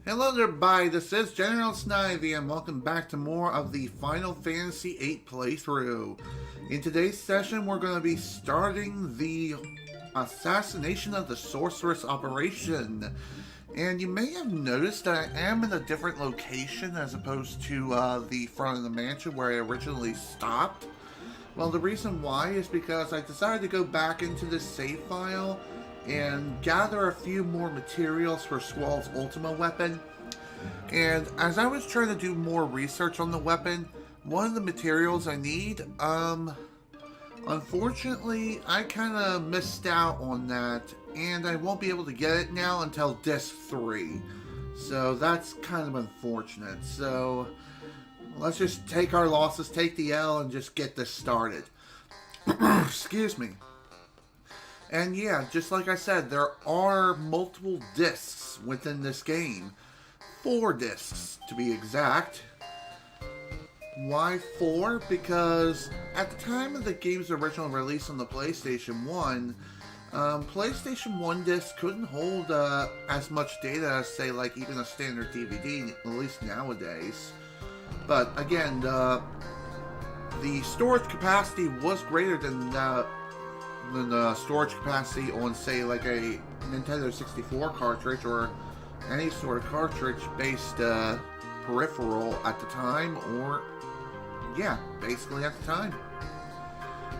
Hello there, everybody. This is General Snivy, and welcome back to more of the Final Fantasy VIII playthrough. In today's session, we're going to be starting the assassination of the Sorceress operation. And you may have noticed that I am in a different location as opposed to the front of the mansion where I originally stopped. Well, the reason why is because I decided to go back into this save file and gather a few more materials for Squall's Ultima weapon. And as I was trying to do more research on the weapon, one of the materials I need, unfortunately, I kind of missed out on that, and I won't be able to get it now until Disc 3. So that's kind of unfortunate. So let's just take our losses, take the L, and just get this started. Excuse me. And yeah, just like I said, there are multiple discs within this game. 4 discs, to be exact. Why 4? Because at the time of the game's original release on the PlayStation 1, PlayStation 1 discs couldn't hold as much data as, say, like even a standard DVD, at least nowadays. But again, the storage capacity was greater than the storage capacity on, say, like a Nintendo 64 cartridge or any sort of cartridge-based peripheral at the time, or, yeah, basically at the time.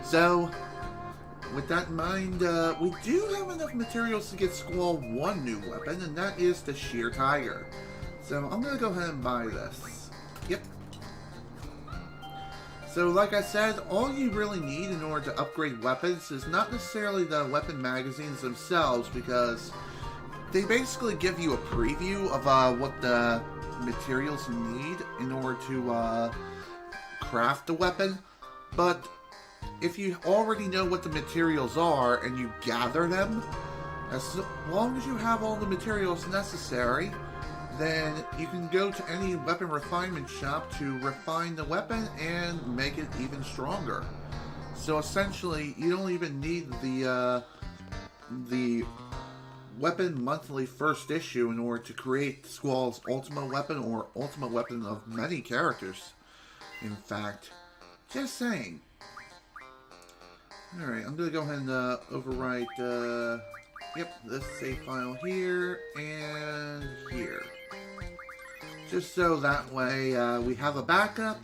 So, with that in mind, we do have enough materials to get Squall one new weapon, and that is the Sheer Tiger. So, I'm going to go ahead and buy this. Yep. So, like I said, all you really need in order to upgrade weapons is not necessarily the weapon magazines themselves, because they basically give you a preview of what the materials you need in order to craft the weapon. But if you already know what the materials are and you gather them, as long as you have all the materials necessary, then you can go to any weapon refinement shop to refine the weapon and make it even stronger. So essentially, you don't even need the Weapon Monthly first issue in order to create Squall's Ultima weapon, or Ultimate weapon of many characters. In fact, just saying. Alright, I'm going to go ahead and overwrite, this save file here and here. Just so that way we have a backup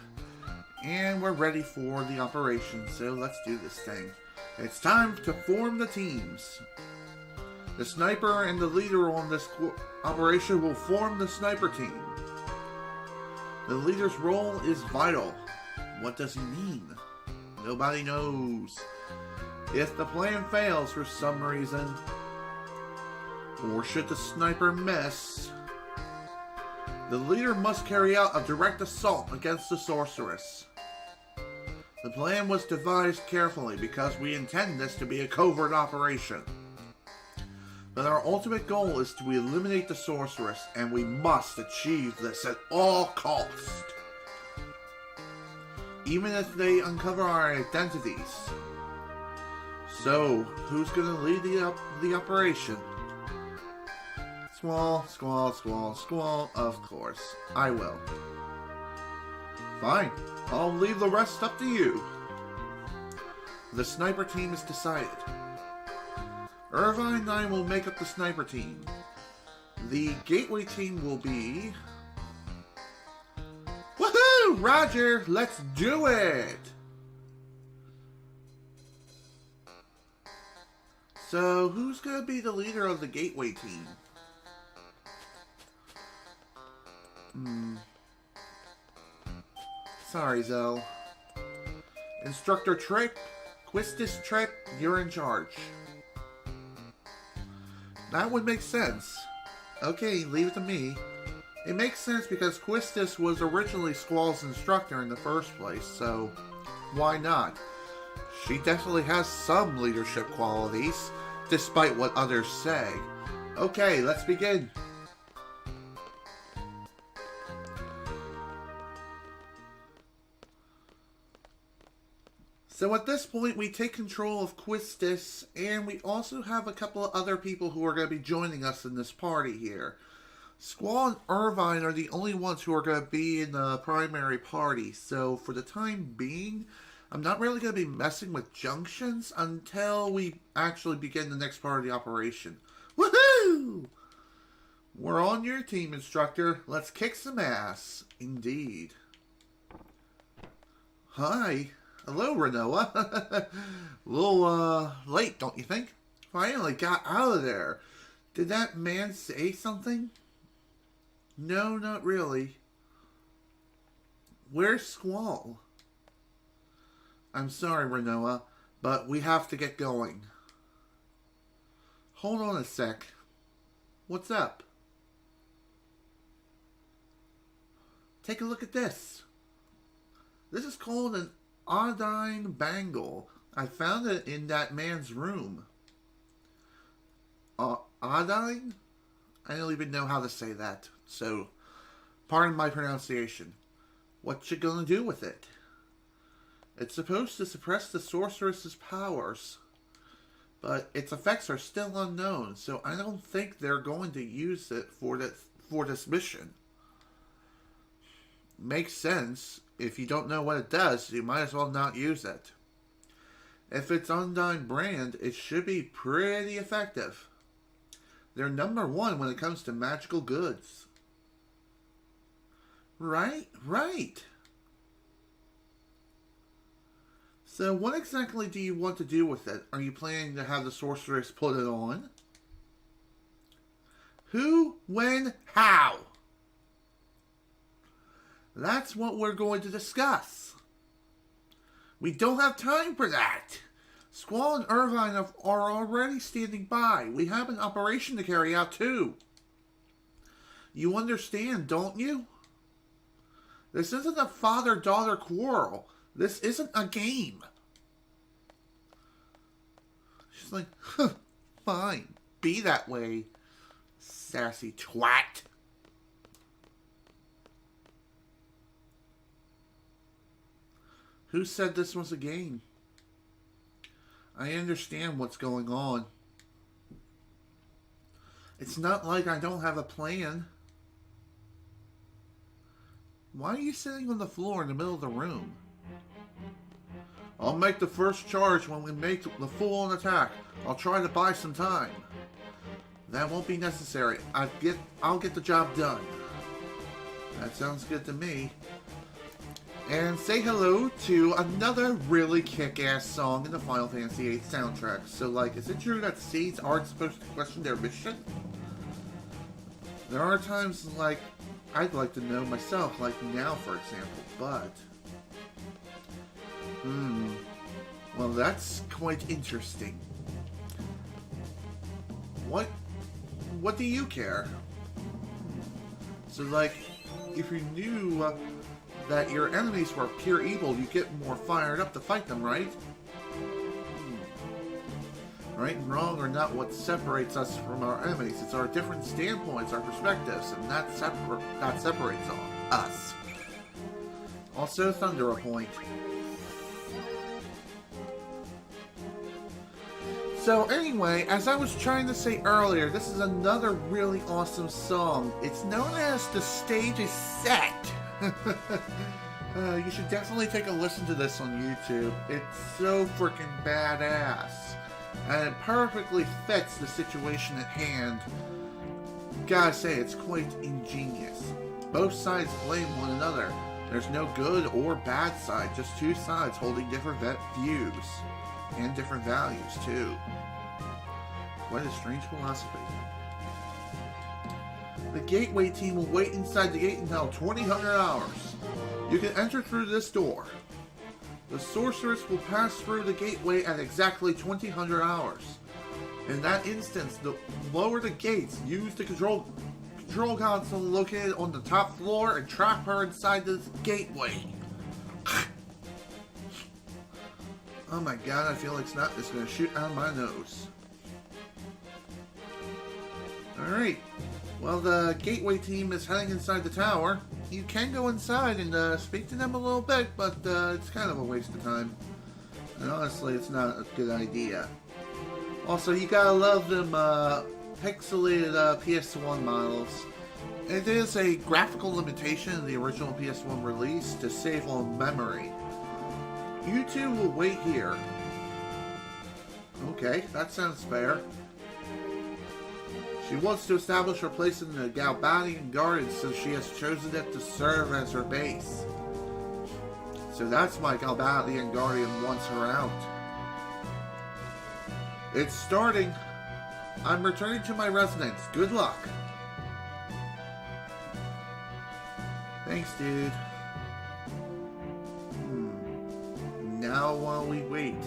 and we're ready for the operation. So let's do this thing. It's time to form the teams. The sniper and the leader on this operation will form the sniper team. The leader's role is vital. What does he mean? Nobody knows. If the plan fails for some reason, or should the sniper miss, the leader must carry out a direct assault against the sorceress. The plan was devised carefully because we intend this to be a covert operation. But our ultimate goal is to eliminate the sorceress, and we must achieve this at all costs. Even if they uncover our identities. So, who's going to lead the operation? Squall, of course. I will. Fine. I'll leave the rest up to you. The sniper team is decided. Irvine and I will make up the sniper team. The gateway team will be... Woohoo! Roger! Let's do it! So, who's going to be the leader of the gateway team? Sorry, Zoe. Instructor Trick, Quistis Trick, you're in charge. That would make sense. Okay, leave it to me. It makes sense because Quistis was originally Squall's instructor in the first place, so why not? She definitely has some leadership qualities, despite what others say. Okay, let's begin. So at this point, we take control of Quistis, and we also have a couple of other people who are going to be joining us in this party here. Squall and Irvine are the only ones who are going to be in the primary party. So for the time being, I'm not really going to be messing with junctions until we actually begin the next part of the operation. Woohoo! We're on your team, instructor. Let's kick some ass. Indeed. Hi. Hello, Renoa. A little, late, don't you think? Finally got out of there. Did that man say something? No, not really. Where's Squall? I'm sorry, Renoa, but we have to get going. Hold on a sec. What's up? Take a look at this. This is called an Odine bangle. I found it in that man's room. Odine? I don't even know how to say that, so pardon my pronunciation. What you gonna do with it? It's supposed to suppress the sorceress's powers, but its effects are still unknown, so I don't think they're going to use it for this mission. Makes sense. If you don't know what it does, you might as well not use it. If it's Undyne brand, it should be pretty effective. They're number one when it comes to magical goods. Right. So what exactly do you want to do with it? Are you planning to have the sorceress put it on? Who, when, how? That's what we're going to discuss. We don't have time for that. Squall and Irvine are already standing by. We have an operation to carry out too. You understand, don't you? This isn't a father-daughter quarrel. This isn't a game. She's like, huh, fine. Be that way, sassy twat. Who said this was a game? I understand what's going on. It's not like I don't have a plan. Why are you sitting on the floor in the middle of the room? I'll make the first charge when we make the full-on attack. I'll try to buy some time. That won't be necessary. I'll get the job done. That sounds good to me. And say hello to another really kick-ass song in the Final Fantasy VIII soundtrack. So, like, is it true that seeds aren't supposed to question their mission? There are times, like, I'd like to know myself, like now, for example, but... Well, that's quite interesting. What do you care? So, like, if you knew... that your enemies were pure evil, you get more fired up to fight them, right? Right and wrong are not what separates us from our enemies. It's our different standpoints, our perspectives, and that separates us. Also, Thunder a point. So anyway, as I was trying to say earlier, this is another really awesome song. It's known as The Stage is Set. You should definitely take a listen to this on YouTube. It's so freaking badass. And it perfectly fits the situation at hand. Gotta say, it's quite ingenious. Both sides blame one another. There's no good or bad side, just two sides holding different views. And different values, too. Quite a strange philosophy. The Gateway team will wait inside the gate until 2000 hours. You can enter through this door. The Sorceress will pass through the gateway at exactly 2000 hours. In that instance, lower the gates, use the control console located on the top floor, and trap her inside the gateway. Oh my god, I feel like snot is going to shoot out of my nose. Alright. Well, the Gateway team is heading inside the tower. You can go inside and speak to them a little bit, but it's kind of a waste of time. And honestly, it's not a good idea. Also, you gotta love them pixelated PS1 models. It is a graphical limitation in the original PS1 release to save on memory. You two will wait here. Okay, that sounds fair. She wants to establish her place in the Galbadian Garden, so she has chosen it to serve as her base. So that's why Galbadian Guardian wants her out. It's starting. I'm returning to my residence. Good luck. Thanks, dude. Now while we wait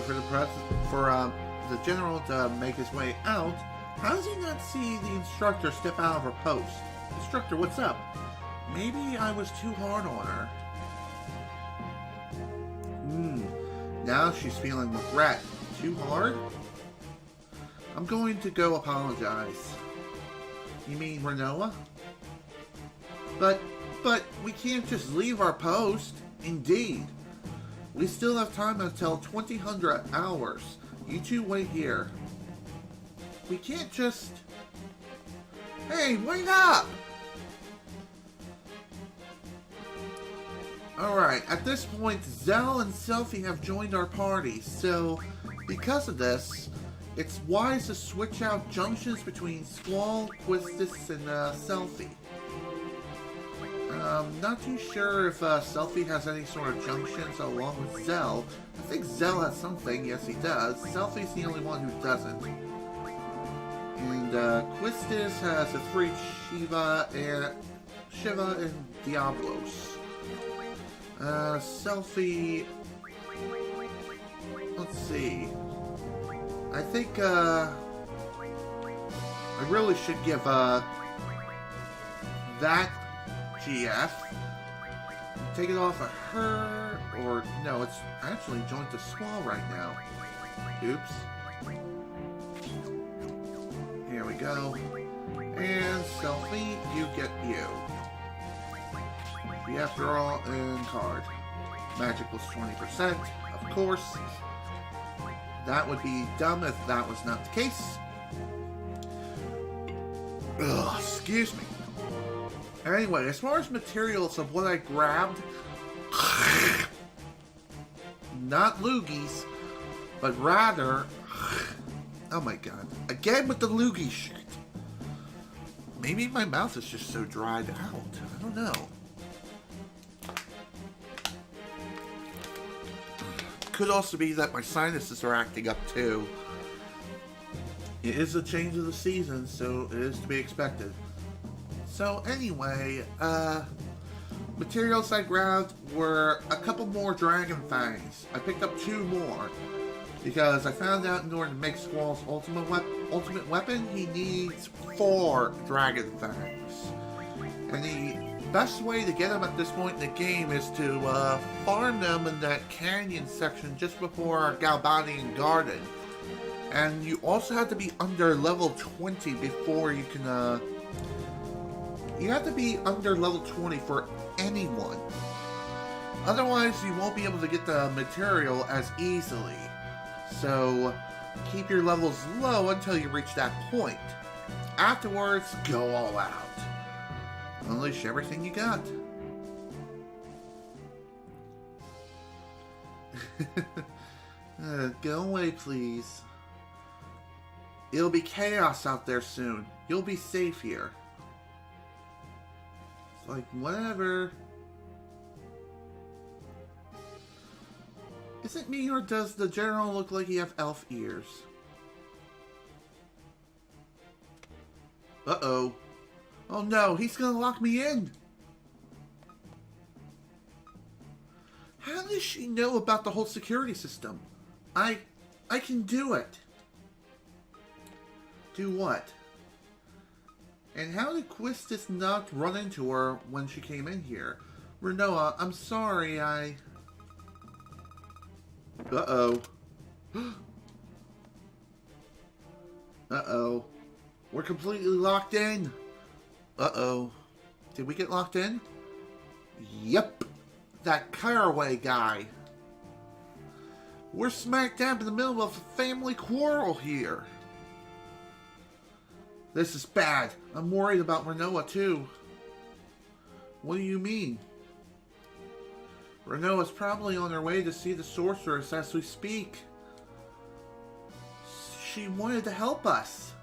for the general to make his way out, how does he not see the instructor step out of her post? Instructor, what's up? Maybe I was too hard on her. Now she's feeling regret. Too hard? I'm going to go apologize. You mean Renoa? But we can't just leave our post. Indeed. We still have time until 2000 hours. You two wait here. We can't just... Hey, wake up! Alright, at this point, Zell and Selphie have joined our party, so because of this, it's wise to switch out junctions between Squall, Quistis, and Selphie. Not too sure if Selphie has any sort of junctions along with Zell. I think Zell has something, yes he does. Selphie's the only one who doesn't. And Quistis has a free Shiva and Diablos. Selphie... Let's see. I think, I really should give, that GF. Take it off of her, or, no, it's actually joined to Squall right now. Oops. Here we go. And Selphie, you get you. The after all in card. Magic was 20%, of course. That would be dumb if that was not the case. Ugh, excuse me. Anyway, as far as materials of what I grabbed, not loogies, but rather, oh my god, again with the loogie shit. Maybe my mouth is just so dried out. I don't know. Could also be that my sinuses are acting up too. It is a change of the season, so it is to be expected. So anyway, materials I grabbed were a couple more Dragon Fangs. I picked up 2 more because I found out in order to make Squall's ultimate weapon, he needs 4 Dragon Fangs. And the best way to get them at this point in the game is to farm them in that canyon section just before Galbadian Garden. And you also have to be under level 20 before you can, you have to be under level 20 for anyone. Otherwise, you won't be able to get the material as easily. So, keep your levels low until you reach that point. Afterwards, go all out. Unleash everything you got. Go away, please. It'll be chaos out there soon. You'll be safe here. It's like, whatever. Is it me, or does the general look like he have elf ears? Uh-oh. Oh no, he's gonna lock me in! How does she know about the whole security system? I can do it. Do what? And how did Quistis not run into her when she came in here? Renoa, I'm sorry, Uh-oh. Uh-oh. We're completely locked in. Uh-oh. Did we get locked in? Yep. That Caraway guy. We're smack dab in the middle of a family quarrel here. This is bad. I'm worried about Renoa too. What do you mean? Renoa's probably on her way to see the sorceress as we speak. She wanted to help us.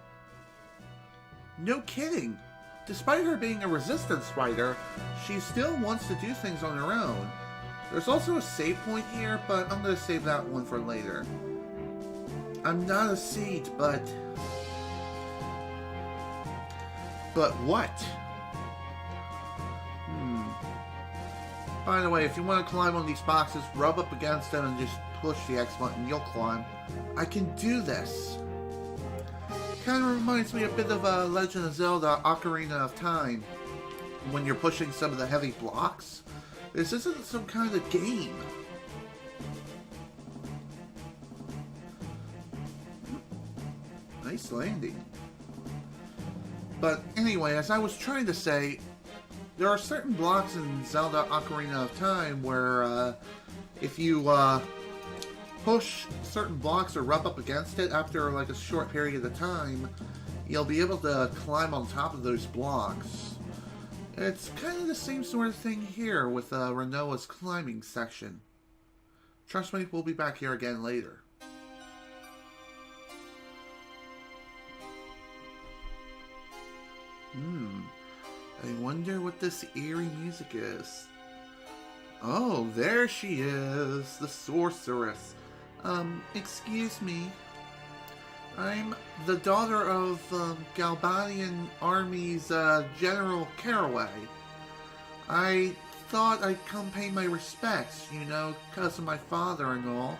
No kidding. Despite her being a resistance fighter, she still wants to do things on her own. There's also a save point here, but I'm going to save that one for later. I'm not a seed, but... But what? By the way, if you want to climb on these boxes, rub up against them and just push the X button, you'll climb. I can do this. Kind of reminds me a bit of Legend of Zelda Ocarina of Time. When you're pushing some of the heavy blocks. This isn't some kind of game. Nice landing. But anyway, as I was trying to say, there are certain blocks in Zelda Ocarina of Time where if you push certain blocks or rub up against it after like a short period of time, you'll be able to climb on top of those blocks. It's kind of the same sort of thing here with Renoa's climbing section. Trust me, we'll be back here again later. I wonder what this eerie music is. Oh, there she is, the sorceress. Excuse me. I'm the daughter of Galbadian Army's General Caraway. I thought I'd come pay my respects, you know, because of my father and all.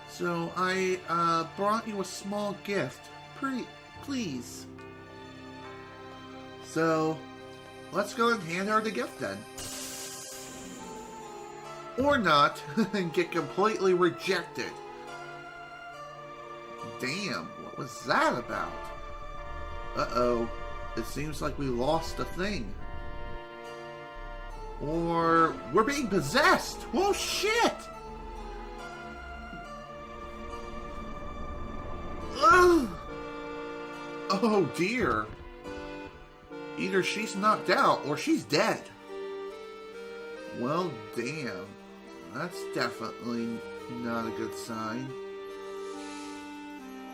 So I brought you a small gift. Please. So, let's go and hand her the gift then. Or not, and get completely rejected. Damn, what was that about? Uh-oh, it seems like we lost a thing. Or we're being possessed! Whoa, shit! Ugh. Oh dear. Either she's knocked out or she's dead. Well, damn. That's definitely not a good sign.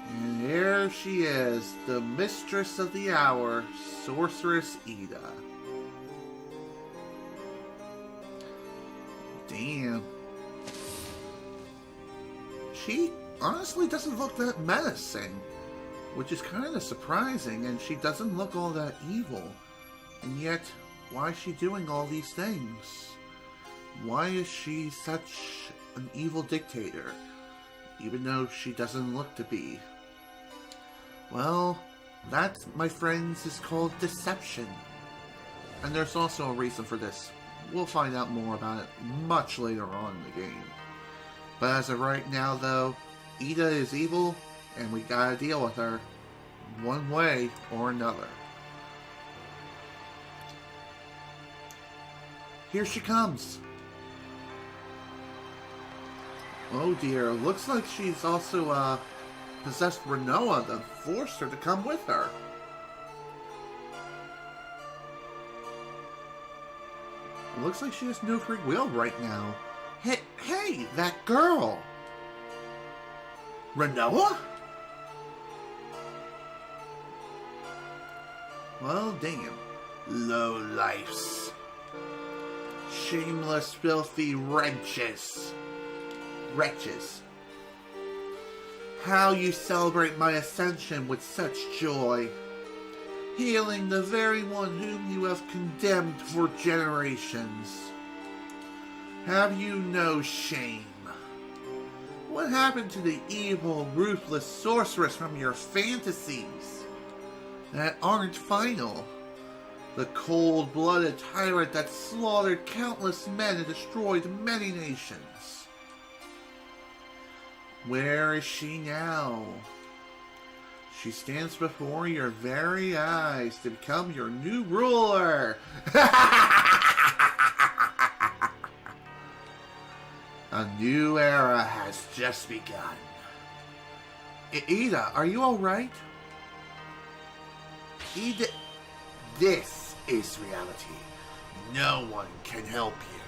And here she is, the mistress of the hour, Sorceress Ida. Damn. She honestly doesn't look that menacing. Which is kind of surprising, and she doesn't look all that evil. And yet, why is she doing all these things? Why is she such an evil dictator, even though she doesn't look to be? Well, that, my friends, is called deception. And there's also a reason for this. We'll find out more about it much later on in the game. But as of right now, though, Ida is evil, and we gotta deal with her one way or another. Here she comes. Oh dear, looks like she's also possessed Renoa that forced her to come with her. It looks like she has no free will right now. Hey, that girl! Renoa? Well, damn. Lowlifes. Shameless, filthy wretches. How you celebrate my ascension with such joy. Healing the very one whom you have condemned for generations. Have you no shame? What happened to the evil, ruthless sorceress from your fantasies that aren't final? The cold-blooded tyrant that slaughtered countless men and destroyed many nations. Where is she now? She stands before your very eyes to become your new ruler. A new era has just begun. Ida, are you alright? This is reality. No one can help you.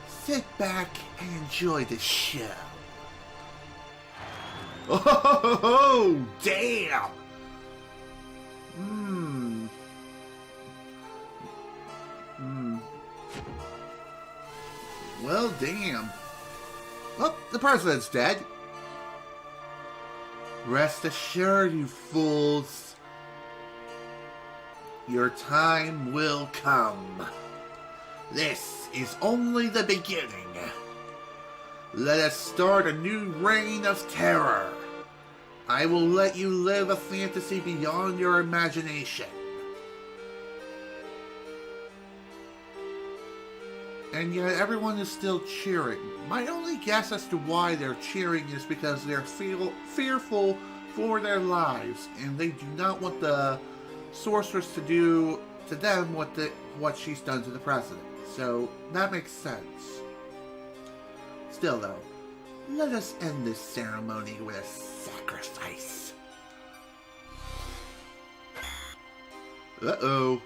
Sit back and enjoy the show. Oh, damn! Well, damn. Oh, the president's dead. Rest assured, you fools. Your time will come. This is only the beginning. Let us start a new reign of terror. I will let you live a fantasy beyond your imagination. And yet everyone is still cheering. My only guess as to why they're cheering is because they're fearful for their lives, and they do not want the sorceress to do to them what she's done to the president. So that makes sense. Still though, let us end this ceremony with a sacrifice. Uh-oh.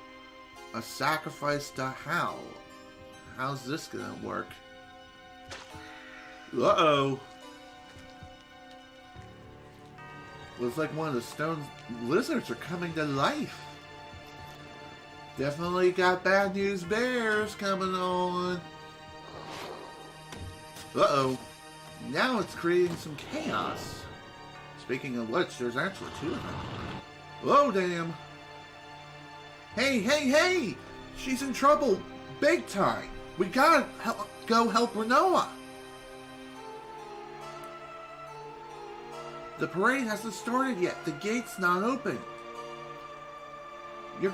A sacrifice to how? How's this gonna work? Uh-oh. Looks like one of the stone lizards are coming to life. Definitely got bad news bears coming on. Uh-oh. Now it's creating some chaos. Speaking of which, there's actually two of them. Oh, damn. Hey, hey, hey! She's in trouble. Big time. We gotta go help Renoa. The parade hasn't started yet. The gate's not open. You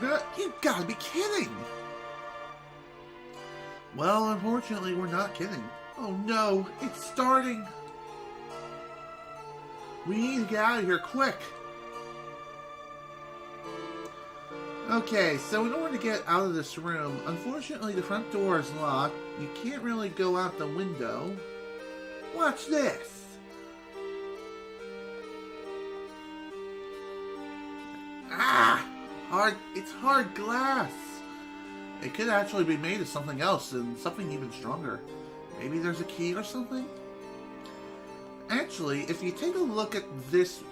gotta be kidding. Well, unfortunately, we're not kidding. Oh no, it's starting. We need to get out of here quick. Okay, so in order to get out of this room, unfortunately the front door is locked. You can't really go out the window. Watch this. Ah! It's hard glass. It could actually be made of something else, and something even stronger. Maybe there's a key or something? Actually, if you take a look at this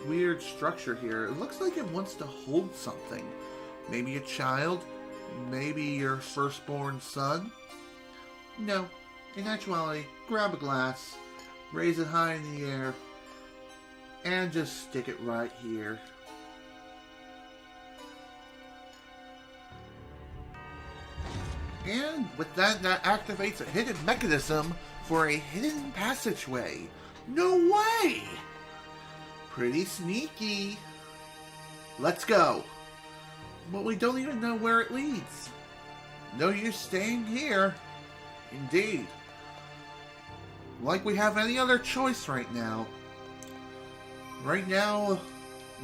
weird structure here, it looks like it wants to hold something. Maybe a child? Maybe your firstborn son? No. In actuality, grab a glass, raise it high in the air, and just stick it right here. And with that activates a hidden mechanism for a hidden passageway. No way! Pretty sneaky. Let's go. But we don't even know where it leads. No use staying here. Indeed. Like we have any other choice right now. Right now,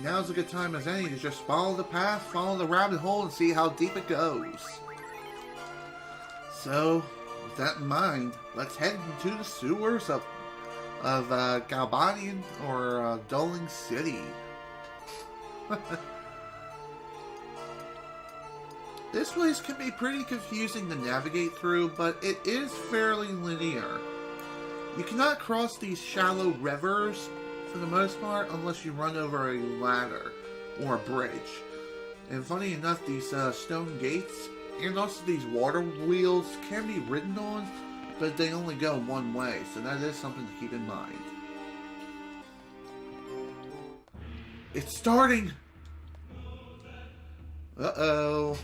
now's a good time as any to just follow the path, follow the rabbit hole, and see how deep it goes. So, with that in mind, let's head into the sewers of Galbadian or Doling City. This place can be pretty confusing to navigate through, but it is fairly linear. You cannot cross these shallow rivers for the most part unless you run over a ladder or a bridge. And funny enough, these stone gates and also these water wheels can be ridden on, but they only go one way, so that is something to keep in mind. It's starting! Uh-oh.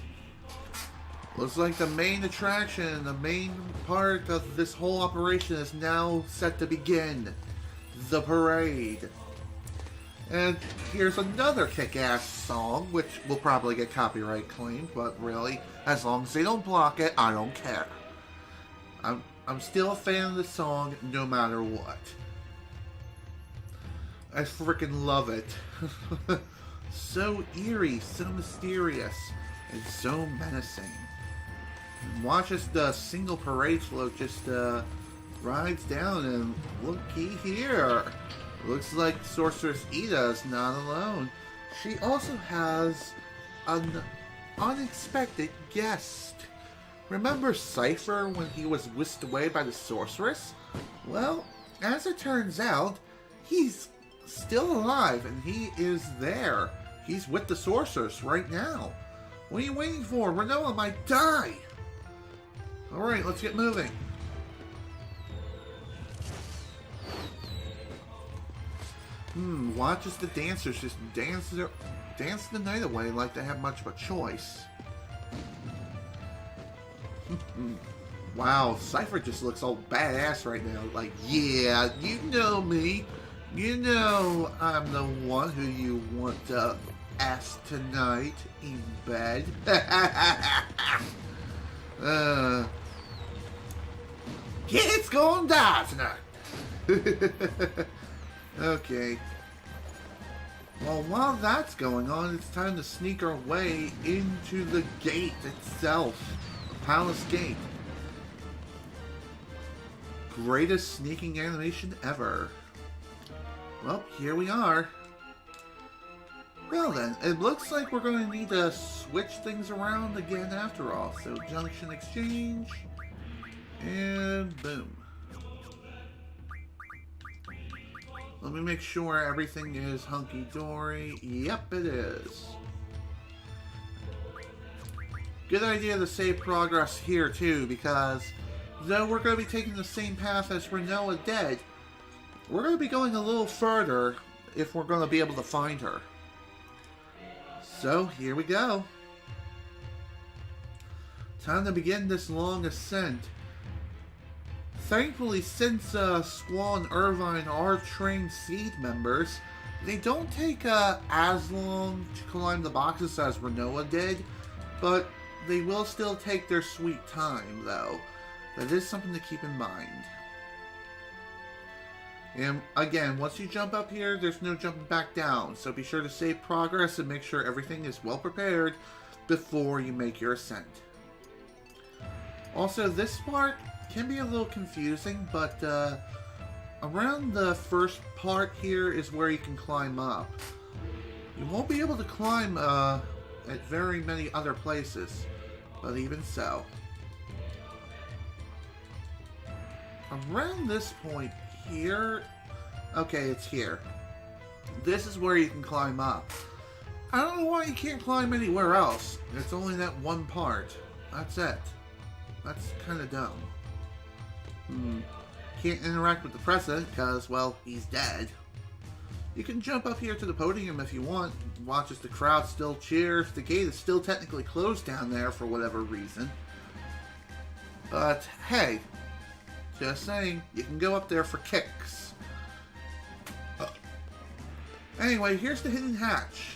Looks like the main attraction, the main part of this whole operation is now set to begin. The parade. And here's another kick-ass song, which will probably get copyright claimed, but really, as long as they don't block it, I don't care. I'm still a fan of the song, no matter what. I freaking love it. So eerie, so mysterious, and so menacing. And watch as the single parade float just rides down, and looky here. Looks like Sorceress Ida is not alone. she also has an unexpected guest. Remember Cypher when he was whisked away by the Sorceress? Well, as it turns out, he's still alive and he is there. He's with the Sorceress right now. What are you waiting for? Renoa might die! Alright, let's get moving. Watch as the dancers just dance the night away like they have much of a choice. Wow, Cypher just looks all badass right now. Like, yeah, you know me. You know I'm the one who you want to ask tonight in bed. Kids gonna die tonight. Okay. Well, while that's going on, it's time to sneak our way into the gate itself. The palace gate. Greatest sneaking animation ever. Well, here we are. Well then, it looks like we're going to need to switch things around again after all. So, junction exchange. And boom. Let me make sure everything is hunky-dory. Yep, it is. Good idea to save progress here, too, because though we're going to be taking the same path as Renoa Dead, we're going to be going a little further if we're going to be able to find her. So, here we go. Time to begin this long ascent. Thankfully, since Squall and Irvine are trained seed members, they don't take as long to climb the boxes as Renoa did, but they will still take their sweet time, though. That is something to keep in mind. And again, once you jump up here, there's no jumping back down, so be sure to save progress and make sure everything is well prepared before you make your ascent. Also, this part can be a little confusing, but around the first part here is where you can climb up. You won't be able to climb at very many other places, but even so. Around this point here, okay, it's here. This is where you can climb up. I don't know why you can't climb anywhere else. It's only that one part. That's it. That's kind of dumb. Can't interact with the president because, well, he's dead. You can jump up here to the podium if you want. Watch as the crowd still cheers. The gate is still technically closed down there for whatever reason. But, hey, just saying, you can go up there for kicks. Anyway, here's the hidden hatch.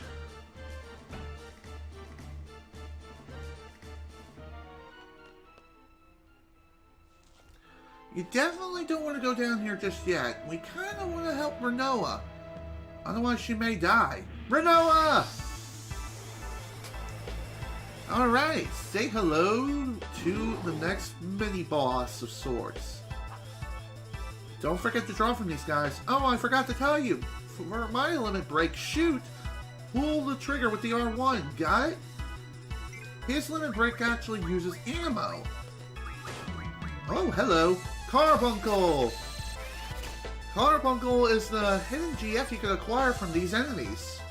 You definitely don't want to go down here just yet. We kind of want to help Renoa. Otherwise she may die. Renoa! Alright, say hello to the next mini-boss of sorts. Don't forget to draw from these guys. Oh, I forgot to tell you. For my limit break, shoot! Pull the trigger with the R1, got it? His limit break actually uses ammo. Oh, hello. Carbuncle! Carbuncle is the hidden GF you can acquire from these enemies.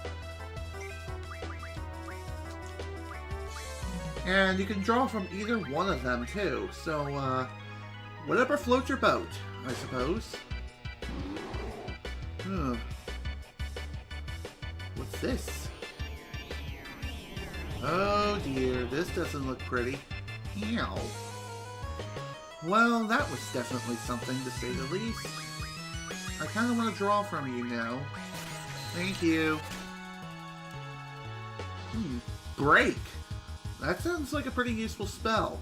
And you can draw from either one of them too, so whatever floats your boat, I suppose. What's this? Oh dear, this doesn't look pretty. Ew. Well, that was definitely something to say the least. I kind of want to draw from you now. Thank you. Break! That sounds like a pretty useful spell.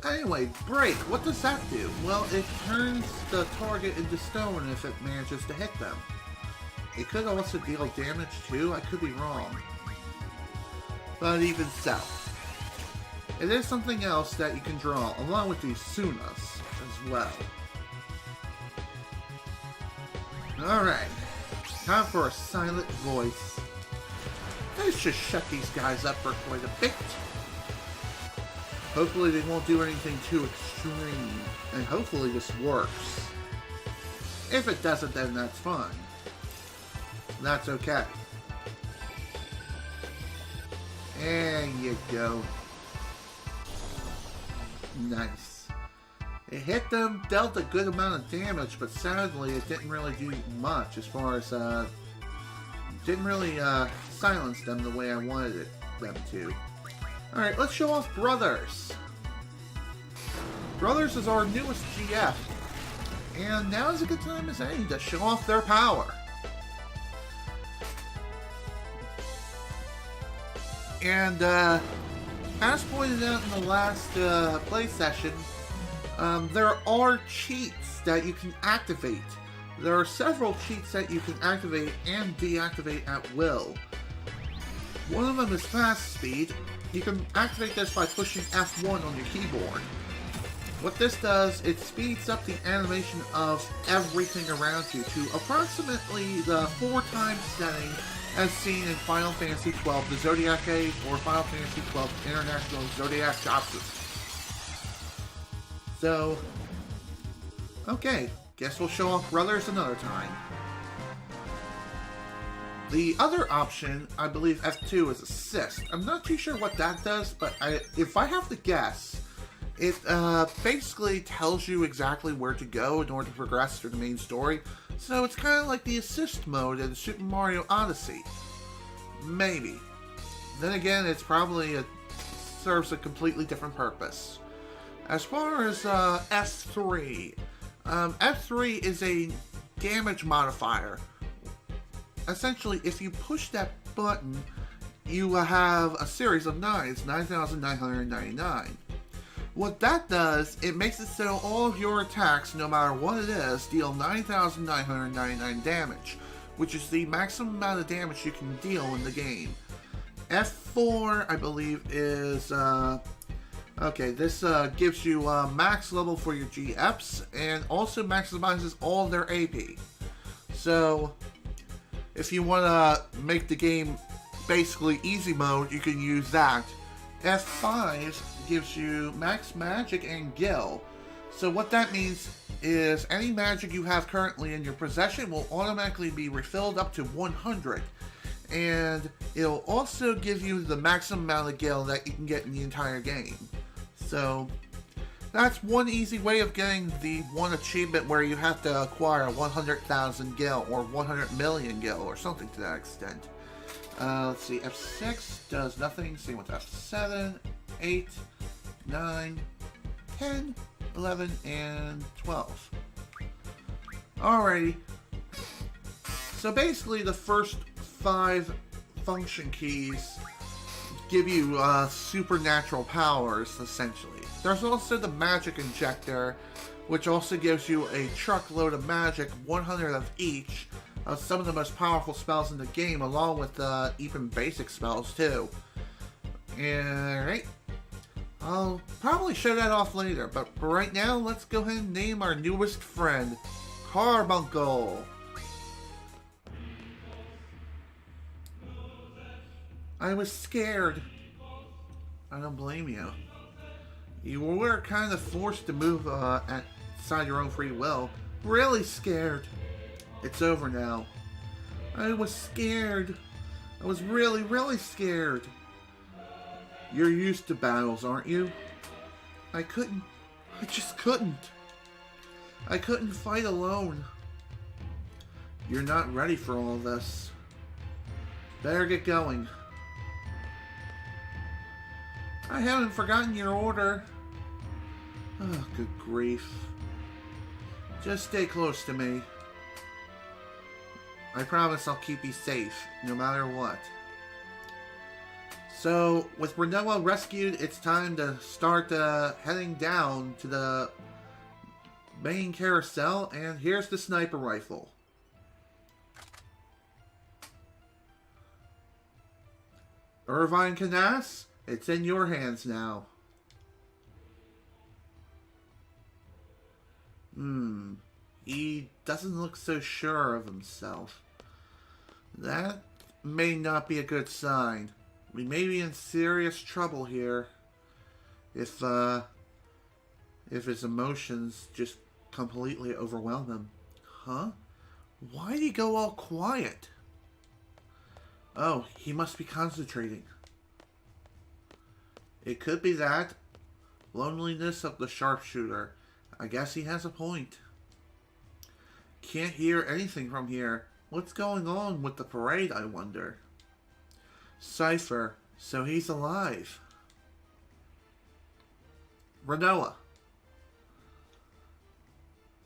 Anyway, break, what does that do? Well, it turns the target into stone if it manages to hit them. It could also deal damage too, I could be wrong. But even so. It is something else that you can draw, along with these Sunas as well. Alright, time for a silent voice. Let's just shut these guys up for quite a bit. Hopefully they won't do anything too extreme. And hopefully this works. If it doesn't, then that's fine. That's okay. There you go. Nice. It hit them, dealt a good amount of damage, but sadly it didn't really do much as far as, didn't really, silence them the way I wanted them to. Alright, let's show off Brothers. Brothers is our newest GF. And now is a good time as any to show off their power. And, as pointed out in the last play session, there are cheats that you can activate. There are several cheats that you can activate and deactivate at will. One of them is Fast Speed. You can activate this by pushing F1 on your keyboard. What this does, it speeds up the animation of everything around you to approximately the 4 times setting as seen in Final Fantasy XII, the Zodiac Age, or Final Fantasy XII International Zodiac Jotsu. So, okay, guess we'll show off Brothers another time. The other option, I believe F2, is Assist. I'm not too sure what that does, but if I have to guess, it basically tells you exactly where to go in order to progress through the main story. So it's kind of like the Assist mode in Super Mario Odyssey. Maybe. Then again, it's probably serves a completely different purpose. As far as F3, F3 is a damage modifier. Essentially, if you push that button, you have a series of 9s, 9,999. What that does, it makes it so all of your attacks, no matter what it is, deal 9,999 damage, which is the maximum amount of damage you can deal in the game. F4, I believe, is, okay, this gives you max level for your GFs, and also maximizes all their AP. So, if you want to make the game basically easy mode, you can use that. F5 gives you max magic and gil. So what that means is any magic you have currently in your possession will automatically be refilled up to 100. And it'll also give you the maximum amount of gil that you can get in the entire game. So that's one easy way of getting the one achievement where you have to acquire 100,000 gil or 100 million gil or something to that extent. Let's see, F6 does nothing, same with F7, 8, 9, 10, 11, and 12. Alrighty. So basically the first 5 function keys give you supernatural powers, essentially. There's also the magic injector, which also gives you a truckload of magic, 100 of each, of some of the most powerful spells in the game, along with even basic spells too. Alright. I'll probably show that off later, but for right now, let's go ahead and name our newest friend, Carbuncle. I was scared. I don't blame you. You were kind of forced to move outside your own free will. Really scared. It's over now. I was scared. I was really, really scared. You're used to battles, aren't you? I just couldn't. I couldn't fight alone. You're not ready for all this. Better get going. I haven't forgotten your order. Oh, good grief. Just stay close to me. I promise I'll keep you safe, no matter what. So, with Renoa rescued, it's time to start heading down to the main carousel, and here's the sniper rifle. Irvine Canas, it's in your hands now. He doesn't look so sure of himself. That may not be a good sign. We may be in serious trouble here if his emotions just completely overwhelm him. Huh? Why did he go all quiet? Oh, he must be concentrating. It could be that. Loneliness of the sharpshooter. I guess he has a point. Can't hear anything from here. What's going on with the parade, I wonder? Cypher. So he's alive. Renoa.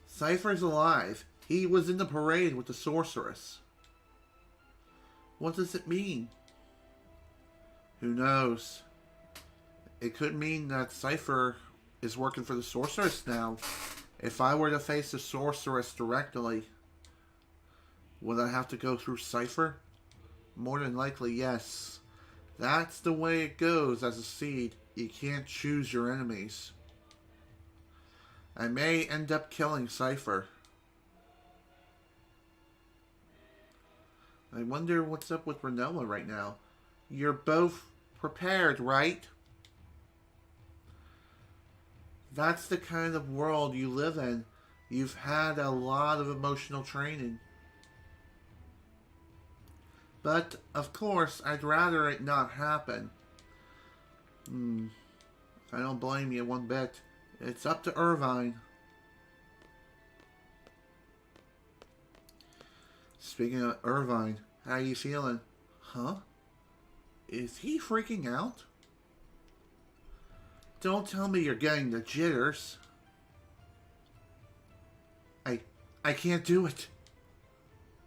Cypher's alive. He was in the parade with the Sorceress. What does it mean? Who knows? It could mean that Cypher is working for the Sorceress now. If I were to face the Sorceress directly, would I have to go through Cypher? More than likely, yes. That's the way it goes as a seed. You can't choose your enemies. I may end up killing Cypher. I wonder what's up with Renoa right now. You're both prepared, right? That's the kind of world you live in. You've had a lot of emotional training. But, of course, I'd rather it not happen. I don't blame you one bit. It's up to Irvine. Speaking of Irvine, how you feeling? Huh? Is he freaking out? Don't tell me you're getting the jitters. I can't do it.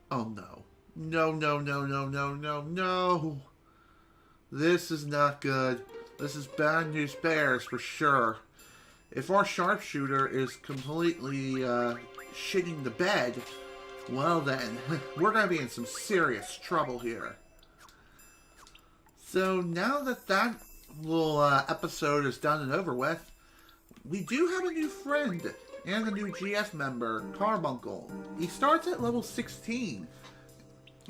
Oh no. No. This is not good. This is bad news bears for sure. If our sharpshooter is completely shitting the bed, well then, we're going to be in some serious trouble here. So now that little episode is done and over with, we do have a new friend and a new GF member, Carbuncle. He starts at level 16.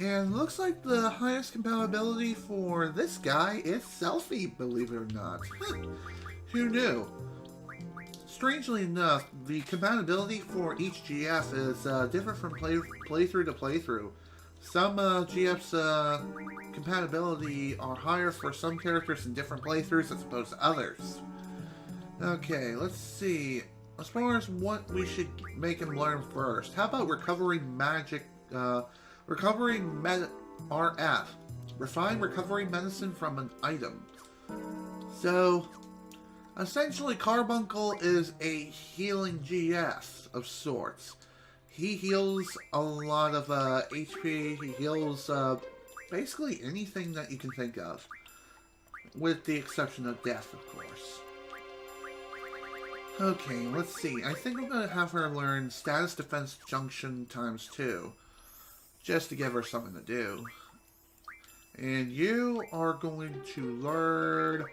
And looks like the highest compatibility for this guy is Selfie, believe it or not. Who knew? Strangely enough, the compatibility for each GF is different from playthrough to playthrough. Some GF's compatibility are higher for some characters in different playthroughs as opposed to others. Okay, let's see. As far as what we should make him learn first, how about recovering magic, recovering RF. Refine recovery medicine from an item. So, essentially Carbuncle is a healing GF of sorts. He heals a lot of HP, he heals basically anything that you can think of. With the exception of death, of course. Okay, let's see. I think I'm going to have her learn Status Defense Junction ×2. Just to give her something to do. And you are going to learn...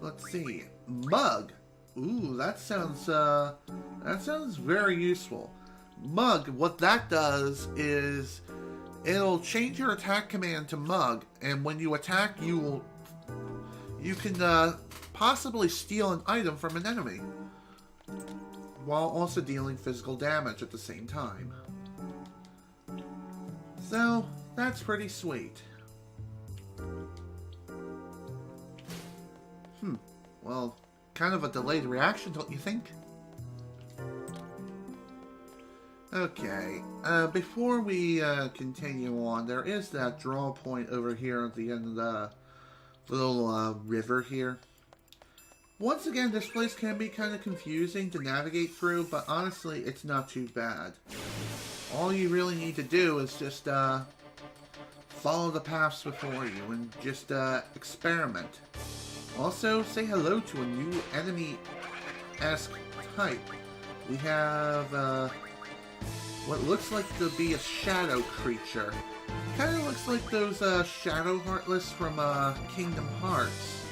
Let's see. Mug. Ooh, that sounds very useful. Mug, what that does is it'll change your attack command to Mug, and when you attack, you can possibly steal an item from an enemy, while also dealing physical damage at the same time. So, that's pretty sweet. Well, kind of a delayed reaction, don't you think? Okay, before we continue on, there is that draw point over here at the end of the little river here. Once again, this place can be kind of confusing to navigate through, but honestly, it's not too bad. All you really need to do is just follow the paths before you and just experiment. Also, say hello to a new enemy-esque type. We have what looks like to be a shadow creature. Kind of looks like those Shadow Heartless from Kingdom Hearts.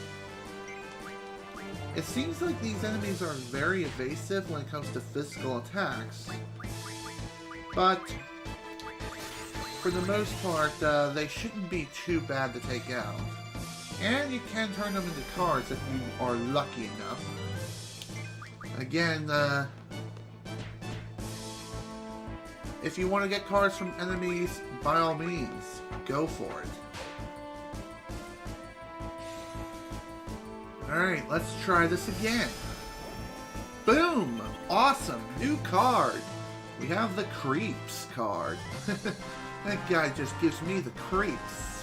It seems like these enemies are very evasive when it comes to physical attacks. But for the most part, they shouldn't be too bad to take out. And you can turn them into cards if you are lucky enough. Again, if you want to get cards from enemies, by all means, go for it. Alright, let's try this again. Boom! Awesome! New card! We have the Creeps card. That guy just gives me the creeps.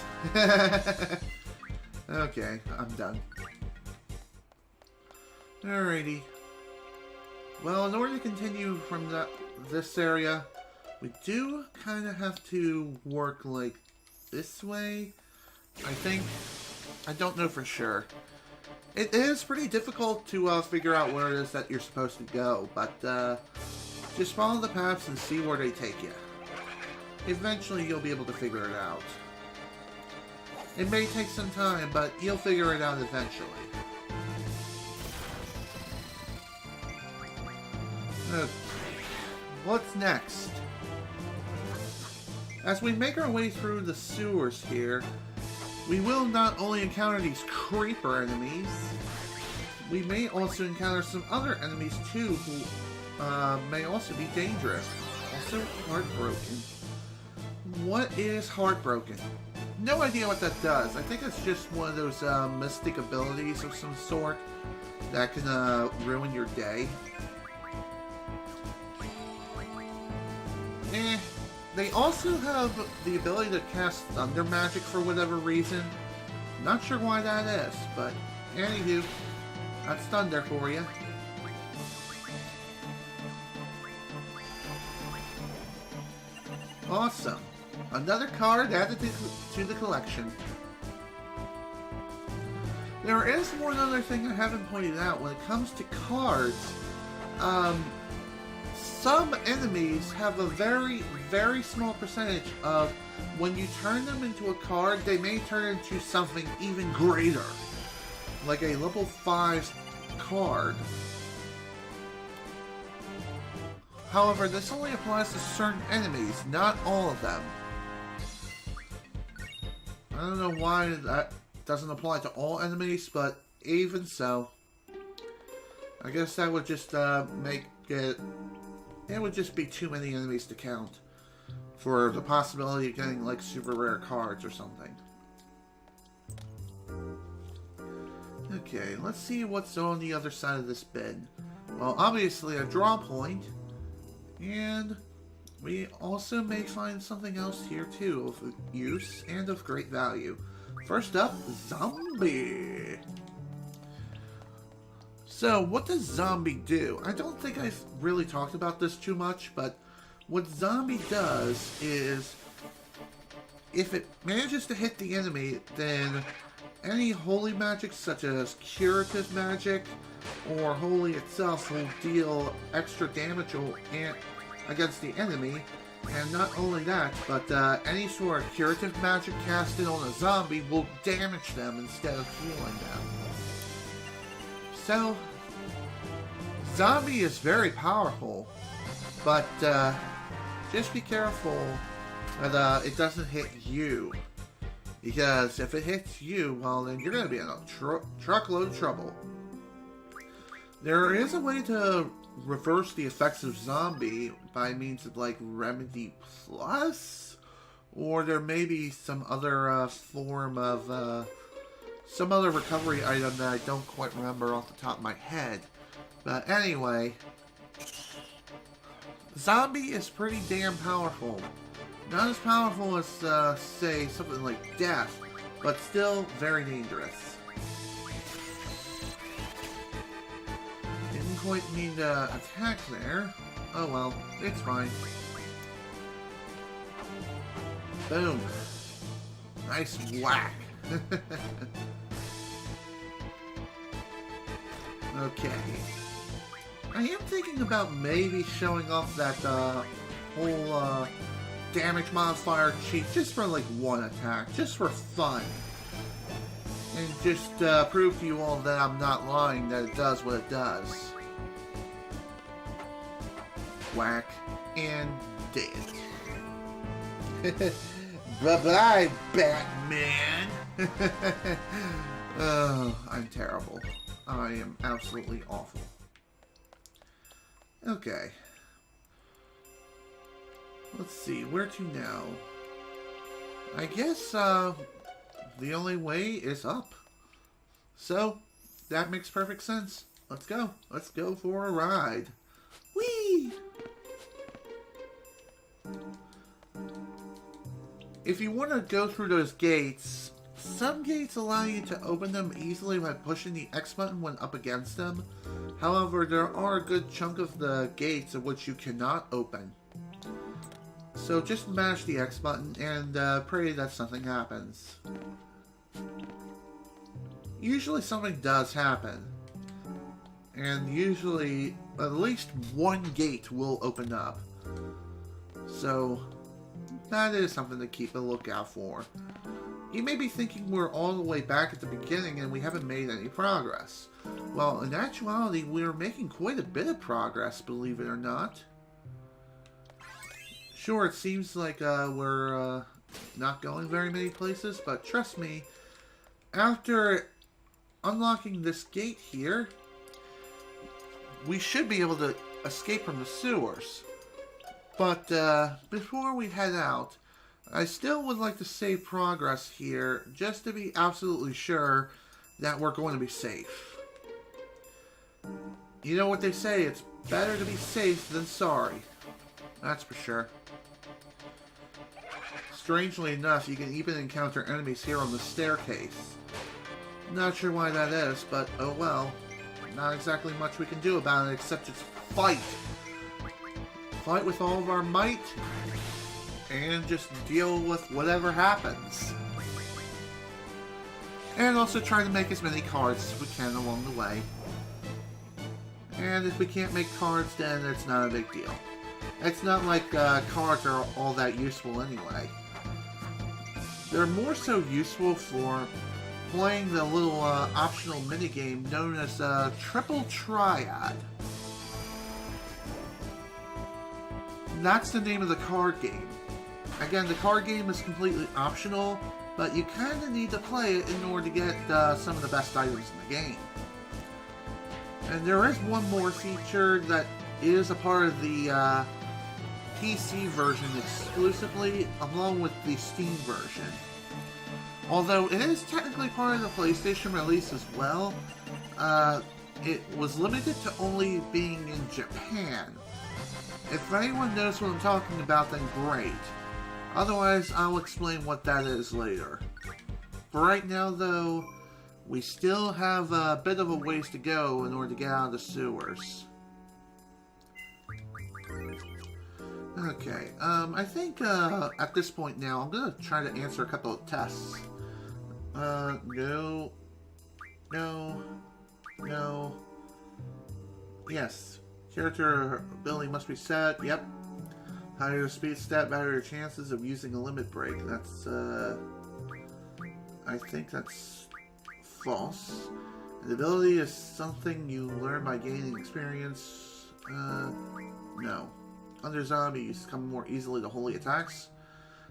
Okay, I'm done. Alrighty. Well, in order to continue from this area, we do kind of have to work like this way. I think. I don't know for sure. It is pretty difficult to figure out where it is that you're supposed to go, but just follow the paths and see where they take you. Eventually you'll be able to figure it out. It may take some time, but you'll figure it out eventually. Okay. What's next? As we make our way through the sewers here, we will not only encounter these creeper enemies, we may also encounter some other enemies too who may also be dangerous. Also heartbroken. What is heartbroken? No idea what that does. I think it's just one of those mystic abilities of some sort that can ruin your day. They also have the ability to cast thunder magic for whatever reason. Not sure why that is, but anywho, that's thunder for you. Awesome. Another card added to the collection. There is one other thing I haven't pointed out. When it comes to cards, some enemies have a very, very small percentage of when you turn them into a card, they may turn into something even greater. Like a level 5 card. However, this only applies to certain enemies, not all of them. I don't know why that doesn't apply to all enemies, but even so. I guess that would just make it... It would just be too many enemies to count for the possibility of getting like super rare cards or something. Okay, let's see what's on the other side of this bin. Well, obviously a draw point, and we also may find something else here too of use and of great value. First up, zombie. So, what does zombie do? I don't think I've really talked about this too much, but what zombie does is, if it manages to hit the enemy, then any holy magic such as curative magic or holy itself will deal extra damage against the enemy. And not only that, but any sort of curative magic casted on a zombie will damage them instead of healing them. So, zombie is very powerful, but just be careful that it doesn't hit you. Because if it hits you, well then you're going to be in a truckload of trouble. There is a way to reverse the effects of zombie by means of like Remedy Plus, or there may be some other form of some other recovery item that I don't quite remember off the top of my head. But anyway, zombie is pretty damn powerful. Not as powerful as say something like death, but still very dangerous. Didn't quite mean to attack there. Oh well, it's fine. Boom. Nice whack. Okay. I am thinking about maybe showing off that whole damage modifier cheat just for like one attack, just for fun. And just prove to you all that I'm not lying, that it does what it does. Whack and dead. Bye-bye, Batman! Oh, I'm terrible. I am absolutely awful. Okay. Let's see, where to now? I guess, the only way is up. So, that makes perfect sense. Let's go. Let's go for a ride. Whee! If you want to go through those gates, some gates allow you to open them easily by pushing the X button when up against them. However, there are a good chunk of the gates of which you cannot open. So just mash the X button and pray that something happens. Usually something does happen. And usually at least one gate will open up. So that is something to keep a lookout for. You may be thinking we're all the way back at the beginning and we haven't made any progress. Well, in actuality, we're making quite a bit of progress, believe it or not. Sure, it seems like we're not going very many places, but trust me, after unlocking this gate here, we should be able to escape from the sewers. But before we head out, I still would like to save progress here, just to be absolutely sure that we're going to be safe. You know what they say, it's better to be safe than sorry. That's for sure. Strangely enough, you can even encounter enemies here on the staircase. Not sure why that is, but oh well. Not exactly much we can do about it except just fight. Fight with all of our might, and just deal with whatever happens. And also try to make as many cards as we can along the way. And if we can't make cards, then it's not a big deal. It's not like cards are all that useful anyway. They're more so useful for playing the little optional minigame known as Triple Triad. That's the name of the card game. Again, the card game is completely optional, but you kind of need to play it in order to get some of the best items in the game. And there is one more feature that is a part of the PC version exclusively, along with the Steam version. Although it is technically part of the PlayStation release as well, it was limited to only being in Japan. If anyone knows what I'm talking about, then great. Otherwise, I'll explain what that is later. For right now, though, we still have a bit of a ways to go in order to get out of the sewers. Okay, I think at this point now, I'm going to try to answer a couple of tests. No. Yes. Character ability must be set. Yep. Higher your speed stat, better your chances of using a limit break. That's, I think that's false. The ability is something you learn by gaining experience. No. Under zombies, come more easily to holy attacks.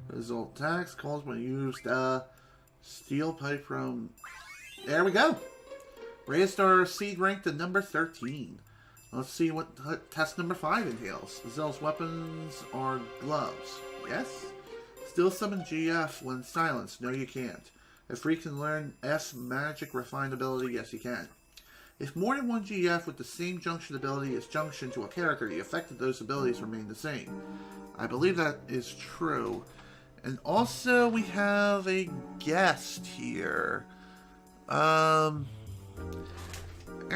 Result attacks calls when used, steel pipe from... There we go! Raised our seed rank to number 13. Let's see what test number 5 entails. Zell's weapons are gloves. Yes? Still summon GF when silenced. No, you can't. If Free can learn S magic refined ability, yes, you can. If more than one GF with the same junction ability is junction to a character, the effect of those abilities remain the same. I believe that is true. And also, we have a guest here.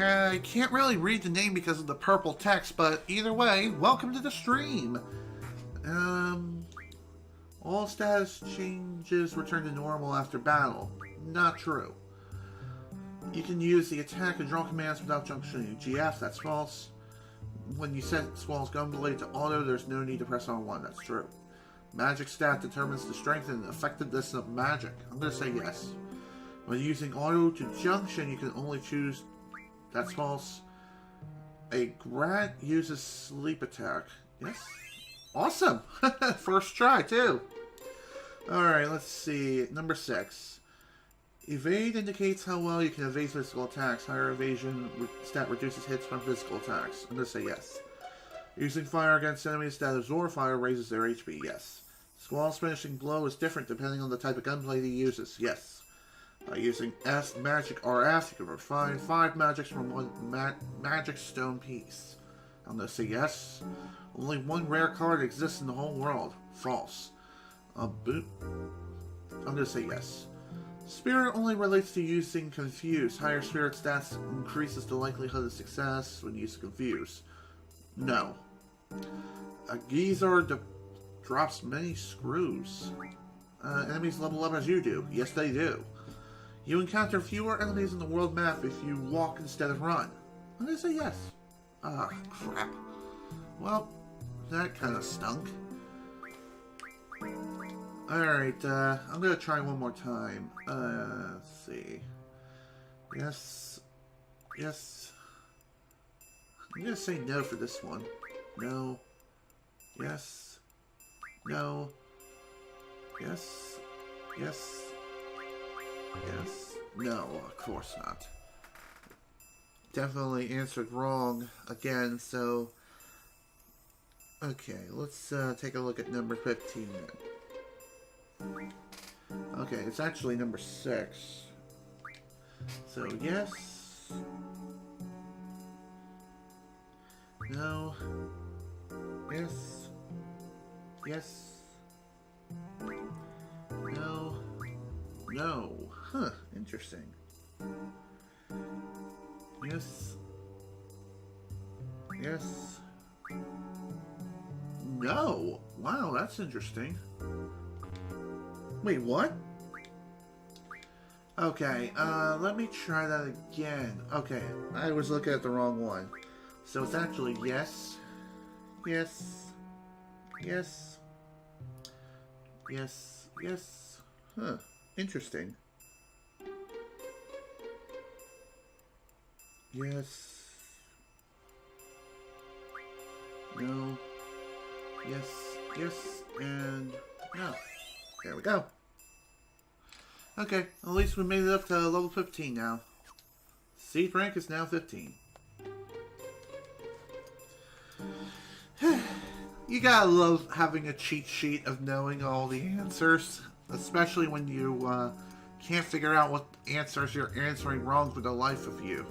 I can't really read the name because of the purple text, but either way, welcome to the stream. All status changes return to normal after battle. Not true. You can use the attack and draw commands without junctioning GF. That's false. When you set Squall's Gunblade to auto, there's no need to press R1. That's true. Magic stat determines the strength and effectiveness of magic. I'm going to say yes. When using auto to junction, you can only choose... That's false. A Grat uses sleep attack. Yes. Awesome! First try, too. Alright, let's see. Number 6. Evade indicates how well you can evade physical attacks. Higher evasion stat reduces hits from physical attacks. I'm going to say yes. Using fire against enemies that absorb fire raises their HP. Yes. Squall's finishing blow is different depending on the type of gunblade he uses. Yes. By using S magic RF, you can refine 5 magics from one magic stone piece. I'm going to say yes. Only one rare card exists in the whole world. False. Boot. I'm going to say yes. Spirit only relates to using Confuse. Higher Spirit stats increases the likelihood of success when used Confuse. No. A Geezer drops many screws. Enemies level up as you do. Yes, they do. You encounter fewer enemies in the world map if you walk instead of run. I'm going to say yes. Ah, crap. Well, that kind of stunk. Alright, I'm gonna try one more time. Let's see. Yes. Yes. I'm gonna say no for this one. No. Yes. No. Yes. Yes. Yes. No, of course not. Definitely answered wrong again, so... Okay, let's take a look at number 15 then. Okay, it's actually number 6. So, yes. No. Yes. Yes. No. No. Huh, interesting. Yes. Yes. No. Wow, that's interesting. Wait, what? Okay, let me try that again. Okay, I was looking at the wrong one. So it's actually yes, yes, yes, yes, yes. Huh, interesting. Yes. No. Yes, yes, and no. There we go. Okay, at least we made it up to level 15 now. Seed rank is now 15. You gotta love having a cheat sheet of knowing all the answers. Especially when you can't figure out what answers you're answering wrong for the life of you.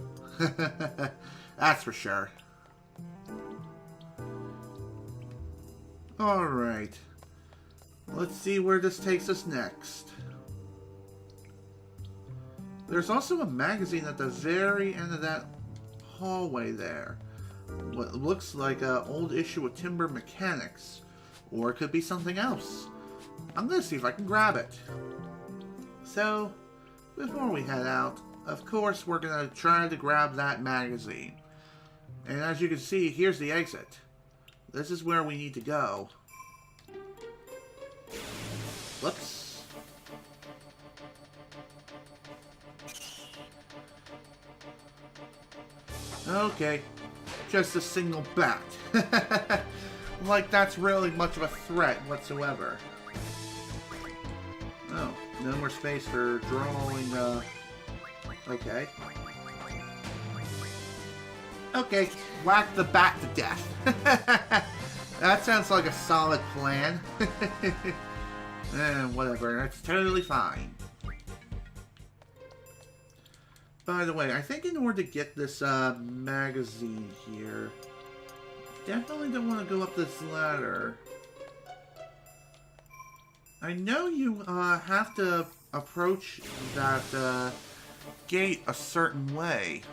That's for sure. Alright. Let's see where this takes us next. There's also a magazine at the very end of that hallway there. What looks like an old issue of Timber Mechanics. Or it could be something else. I'm going to see if I can grab it. So, before we head out, of course we're going to try to grab that magazine. And as you can see, here's the exit. This is where we need to go. Whoops. Okay. Just a single bat. Like that's really much of a threat whatsoever. Oh, no more space for drawing, okay. Okay, whack the bat to death. That sounds like a solid plan. Whatever, that's totally fine. By the way, I think in order to get this magazine here, definitely don't want to go up this ladder. I know you have to approach that gate a certain way.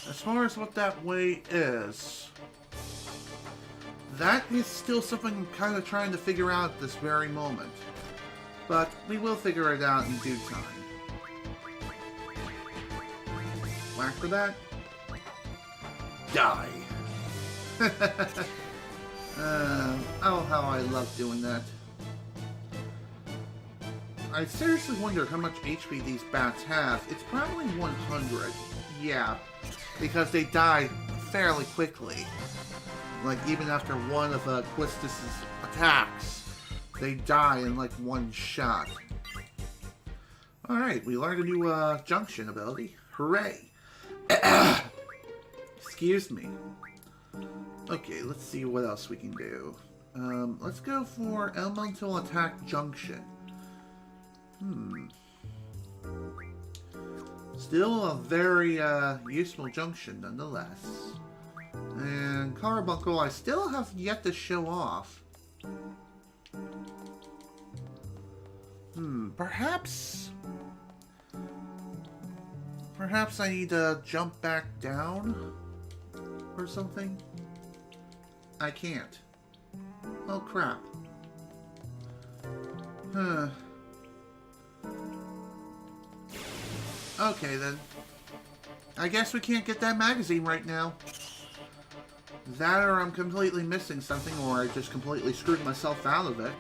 As far as what that way is, that is still something I'm kind of trying to figure out at this very moment. But we will figure it out in due time. Whack for that. Die. Oh, how I love doing that. I seriously wonder how much HP these bats have. It's probably 100. Yeah, because they die fairly quickly. Like, even after one of Quistis's attacks. they die in like one shot. Alright, we learned a new junction ability. Hooray! Excuse me. Okay, let's see what else we can do. Let's go for Elemental Attack Junction. Still a very useful junction nonetheless. And Carbuncle, I still have yet to show off. Perhaps I need to jump back down or something? I can't. Oh crap. Okay then. I guess we can't get that magazine right now. That or I'm completely missing something, or I just completely screwed myself out of it.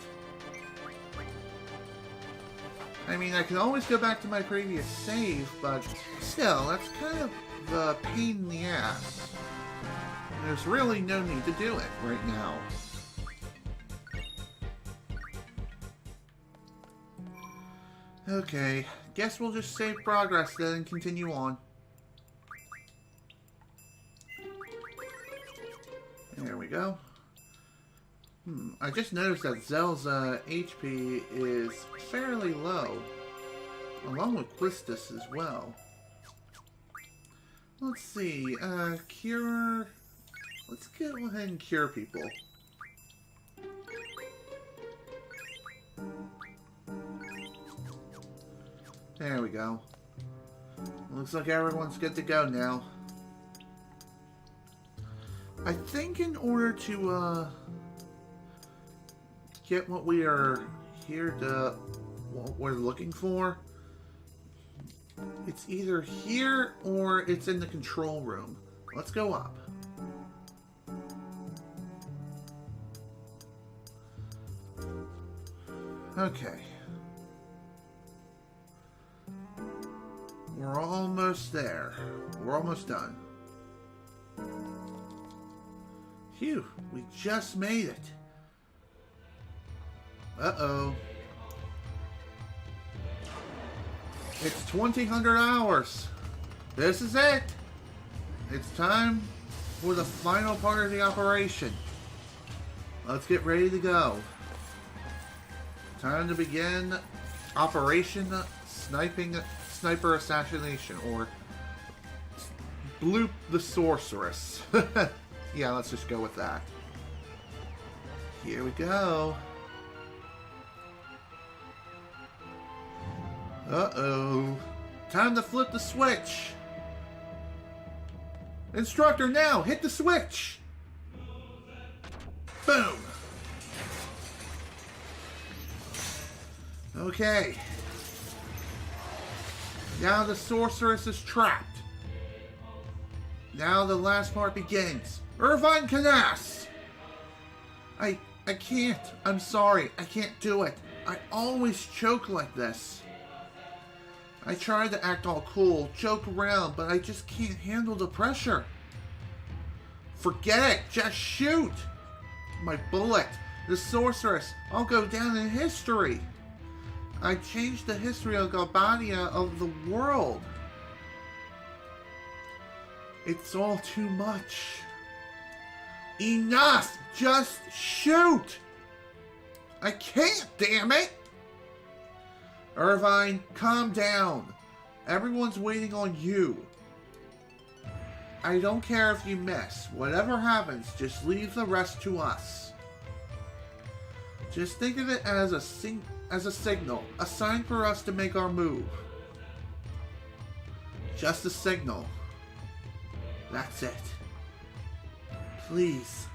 I mean, I can always go back to my previous save, but still, that's kind of a pain in the ass. There's really no need to do it right now. Okay, guess we'll just save progress then and continue on. There we go. I just noticed that Zell's HP is fairly low, along with Quistis as well. Let's see, cure... Let's go ahead and cure people. There we go. Looks like everyone's good to go now. I think in order to, get what we are here to... what we're looking for, it's either here or it's in the control room. Let's go up. Okay. We're almost there. We're almost done. Phew, we just made it. Uh-oh. It's 2000 hours. This is it. It's time for the final part of the operation. Let's get ready to go. Time to begin Operation Sniper Assassination, or Bloop the Sorceress. Yeah, let's just go with that. Here we go. Uh-oh. Time to flip the switch. Instructor, now! Hit the switch! Boom! Okay. Now the sorceress is trapped. Now the last part begins. Irvine Canas! I can't. I'm sorry. I can't do it. I always choke like this. I try to act all cool, joke around, but I just can't handle the pressure. Forget it. Just shoot. My bullet. The sorceress. I'll go down in history. I changed the history of Galbadia of the world. It's all too much. Enough! Just shoot! I can't, damn it! Irvine, calm down. Everyone's waiting on you. I don't care if you miss. Whatever happens, just leave the rest to us. Just think of it as a signal, a sign for us to make our move. Just a signal. That's it. Please.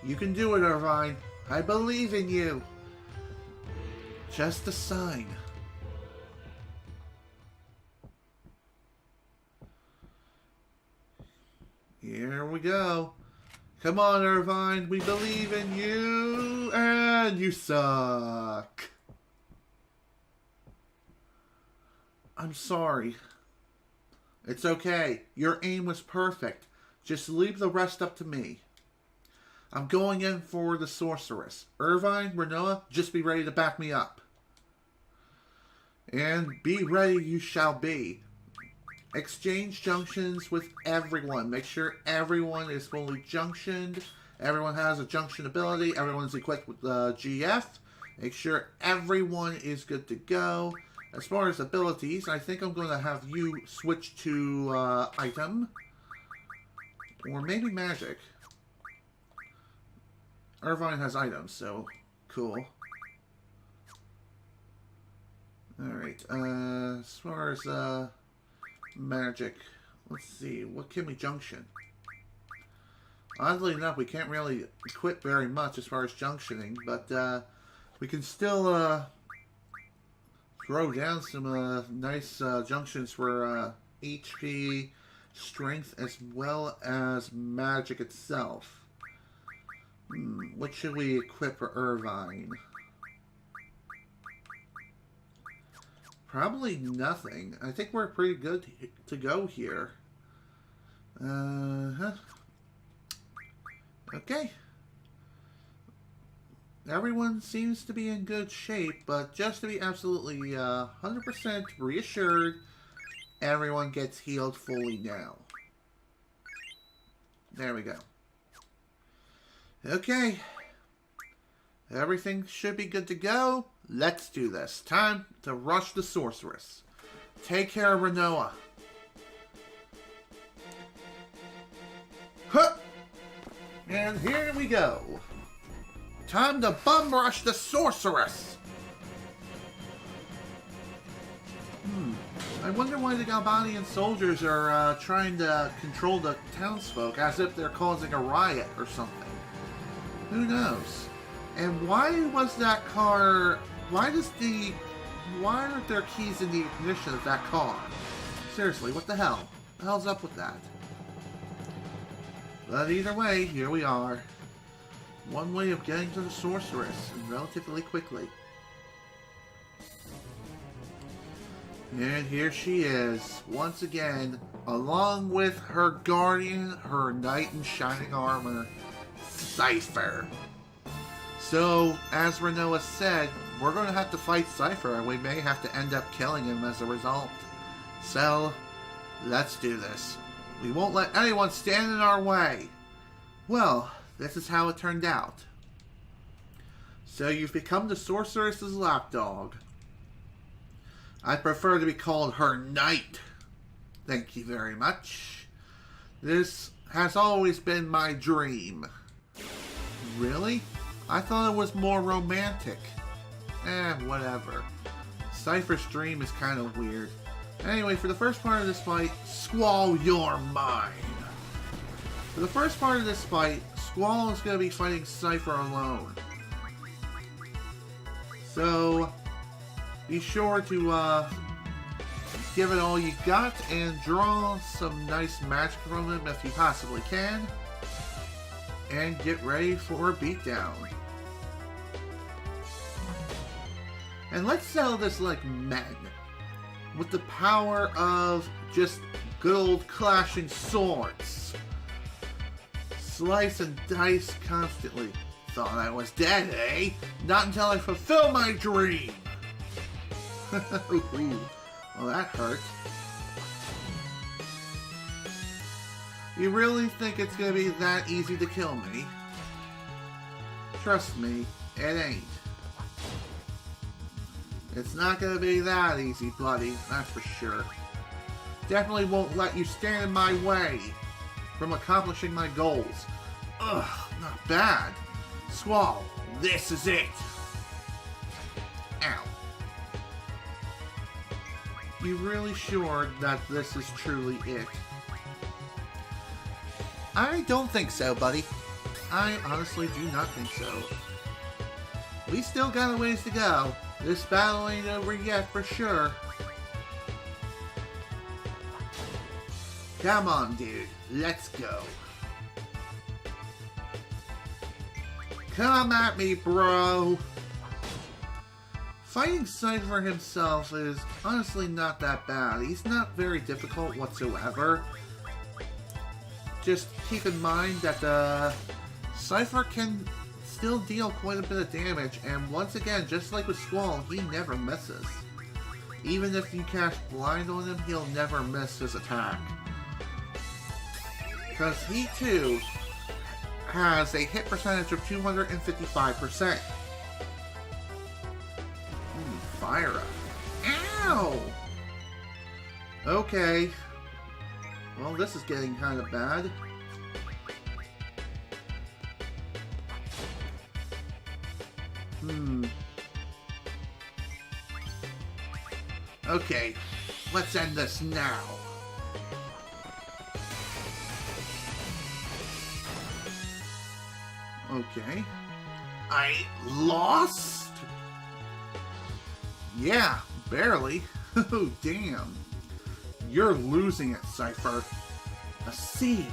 You can do it, Irvine. I believe in you. Just a sign. Here we go. Come on, Irvine. We believe in you. And you suck. I'm sorry. It's okay. Your aim was perfect. Just leave the rest up to me. I'm going in for the Sorceress. Irvine, Renoa, just be ready to back me up. And be ready you shall be. Exchange junctions with everyone. Make sure everyone is fully junctioned. Everyone has a junction ability. Everyone's equipped with GF. Make sure everyone is good to go. As far as abilities, I think I'm going to have you switch to item. Or maybe magic. Irvine has items, so cool. Alright, as far as magic, let's see, what can we junction? Oddly enough, we can't really equip very much as far as junctioning, but we can still throw down some nice junctions for HP, strength, as well as magic itself. What should we equip for Irvine? Probably nothing. I think we're pretty good to go here. Okay. Everyone seems to be in good shape, but just to be absolutely 100% reassured, everyone gets healed fully now. There we go. Okay. Everything should be good to go. Let's do this. Time to rush the Sorceress. Take care of Renoa. Huh! And here we go. Time to bum rush the Sorceress. I wonder why the Galbanian soldiers are trying to control the townsfolk as if they're causing a riot or something. Who knows? And why was that car... Why aren't there keys in the ignition of that car? Seriously, what the hell? What the hell's up with that? But either way, here we are. One way of getting to the Sorceress, and relatively quickly. And here she is, once again, along with her guardian, her knight in shining armor, Cypher. So, as Renoa said, we're going to have to fight Cypher, and we may have to end up killing him as a result. So, let's do this. We won't let anyone stand in our way. Well, this is how it turned out. So, you've become the Sorceress's lapdog. I prefer to be called her knight. Thank you very much. This has always been my dream. Really? I thought it was more romantic. Whatever. Cypher's dream is kind of weird. Anyway, for the first part of this fight, Squall, you're mine. For the first part of this fight, Squall is going to be fighting Cypher alone. So, be sure to give it all you got and draw some nice magic from him if you possibly can. And get ready for a beatdown. And let's settle this like men. With the power of just good old clashing swords. Slice and dice constantly. Thought I was dead, eh? Not until I fulfill my dream! Well, that hurt. You really think it's gonna be that easy to kill me? Trust me, it ain't. It's not gonna be that easy, buddy, that's for sure. Definitely won't let you stand in my way from accomplishing my goals. Ugh, not bad. Squall, this is it. Ow. You really sure that this is truly it? I don't think so, buddy. I honestly do not think so. We still got a ways to go. This battle ain't over yet for sure. Come on, dude. Let's go. Come at me, bro. Fighting Cypher himself is honestly not that bad. He's not very difficult whatsoever. Just keep in mind that the Cypher can still deal quite a bit of damage, and once again, just like with Squall, he never misses. Even if you cast Blind on him, he'll never miss his attack. Because he too has a hit percentage of 255%. Fire up. Ow! Okay. Well, this is getting kind of bad. Okay, let's end this now. Okay. I lost? Yeah, barely. Oh, damn. You're losing it, Cypher. A seed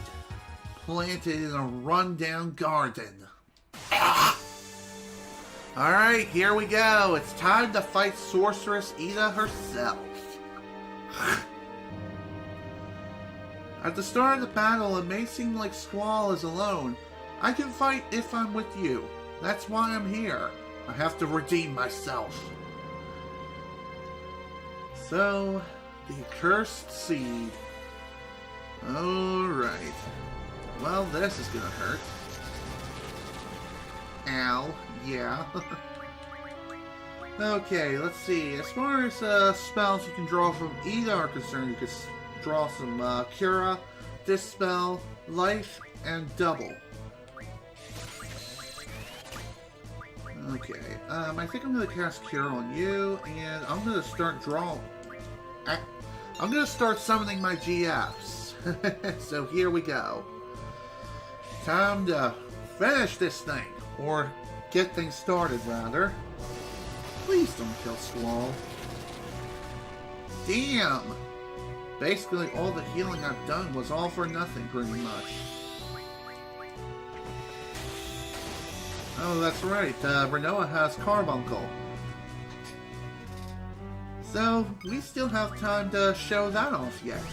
planted in a rundown garden. Alright, here we go. It's time to fight Sorceress Ida herself. At the start of the battle, it may seem like Squall is alone. I can fight if I'm with you. That's why I'm here. I have to redeem myself. So, the accursed seed. Alright. Well, this is gonna hurt. Ow. Yeah. Okay, let's see. As far as spells you can draw from Ida are concerned, you can draw some Cura, Dispel, Life, and Double. Okay, I think I'm going to cast Cure on you, and I'm going to start drawing. I'm going to start summoning my GFs. So here we go. Time to finish this thing, or get things started, rather. Please don't kill Squall. Damn! Basically, all the healing I've done was all for nothing, pretty much. Oh, that's right. Renoa has Carbuncle. So, we still have time to show that off yet.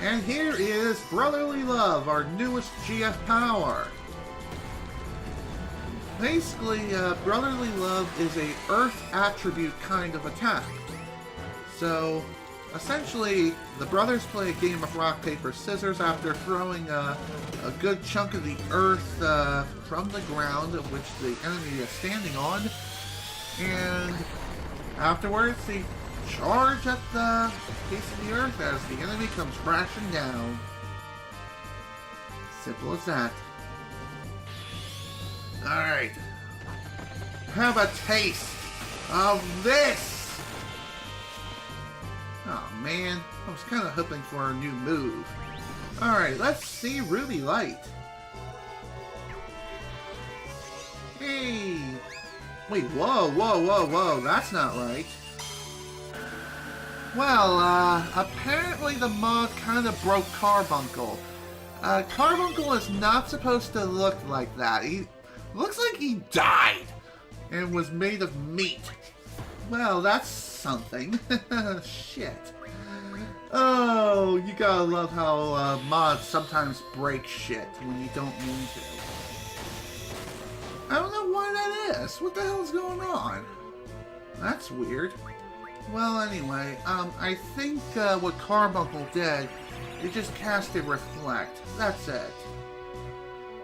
And here is Brotherly Love, our newest GF power. Basically, Brotherly Love is a Earth attribute kind of attack. So, essentially, the brothers play a game of rock, paper, scissors after throwing a good chunk of the earth from the ground, which the enemy is standing on. And afterwards, they charge at the piece of the earth as the enemy comes crashing down. Simple as that. Alright. Have a taste of this! Oh man, I was kind of hoping for a new move. Alright, let's see Ruby Light. Hey! Wait, whoa, that's not right. Well, apparently the mod kind of broke Carbuncle. Carbuncle is not supposed to look like that. He looks like he died and was made of meat. Well, that's something. Shit. Oh, you gotta love how mods sometimes break shit when you don't mean to. I don't know why that is. What the hell is going on? That's weird. Well, anyway, I think what Carbuncle did, it just casted Reflect. That's it.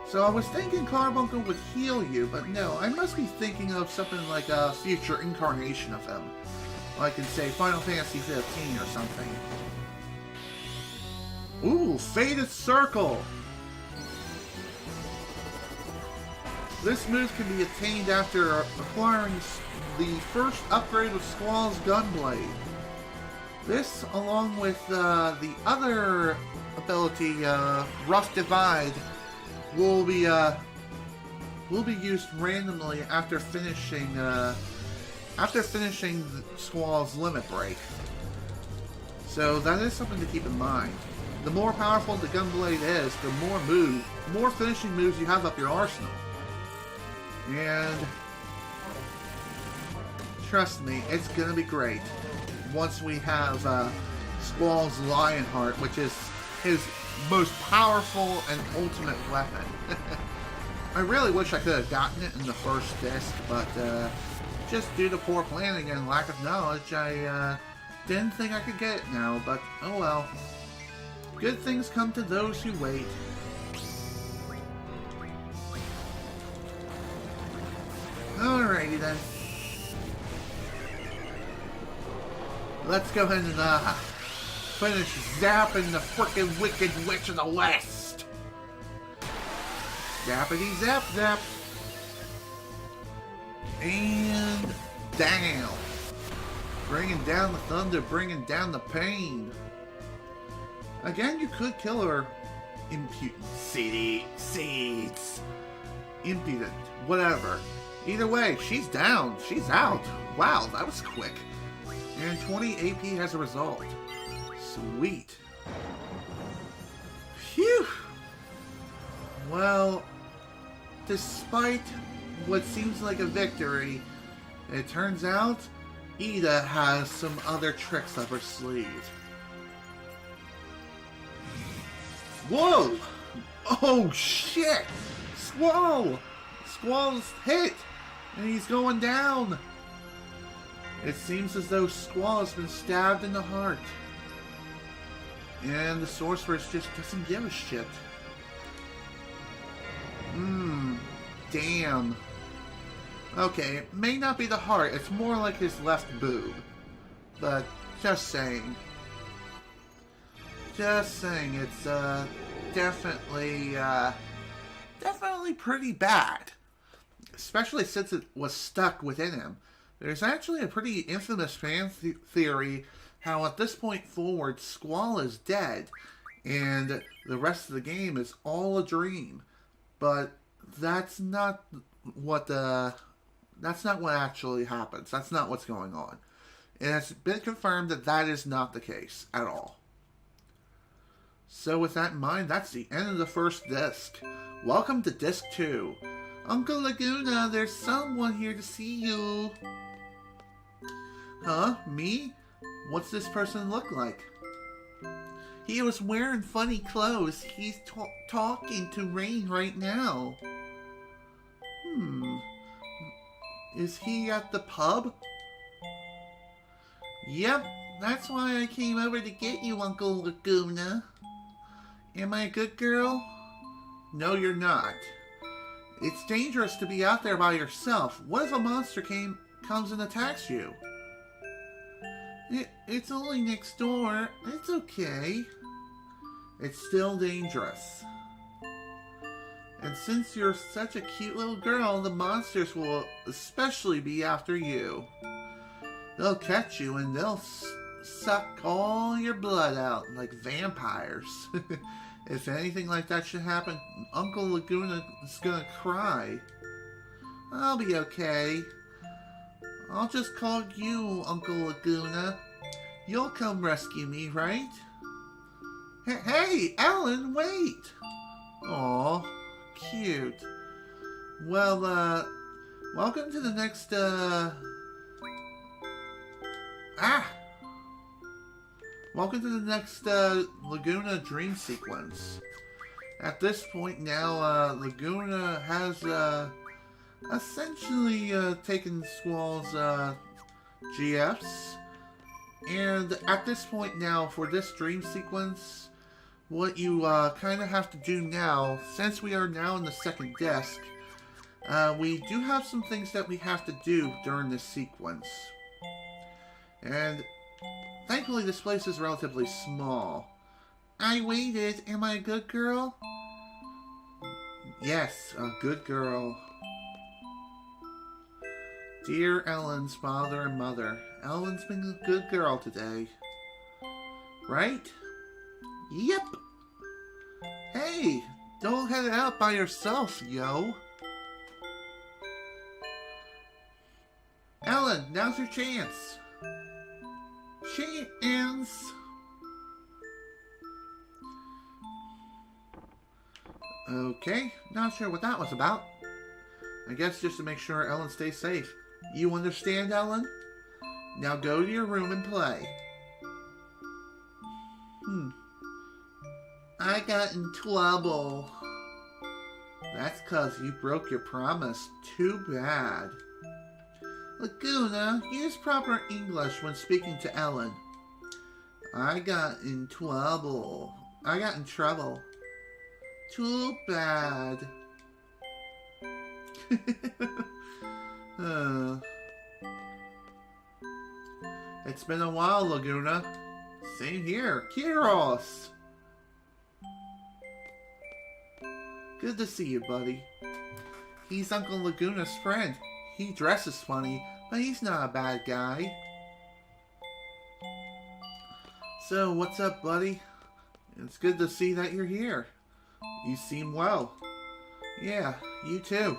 So I was thinking Carbuncle would heal you, but no, I must be thinking of something like a future incarnation of him. Like in, say, Final Fantasy XV or something. Ooh, Faded Circle! This move can be attained after acquiring the first upgrade of Squall's Gunblade. This, along with the other ability, Rough Divide, will be used randomly after finishing Squall's Limit Break. So that is something to keep in mind. The more powerful the Gunblade is, the more finishing moves you have up your arsenal. And trust me, it's gonna be great once we have Squall's Lionheart, which is his most powerful and ultimate weapon. I really wish I could have gotten it in the first disc, but just due to poor planning and lack of knowledge, I didn't think I could get it now, but oh well. Good things come to those who wait. Alrighty then. Let's go ahead and finish zapping the frickin' Wicked Witch of the West. Zappity zap zap. And down. Bringing down the thunder, bringing down the pain. Again, you could kill her. Impudent. Seeds. Impudent. Whatever. Either way, she's down. She's out. Wow, that was quick. And 20 AP as a result. Sweet. Phew. Well, despite what seems like a victory, it turns out Ida has some other tricks up her sleeve. Whoa! Oh shit! Squall! Squall's hit! And he's going down! It seems as though Squall has been stabbed in the heart. And the Sorceress just doesn't give a shit. Damn. Okay, it may not be the heart, it's more like his left boob. But, just saying. Just saying, it's, definitely pretty bad. Especially since it was stuck within him. There's actually a pretty infamous fan theory how at this point forward, Squall is dead, and the rest of the game is all a dream. But that's not what actually happens. That's not what's going on. And it's been confirmed that that is not the case at all. So with that in mind, that's the end of the first disc. Welcome to Disc 2. Uncle Laguna, there's someone here to see you. Huh? Me? What's this person look like? He was wearing funny clothes. He's talking to Rain right now. Is he at the pub? Yep, that's why I came over to get you, Uncle Laguna. Am I a good girl? No, you're not. It's dangerous to be out there by yourself. What if a monster comes and attacks you? It's only next door. It's okay. It's still dangerous. And since you're such a cute little girl, the monsters will especially be after you. They'll catch you and they'll suck all your blood out like vampires. If anything like that should happen, Uncle Laguna is gonna cry. I'll be okay. I'll just call you Uncle Laguna. You'll come rescue me, right? Hey, Ellen, wait! Aw, cute. Well, welcome to the next, welcome to the next, Laguna dream sequence. At this point now, Laguna has, essentially, taken Squall's, GFs. And at this point now, for this dream sequence, what you, kind of have to do now, since we are now in the second disc, we do have some things that we have to do during this sequence. And thankfully, this place is relatively small. I waited. Am I a good girl? Yes, a good girl. Dear Ellen's father and mother, Ellen's been a good girl today. Right? Yep. Hey, don't head out by yourself, yo. Ellen, now's your chance. Chance. Okay, not sure what that was about. I guess just to make sure Ellen stays safe. You understand, Ellen? Now go to your room and play. I got in trouble. That's 'cause you broke your promise. Too bad. Laguna, use proper English when speaking to Ellen. I got in trouble. Too bad. It's been a while, Laguna. Same here. Kiros! Good to see you, buddy. He's Uncle Laguna's friend. He dresses funny, but he's not a bad guy. So, what's up, buddy? It's good to see that you're here. You seem well. Yeah, you too.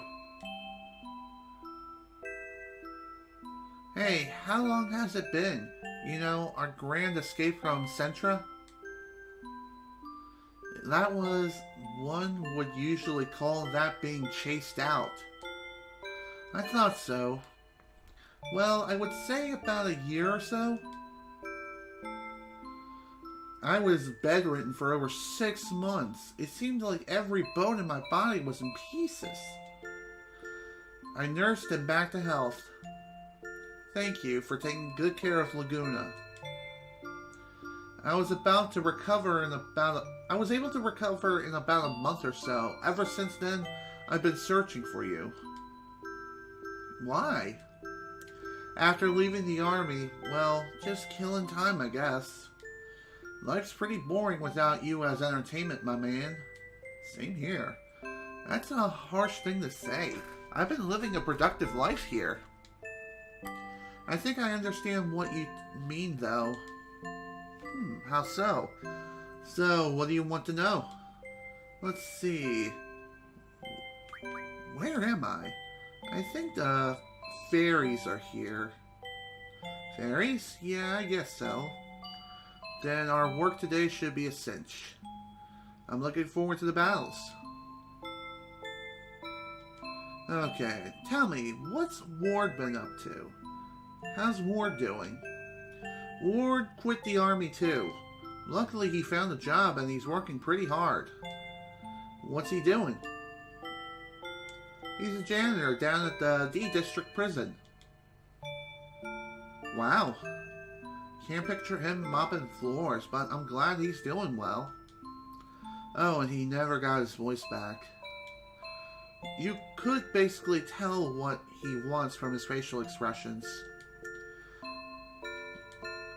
Hey, how long has it been? You know, our grand escape from Centra? That was, one would usually call that being chased out. I thought so. Well, I would say about a year or so. I was bedridden for over 6 months. It seemed like every bone in my body was in pieces. I nursed him back to health. Thank you for taking good care of Laguna. I was able to recover in about a month or so. Ever since then, I've been searching for you. Why? After leaving the army, well, just killing time, I guess. Life's pretty boring without you as entertainment, my man. Same here. That's a harsh thing to say. I've been living a productive life here. I think I understand what you mean, though. How so? So, what do you want to know? Let's see. Where am I? I think the fairies are here. Fairies? Yeah, I guess so. Then our work today should be a cinch. I'm looking forward to the battles. Okay, tell me, what's Ward been up to? How's Ward doing? Ward quit the army too. Luckily he found a job and he's working pretty hard. What's he doing? He's a janitor down at the D District prison. Wow. Can't picture him mopping floors, but I'm glad he's doing well. Oh, and he never got his voice back. You could basically tell what he wants from his facial expressions.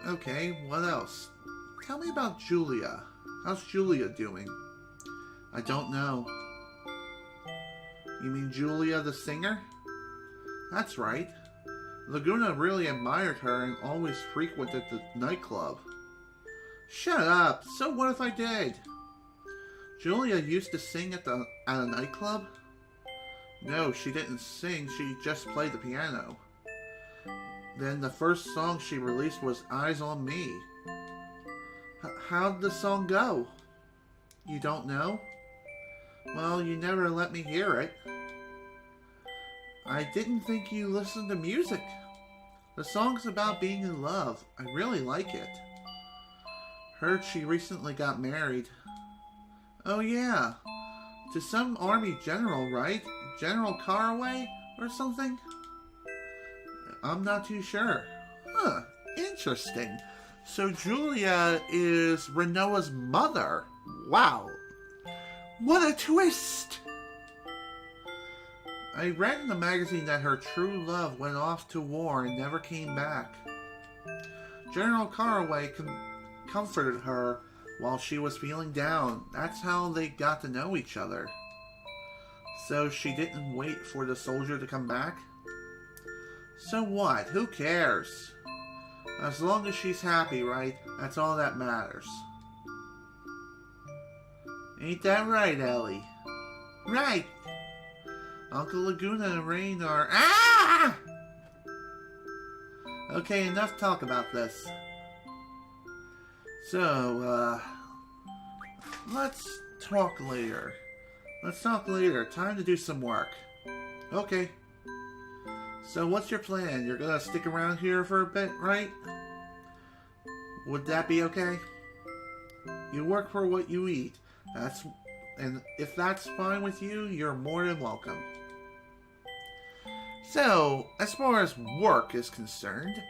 Okay, what else? Tell me about Julia. How's Julia doing? I don't know. You mean Julia the singer? That's right. Laguna really admired her and always frequented the nightclub. Shut up! So what if I did? Julia used to sing at a nightclub? No, she didn't sing, she just played the piano. Then the first song she released was Eyes on Me. How'd the song go? You don't know? Well, you never let me hear it. I didn't think you listened to music. The song's about being in love. I really like it. Heard she recently got married. Oh yeah. To some army general, right? General Caraway or something? I'm not too sure. Huh. Interesting. So Julia is Renoa's mother. Wow. What a twist! I read in the magazine that her true love went off to war and never came back. General Caraway comforted her while she was feeling down. That's how they got to know each other. So she didn't wait for the soldier to come back? So what? Who cares? As long as she's happy, right? That's all that matters. Ain't that right, Ellie? Right! Uncle Laguna and Rain are... Ah! Okay, enough talk about this. So, let's talk later. Time to do some work. Okay. So, what's your plan? You're gonna stick around here for a bit, right? Would that be okay? You work for what you eat. And if that's fine with you, you're more than welcome. So, as far as work is concerned,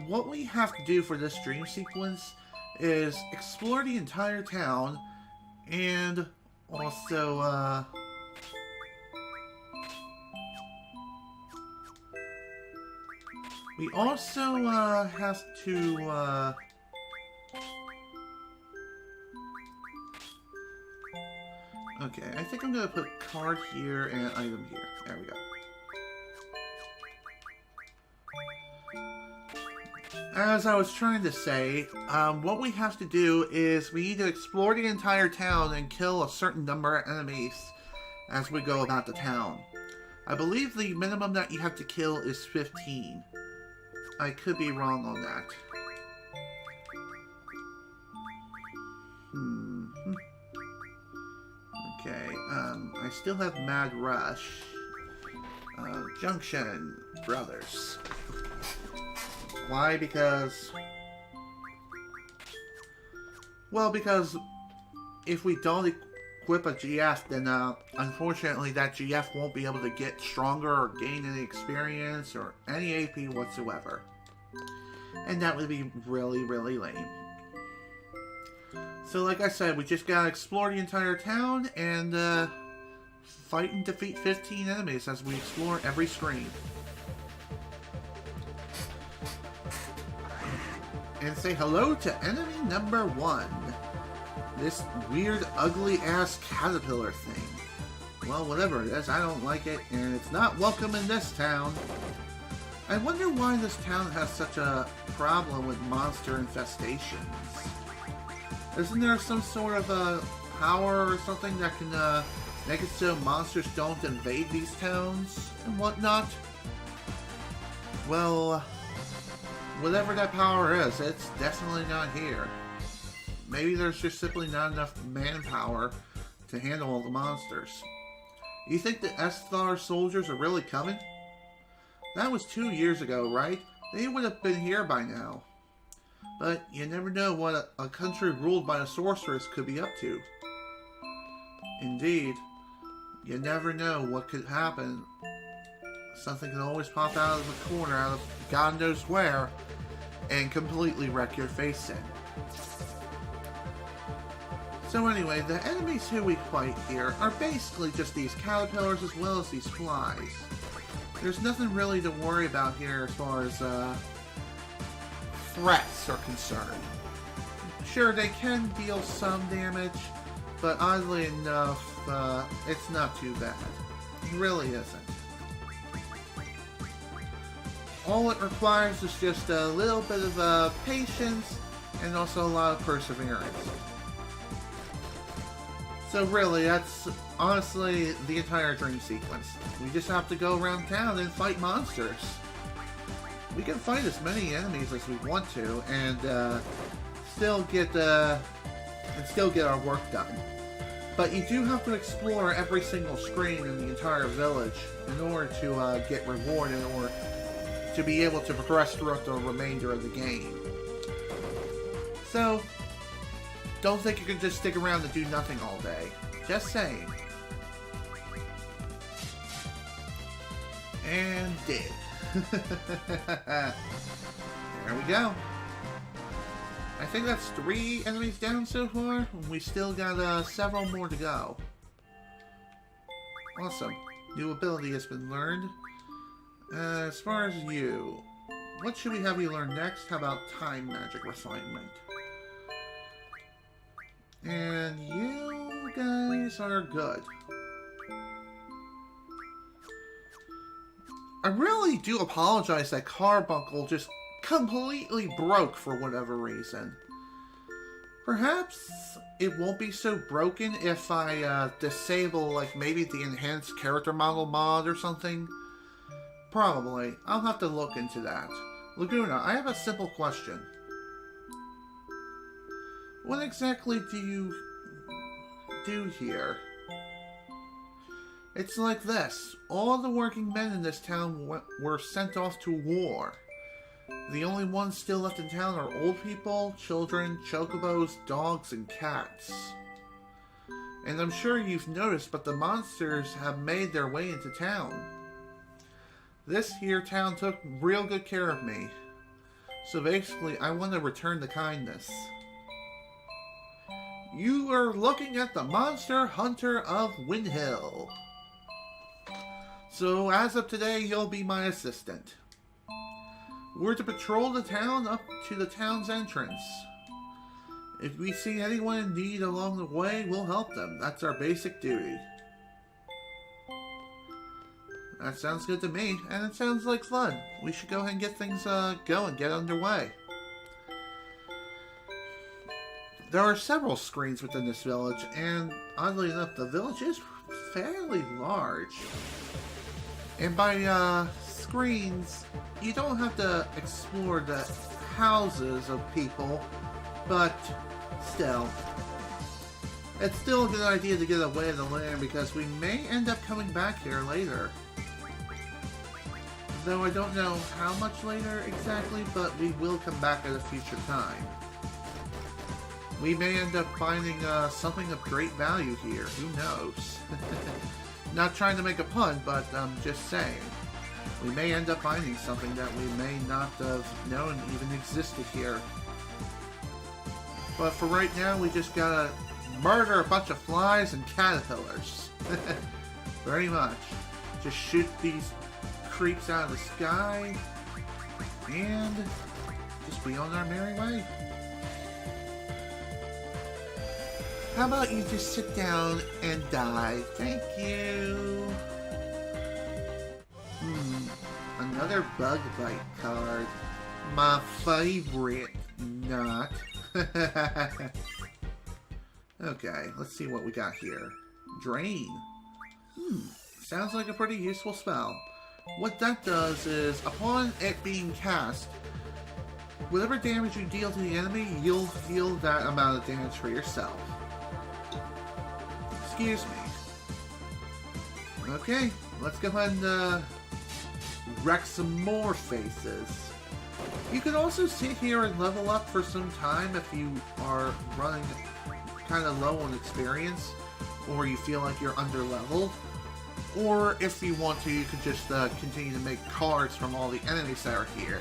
what we have to do for this dream sequence is explore the entire town and also, we also, have to, okay, I think I'm gonna put card here and item here. There we go. As I was trying to say, what we have to do is we need to explore the entire town and kill a certain number of enemies as we go about the town. I believe the minimum that you have to kill is 15. I could be wrong on that. Okay, I still have Mad Rush. Junction Brothers. Why? Because... well, because if we don't equip a GF, then unfortunately that GF won't be able to get stronger or gain any experience or any AP whatsoever. And that would be really, really lame. So like I said, we just gotta explore the entire town and fight and defeat 15 enemies as we explore every screen. And say hello to enemy number 1. This weird, ugly-ass caterpillar thing. Well, whatever it is, I don't like it, and it's not welcome in this town. I wonder why this town has such a problem with monster infestations. Isn't there some sort of a power or something that can make it so monsters don't invade these towns and whatnot? Well, whatever that power is, it's definitely not here. Maybe there's just simply not enough manpower to handle all the monsters. You think the Esthar soldiers are really coming? That was 2 years ago, right? They would have been here by now. But you never know what a country ruled by a sorceress could be up to. Indeed, you never know what could happen. Something can always pop out of the corner, out of God knows where, and completely wreck your face in. So anyway, the enemies who we fight here are basically just these caterpillars as well as these flies. There's nothing really to worry about here as far as threats are concerned. Sure, they can deal some damage, but oddly enough, it's not too bad. It really isn't. All it requires is just a little bit of patience and also a lot of perseverance. So really, that's honestly the entire dream sequence. We just have to go around town and fight monsters. We can fight as many enemies as we want to, and still get our work done. But you do have to explore every single screen in the entire village in order to get rewarded or to be able to progress throughout the remainder of the game. So, don't think you can just stick around and do nothing all day. Just saying. And did. There we go. I think that's 3 enemies down so far. We still got several more to go. Awesome. New ability has been learned. As far as you, what should we have you learn next? How about time magic refinement? And you guys are good. I really do apologize that Carbuncle just completely broke for whatever reason. Perhaps it won't be so broken if I disable, like, maybe the enhanced character model mod or something. Probably. I'll have to look into that. Laguna, I have a simple question. What exactly do you do here? It's like this. All the working men in this town were sent off to war. The only ones still left in town are old people, children, chocobos, dogs, and cats. And I'm sure you've noticed, but the monsters have made their way into town. This here town took real good care of me. So basically, I want to return the kindness. You are looking at the Monster Hunter of Windhill. So as of today, you'll be my assistant. We're to patrol the town up to the town's entrance. If we see anyone in need along the way, we'll help them. That's our basic duty. That sounds good to me, and it sounds like fun. We should go ahead and get things going, get underway. There are several screens within this village, and oddly enough, the village is fairly large. And by screens, you don't have to explore the houses of people, but still. It's still a good idea to get away of the land because we may end up coming back here later. Though I don't know how much later exactly, but we will come back at a future time. We may end up finding something of great value here. Who knows? Not trying to make a pun, but I'm just saying. We may end up finding something that we may not have known even existed here. But for right now, we just gotta murder a bunch of flies and caterpillars. Very much. Just shoot these creeps out of the sky and just be on our merry way. How about you just sit down and die? Thank you. Another bug bite card. My favorite. Not. Okay, let's see what we got here. Drain. Sounds like a pretty useful spell. What that does is, upon it being cast, whatever damage you deal to the enemy, you'll heal that amount of damage for yourself. Excuse me. Okay, let's go ahead and wreck some more faces. You can also sit here and level up for some time if you are running kind of low on experience, or you feel like you're under-leveled. Or if you want to, you can just continue to make cards from all the enemies that are here.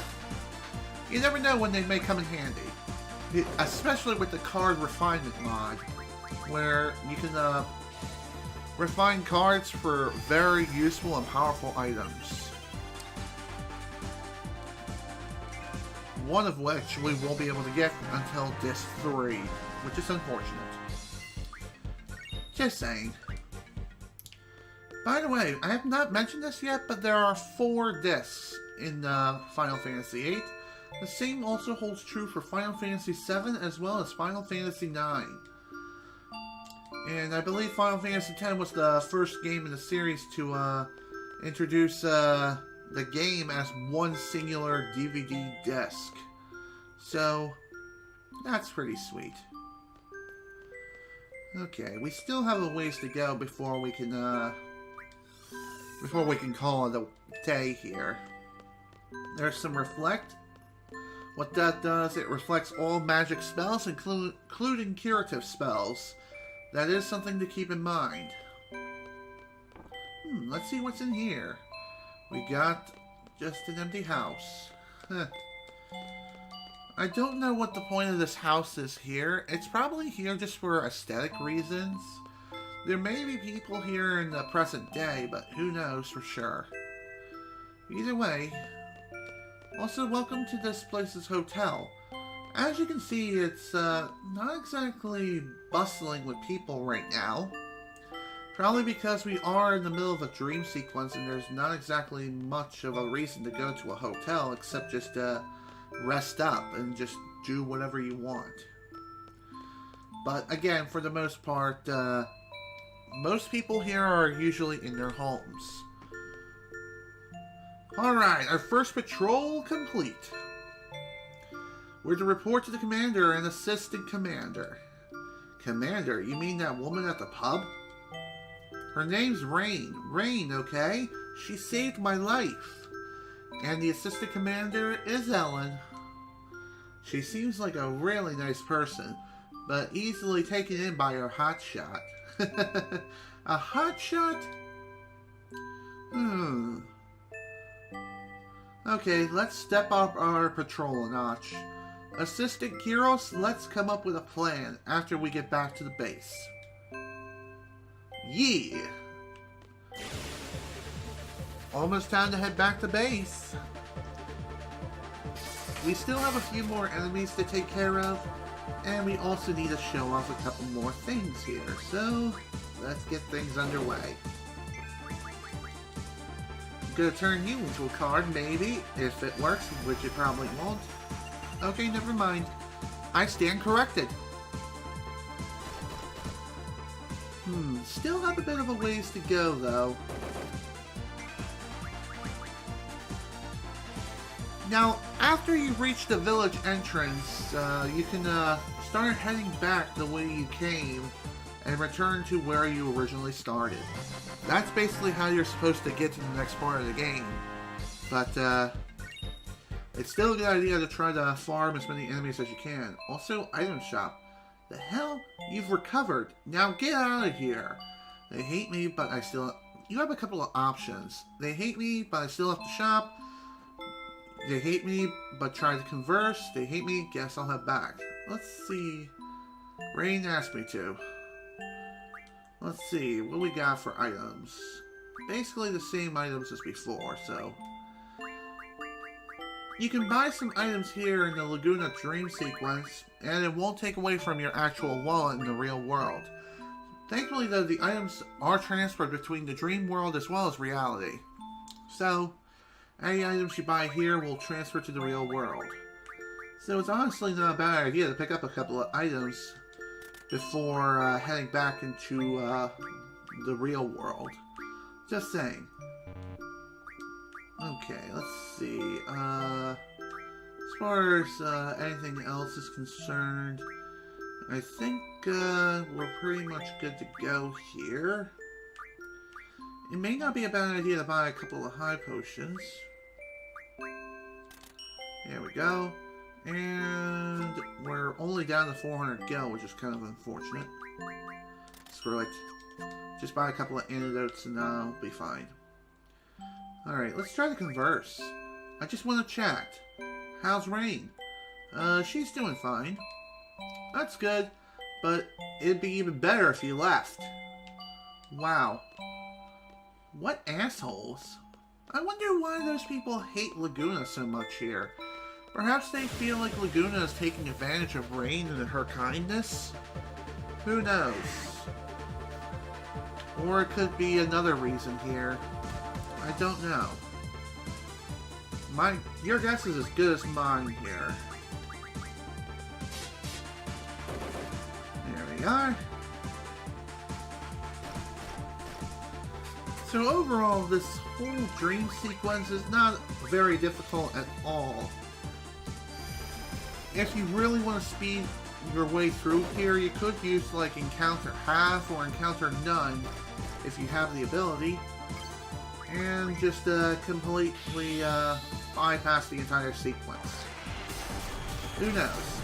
You never know when they may come in handy. Especially with the card refinement mod, where you can refine cards for very useful and powerful items. One of which we won't be able to get until Disc 3, which is unfortunate. Just saying. By the way, I have not mentioned this yet, but there are 4 discs in Final Fantasy VIII. The same also holds true for Final Fantasy VII as well as Final Fantasy IX. And I believe Final Fantasy X was the first game in the series to introduce the game as one singular DVD disc. So, that's pretty sweet. Okay, we still have a ways to go before we can call it a day here. There's some reflect. What that does, it reflects all magic spells, including curative spells. That is something to keep in mind. Let's see what's in here. We got just an empty house. I don't know what the point of this house is here. It's probably here just for aesthetic reasons. There may be people here in the present day, but who knows for sure. Either way, also welcome to this place's hotel. As you can see, it's not exactly bustling with people right now. Probably because we are in the middle of a dream sequence and there's not exactly much of a reason to go to a hotel except just rest up and just do whatever you want. But again, for the most part, most people here are usually in their homes. Alright, our first patrol complete. We're to report to the commander and assistant commander. Commander? You mean that woman at the pub? Her name's Rain. Rain, okay? She saved my life. And the assistant commander is Ellen. She seems like a really nice person, but easily taken in by her hotshot. A hot shot? Okay, let's step up our patrol a notch. Assistant Kiros, let's come up with a plan after we get back to the base. Yeah! Almost time to head back to base. We still have a few more enemies to take care of, and we also need to show off a couple more things here, so let's get things underway. I'm gonna turn you into a card, maybe, if it works, which it probably won't. Okay, never mind. I stand corrected. Still have a bit of a ways to go, though. Now, after you reach the village entrance, you can start heading back the way you came and return to where you originally started. That's basically how you're supposed to get to the next part of the game. But, it's still a good idea to try to farm as many enemies as you can. Also, item shop. The hell? You've recovered. Now get out of here. They hate me, but I still... You have a couple of options. They hate me, but I still have to shop. They hate me, but try to converse. They hate me, guess I'll head back. Let's see. Rain asked me to. Let's see, what we got for items. Basically the same items as before, so... You can buy some items here in the Laguna Dream sequence, and it won't take away from your actual wallet in the real world. Thankfully, though, the items are transferred between the dream world as well as reality. So, any items you buy here will transfer to the real world. So it's honestly not a bad idea to pick up a couple of items before heading back into the real world. Just saying. Okay, let's see. As far as anything else is concerned, I think we're pretty much good to go here. It may not be a bad idea to buy a couple of high potions. There we go. And we're only down to 400 gil, which is kind of unfortunate. Screw it. Just buy a couple of antidotes and I'll be fine. Alright, let's try to converse. I just want to chat. How's Rain? She's doing fine. That's good, but it'd be even better if you left. Wow. What assholes. I wonder why those people hate Laguna so much here. Perhaps they feel like Laguna is taking advantage of Rain and her kindness? Who knows? Or it could be another reason here. I don't know. Your guess is as good as mine here. There we are. So overall, this whole dream sequence is not very difficult at all. If you really want to speed your way through here, you could use like encounter half or encounter none if you have the ability. And just completely bypass the entire sequence. Who knows?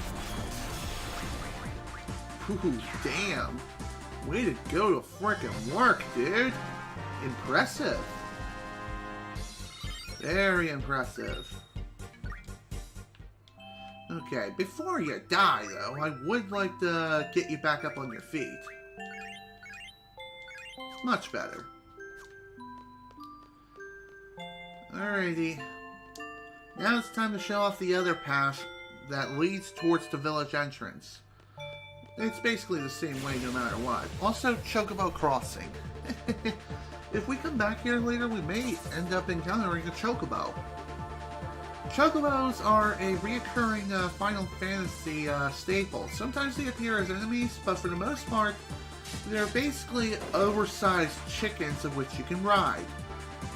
Ooh, damn. Way to go to frickin' work, dude. Impressive. Very impressive. Okay, before you die, though, I would like to get you back up on your feet. Much better. Alrighty. Now it's time to show off the other path that leads towards the village entrance. It's basically the same way no matter what. Also, Chocobo Crossing. If we come back here later, we may end up encountering a Chocobo. Chocobos are a reoccurring Final Fantasy staple. Sometimes they appear as enemies, but for the most part, they're basically oversized chickens of which you can ride.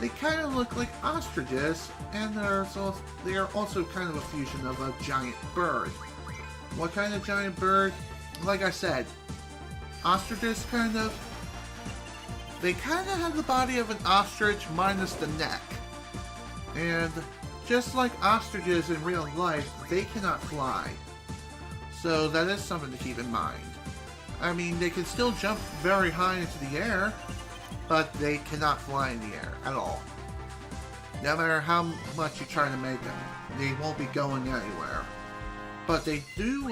They kind of look like ostriches, and they are also kind of a fusion of a giant bird. What kind of giant bird? Like I said, ostriches kind of. They kind of have the body of an ostrich minus the neck. And just like ostriches in real life, they cannot fly. So that is something to keep in mind. I mean, they can still jump very high into the air, but they cannot fly in the air at all. No matter how much you try to make them, they won't be going anywhere. But they do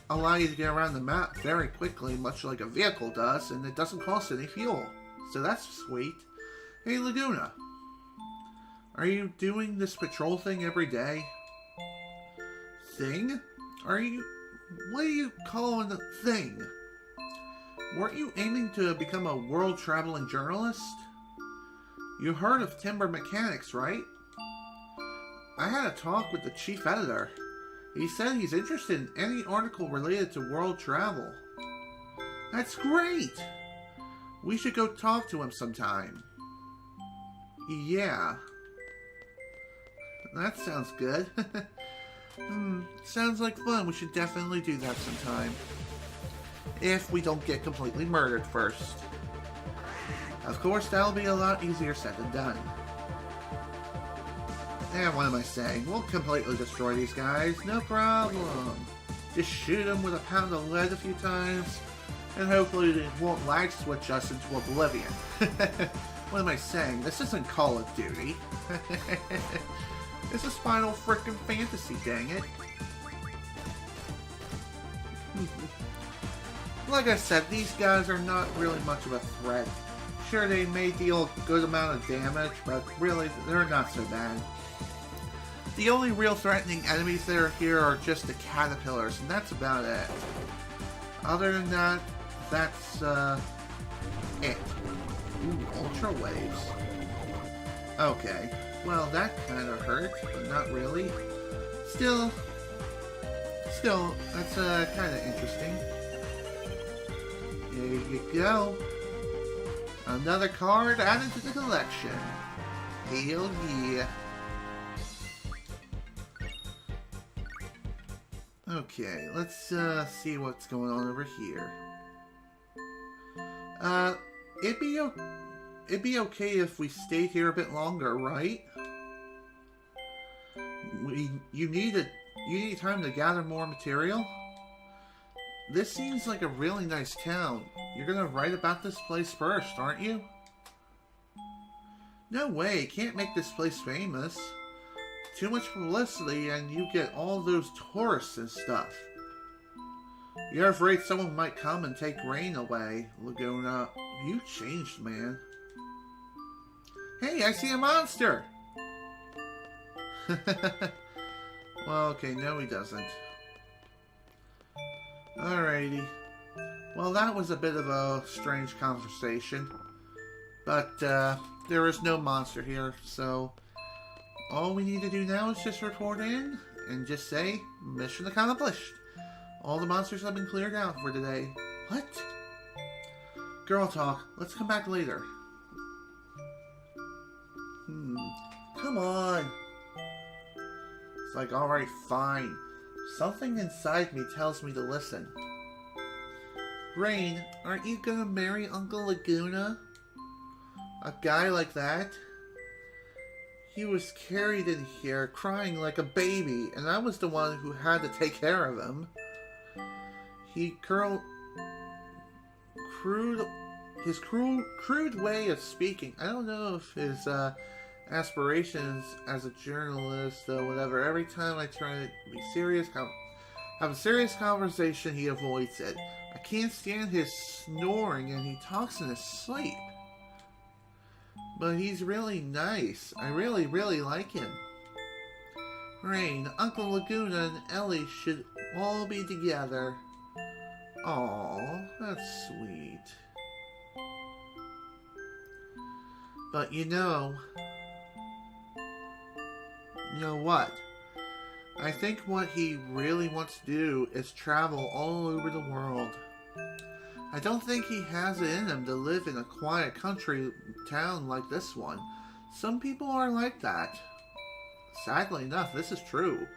allow you to get around the map very quickly, much like a vehicle does, and it doesn't cost any fuel. So that's sweet. Hey, Laguna. Are you doing this patrol thing every day? Thing? Are you... What are you calling a thing? Weren't you aiming to become a world-traveling journalist? You heard of timber mechanics, right? I had a talk with the chief editor. He said he's interested in any article related to world travel. That's great! We should go talk to him sometime. Yeah. That sounds good. Sounds like fun. We should definitely do that sometime. If we don't get completely murdered first. Of course, that'll be a lot easier said than done. And what am I saying? We'll completely destroy these guys, no problem. Just shoot them with a pound of lead a few times, and hopefully they won't lag switch us into oblivion. What am I saying? This isn't Call of Duty. This is Final Frickin' Fantasy, dang it. Like I said, these guys are not really much of a threat. Sure, they may deal a good amount of damage, but really, they're not so bad. The only real threatening enemies that are here are just the caterpillars, and that's about it. Other than that, that's, it. Ooh, ultra waves. Okay, well, that kind of hurt, but not really. Still, that's, kind of interesting. There you go. Another card added to the collection. Hell yeah. Okay, let's see what's going on over here. It'd be okay if we stayed here a bit longer, right? You need time to gather more material? This seems like a really nice town. You're gonna write about this place first, aren't you? No way, can't make this place famous. Too much publicity and you get all those tourists and stuff. You're afraid someone might come and take Rain away, Laguna. You changed, man. Hey, I see a monster! Well, okay, no he doesn't. Alrighty. Well, that was a bit of a strange conversation. But, there is no monster here, so... all we need to do now is just report in and just say, mission accomplished. All the monsters have been cleared out for today. What? Girl talk. Let's come back later. Come on. It's like, alright, fine. Something inside me tells me to listen. Rain, aren't you gonna marry Uncle Laguna? A guy like that? He was carried in here crying like a baby, and I was the one who had to take care of him. His crude way of speaking. I don't know if his aspirations as a journalist or whatever. Every time I try to be serious, have a serious conversation, he avoids it. I can't stand his snoring, and he talks in his sleep. But he's really nice. I really, really like him. Rain, Uncle Laguna, and Ellie should all be together. Aww, that's sweet. But you know what? I think what he really wants to do is travel all over the world. I don't think he has it in him to live in a quiet country town like this one. Some people are like that. Sadly enough, this is true.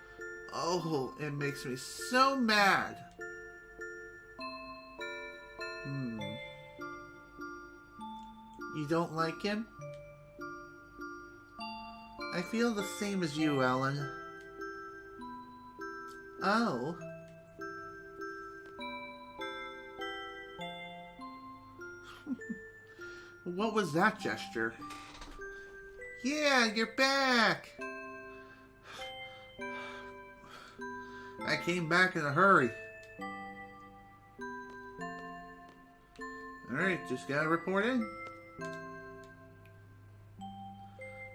Oh, it makes me so mad. You don't like him? I feel the same as you, Ellen. Oh. What was that gesture? Yeah, you're back! I came back in a hurry. Alright, just gotta report in.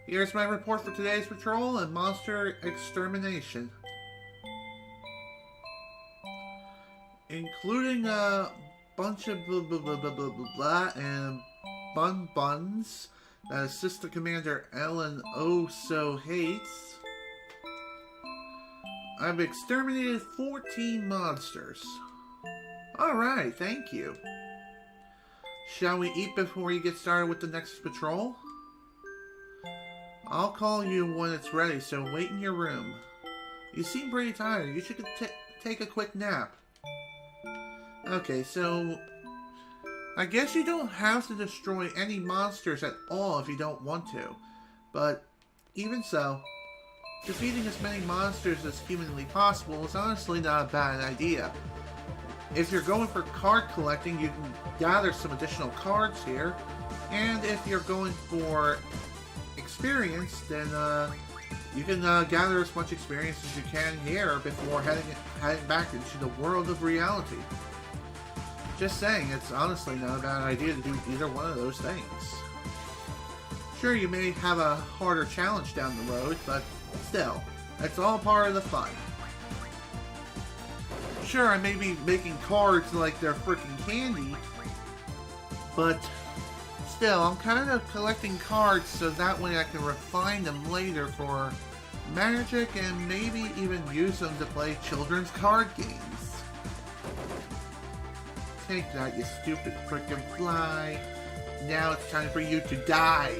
Here's my report for today's patrol and monster extermination. Including a bunch of blah blah blah blah blah blah, blah and buns that Assistant Commander Ellen oh so hates. I've exterminated 14 monsters. Alright, thank you. Shall we eat before you get started with the next patrol? I'll call you when it's ready, so wait in your room. You seem pretty tired. You should take a quick nap. Okay, so I guess you don't have to destroy any monsters at all if you don't want to. But even so, defeating as many monsters as humanly possible is honestly not a bad idea. If you're going for card collecting, you can gather some additional cards here. And if you're going for experience, then you can gather as much experience as you can here before heading back into the world of reality. Just saying, it's honestly not a bad idea to do either one of those things. Sure, you may have a harder challenge down the road, but still, it's all part of the fun. Sure, I may be making cards like they're freaking candy, but still, I'm kind of collecting cards so that way I can refine them later for magic and maybe even use them to play children's card games. Take that, you stupid frickin' fly. Now it's time for you to die.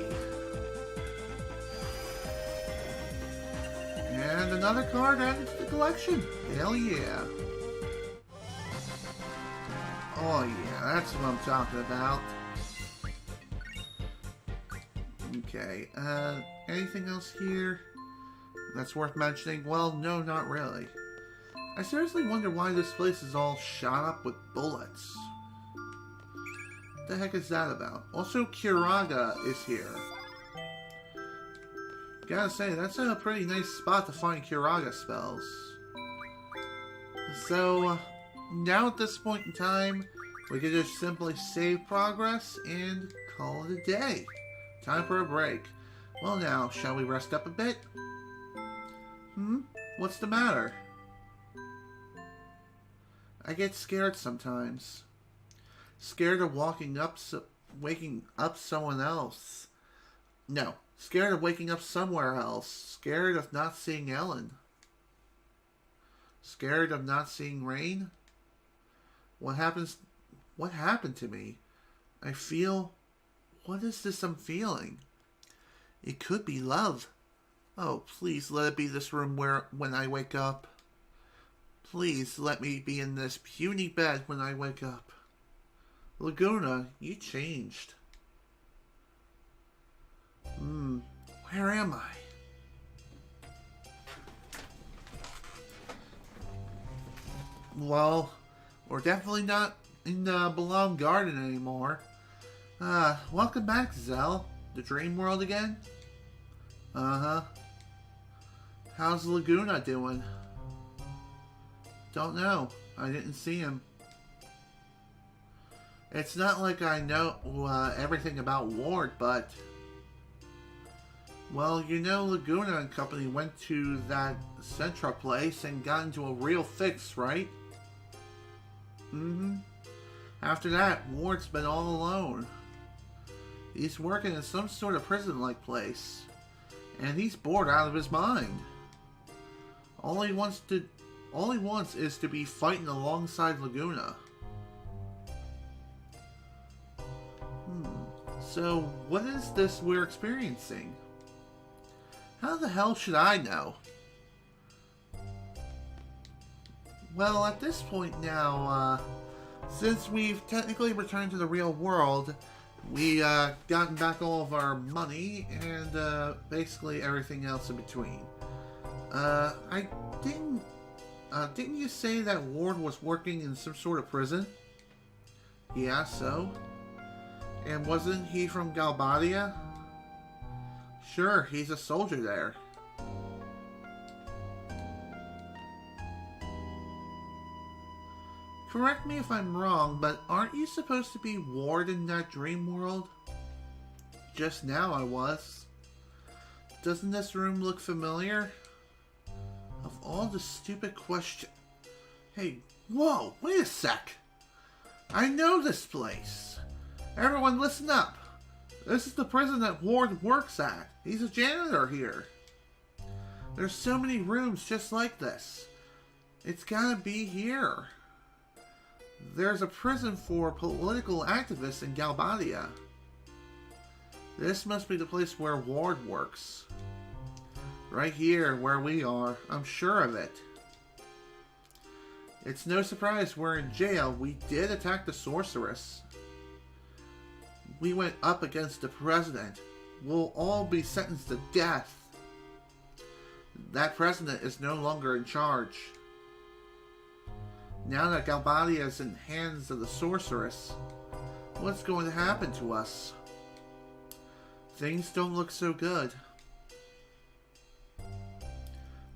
And another card added to the collection. Hell yeah. Oh yeah, that's what I'm talking about. Okay, anything else here that's worth mentioning? Well, no, not really. I seriously wonder why this place is all shot up with bullets. What the heck is that about? Also, Kiraga is here. Gotta say, that's a pretty nice spot to find Kiraga spells. So, now at this point in time, we can just simply save progress and call it a day. Time for a break. Well now, shall we rest up a bit? What's the matter? I get scared sometimes. Scared of waking up someone else. No, scared of waking up somewhere else. Scared of not seeing Ellen. Scared of not seeing Rain? What happened to me? I feel... What is this I'm feeling? It could be love. Oh, please let it be this room when I wake up. Please let me be in this puny bed when I wake up. Laguna, you changed. Where am I? Well, we're definitely not in the Belong Garden anymore. Welcome back, Zell. The dream world again? Uh-huh. How's Laguna doing? Don't know. I didn't see him. It's not like I know everything about Ward, but... Well, you know Laguna and company went to that Centra place and got into a real fix, right? After that, Ward's been all alone. He's working in some sort of prison-like place. And he's bored out of his mind. All he wants is to be fighting alongside Laguna. So, what is this we're experiencing? How the hell should I know? Well, at this point now, since we've technically returned to the real world, we gotten back all of our money and basically everything else in between. Didn't you say that Ward was working in some sort of prison? Yeah, so? And wasn't he from Galbadia? Sure, he's a soldier there. Correct me if I'm wrong, but aren't you supposed to be Ward in that dream world? Just now I was. Doesn't this room look familiar? Of all the stupid questions... Hey, whoa, wait a sec. I know this place. Everyone listen up. This is the prison that Ward works at. He's a janitor here. There's so many rooms just like this. It's gotta be here. There's a prison for political activists in Galbadia. This must be the place where Ward works. Right here, where we are. I'm sure of it. It's no surprise we're in jail. We did attack the Sorceress. We went up against the president. We'll all be sentenced to death. That president is no longer in charge. Now that Galbadia is in the hands of the Sorceress, what's going to happen to us? Things don't look so good.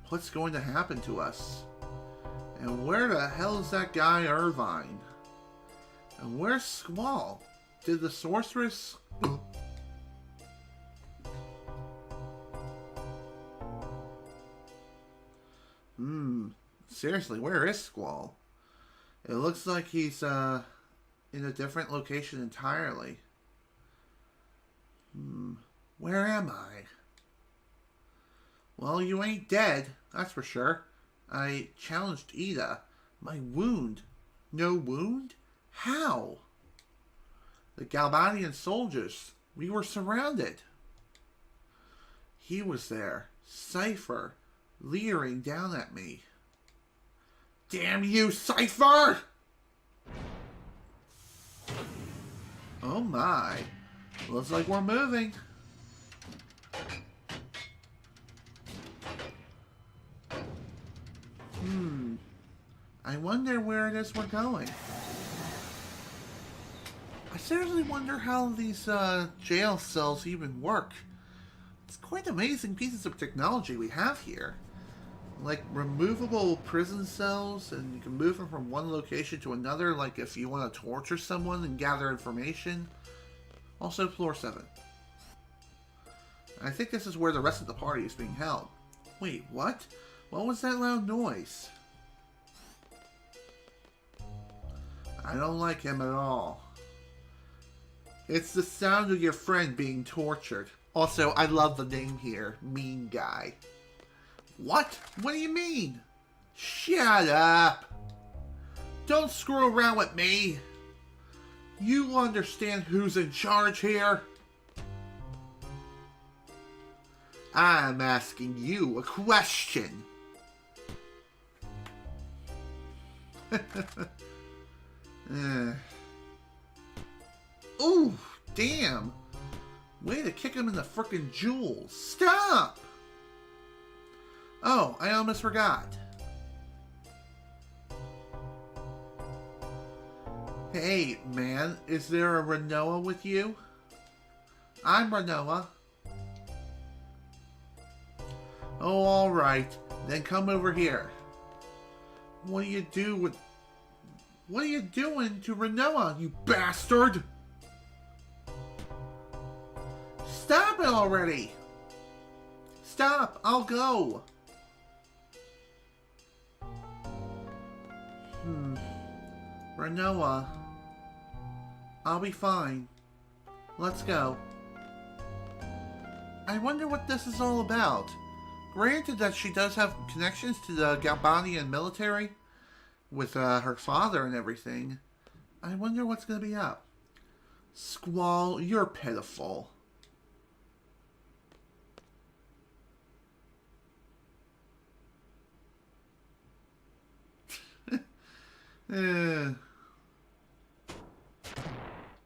What's going to happen to us? And where the hell is that guy Irvine? And where's Squall? Did the Sorceress... Seriously, where is Squall? It looks like he's in a different location entirely. Where am I? Well, you ain't dead, that's for sure. I challenged Ida. My wound. No wound? How? The Galbadian soldiers. We were surrounded. He was there. Cypher. Leering down at me. Damn you, Cypher! Oh my. Looks like we're moving. I wonder where it is we're going. I seriously wonder how these jail cells even work. It's quite amazing pieces of technology we have here. Like removable prison cells, and you can move them from one location to another, like if you want to torture someone and gather information. Also floor 7. I think this is where the rest of the party is being held. Wait, what? What was that loud noise? I don't like him at all. It's the sound of your friend being tortured. Also, I love the name here. Mean Guy. What? What do you mean? Shut up. Don't screw around with me. You understand who's in charge here? I'm asking you a question. Ooh, damn. Way to kick him in the frickin' jewels. Stop! Oh, I almost forgot. Hey, man, is there a Renoa with you? I'm Renoa. Oh, alright. Then come over here. What do you do with... What are you doing to Renoa, you bastard? Stop it already! Stop! I'll go! Renoa. I'll be fine. Let's go. I wonder what this is all about. Granted that she does have connections to the Galbanian military with her father and everything. I wonder what's going to be up. Squall, you're pitiful.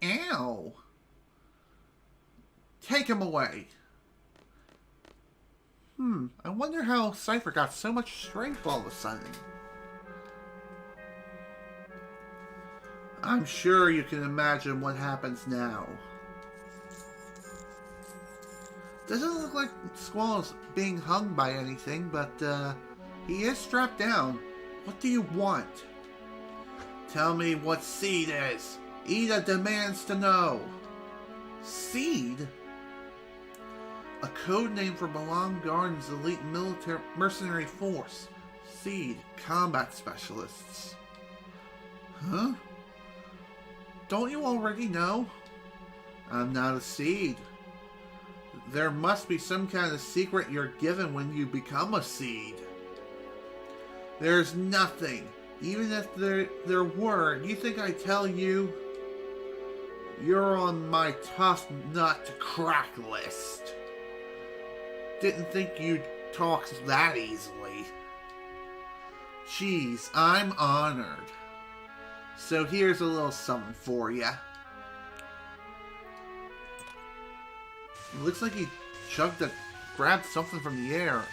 Ow. Take him away. I wonder how Cypher got so much strength all of a sudden. I'm sure you can imagine what happens now. Doesn't look like Squall is being hung by anything, but he is strapped down. What do you want? Tell me what seed is. Ida demands to know. Seed? A code name for Belong Garden's elite mercenary force. Seed, combat specialists. Huh? Don't you already know? I'm not a seed. There must be some kind of secret you're given when you become a seed. There's nothing. Even if there were, you think I'd tell you? You're on my tough nut to crack list. Didn't think you'd talk that easily. Geez, I'm honored. So here's a little something for ya. It looks like he grabbed something from the air.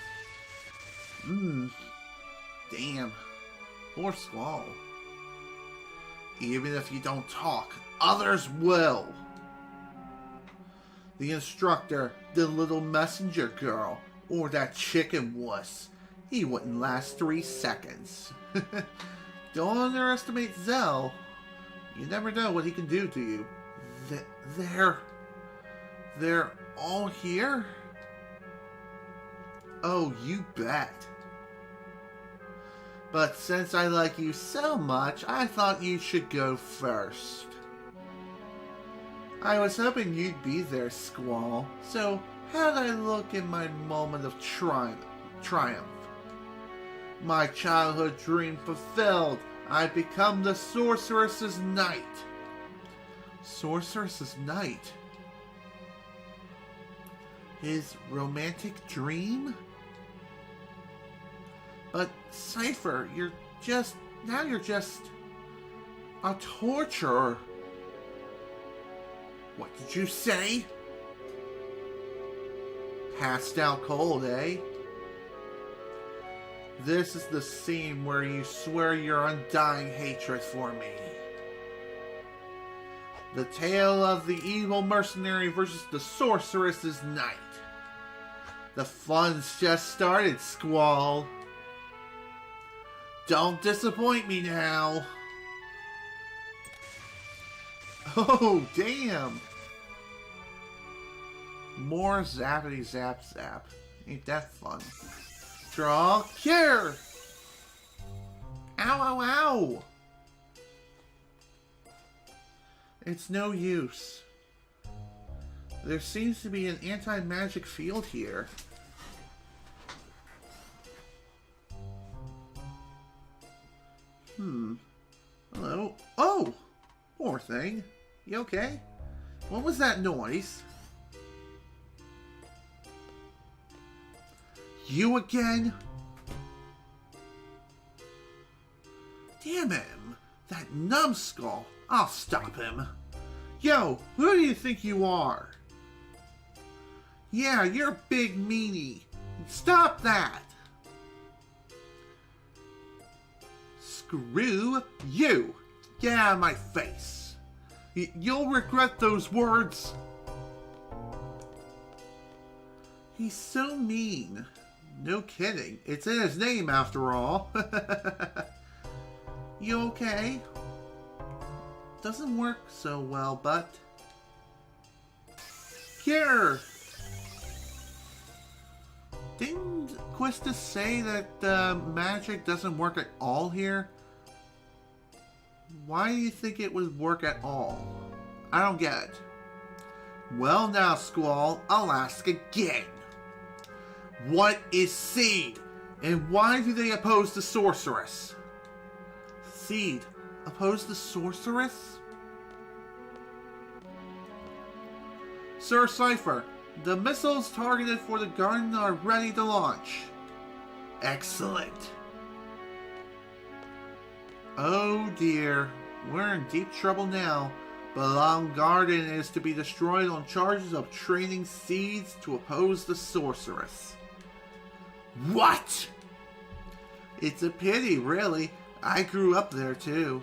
Damn. Poor Squall. Even if you don't talk, others will. The instructor, the little messenger girl, or that chicken wuss. He wouldn't last 3 seconds. Don't underestimate Zell. You never know what he can do to you. They're all here? Oh, you bet. But since I like you so much, I thought you should go first. I was hoping you'd be there, Squall. So, how'd I look in my moment of triumph? My childhood dream fulfilled. I've become the Sorceress's Knight. Sorceress's Knight? His romantic dream? But, Cypher, you're just a torturer. What did you say? Passed out cold, eh? This is the scene where you swear your undying hatred for me. The tale of the evil mercenary versus the sorceress's knight. The fun's just started, Squall. Don't disappoint me now. Oh, damn. More zappity zap zap. Ain't that fun. Draw cure. Ow, ow, ow. It's no use. There seems to be an anti-magic field here. Hello? Oh! Poor thing. You okay? What was that noise? You again? Damn him! That numbskull! I'll stop him. Yo, who do you think you are? Yeah, you're a big meanie. Stop that! Screw you! Get out of my face! You'll regret those words! He's so mean. No kidding. It's in his name after all. You okay? Doesn't work so well, but... Here! Didn't Quistis say that magic doesn't work at all here? Why do you think it would work at all? I don't get it. Well now, Squall, I'll ask again. What is Seed? And why do they oppose the Sorceress? Seed, oppose the Sorceress? Sir Cypher, the missiles targeted for the garden are ready to launch. Excellent. Oh dear, we're in deep trouble now. Belong Garden is to be destroyed on charges of training seeds to oppose the Sorceress. What? It's a pity, really. I grew up there too.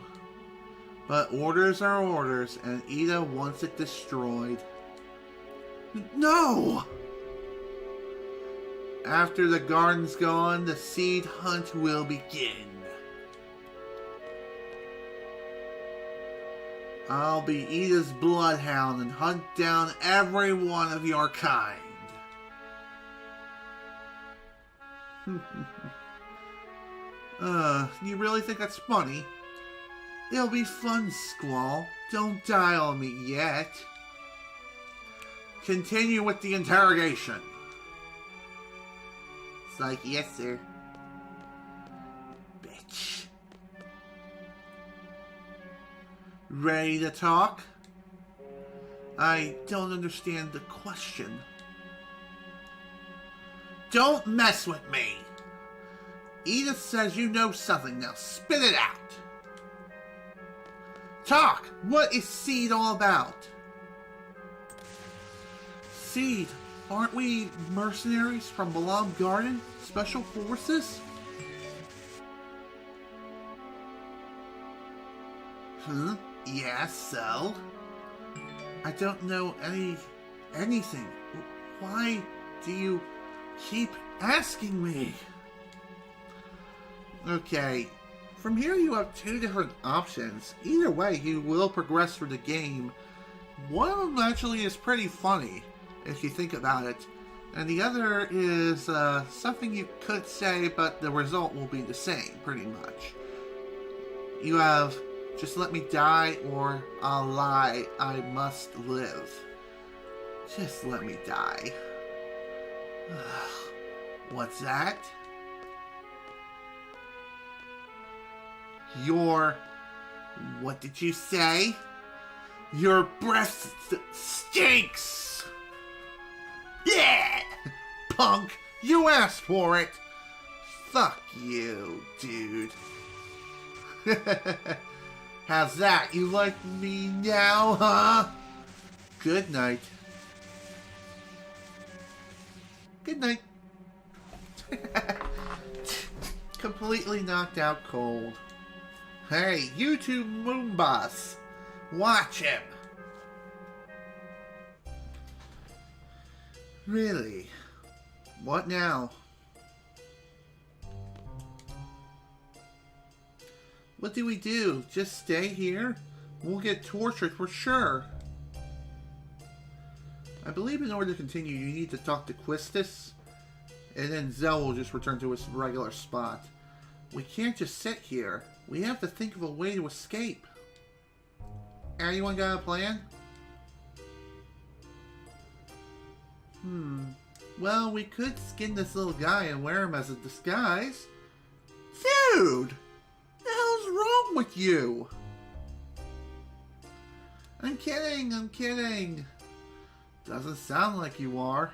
But orders are orders, and Ida wants it destroyed. No! After the garden's gone, the seed hunt will begin. I'll be Ida's bloodhound and hunt down every one of your kind. You really think that's funny? It'll be fun, Squall. Don't die on me yet. Continue with the interrogation. It's like, yes, sir. Bitch. Ready to talk? I don't understand the question. Don't mess with me! Edith says you know something, now spit it out! Talk! What is Seed all about? Seed, aren't we mercenaries from Balam Garden? Special Forces? Yeah, so? I don't know anything. Why do you keep asking me? Okay, from here you have two different options. Either way, you will progress through the game. One of them actually is pretty funny, if you think about it. And the other is something you could say, but the result will be the same, pretty much. You have, just let me die, or I'll lie, I must live. Just let me die. What's that? What did you say? Your breath stinks! Yeah! Punk, you asked for it! Fuck you, dude. How's that? You like me now, huh? Good night. Good night. Completely knocked out cold. Hey, you two Moonboss. Watch him. Really? What now? What do we do? Just stay here? We'll get tortured for sure. I believe in order to continue, you need to talk to Quistis, and then Zell will just return to his regular spot. We can't just sit here. We have to think of a way to escape. Anyone got a plan? Well, we could skin this little guy and wear him as a disguise. Dude! What the hell's wrong with you? I'm kidding, I'm kidding. Doesn't sound like you are.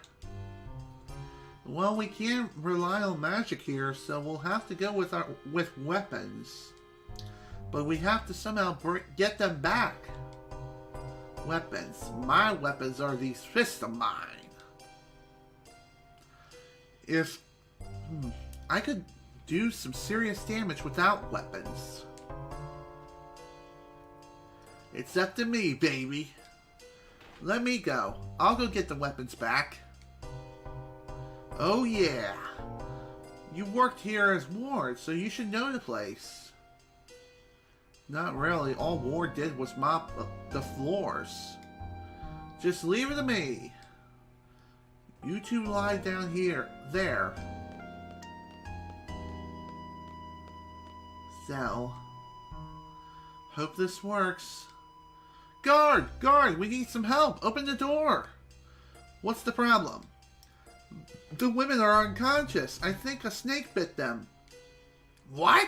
Well, we can't rely on magic here, so we'll have to go with weapons. But we have to somehow get them back. Weapons. My weapons are these fists of mine. If I could do some serious damage without weapons. It's up to me, baby. Let me go. I'll go get the weapons back. Oh yeah. You worked here as Ward, so you should know the place. Not really. All Ward did was mop the floors. Just leave it to me. You two lie down here. There. So, hope this works. Guard! Guard! We need some help! Open the door! What's the problem? The women are unconscious. I think a snake bit them. What?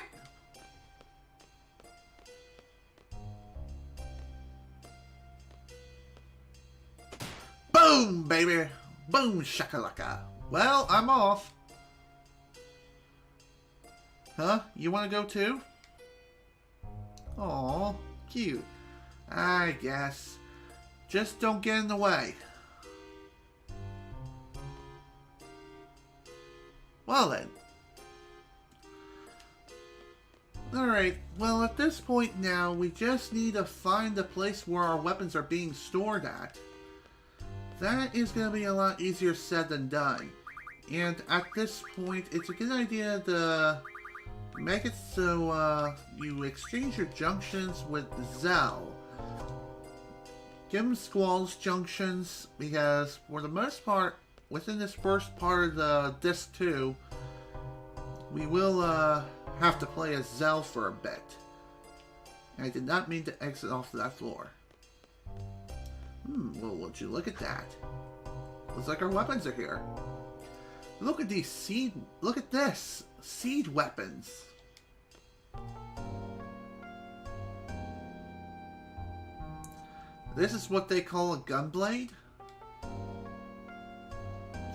Boom, baby! Boom, shakalaka. Well, I'm off. Huh? You want to go too? Aw, cute. I guess. Just don't get in the way. Well then. Alright, well at this point now, we just need to find the place where our weapons are being stored at. That is going to be a lot easier said than done. And at this point, it's a good idea to make it so you exchange your junctions with Zell. Give him Squall's junctions, because for the most part, within this first part of the Disc 2, we will have to play as Zell for a bit. I did not mean to exit off that floor. Well, would you look at that? Looks like our weapons are here. Look at these seed... Look at this! Seed weapons! This is what they call a gunblade?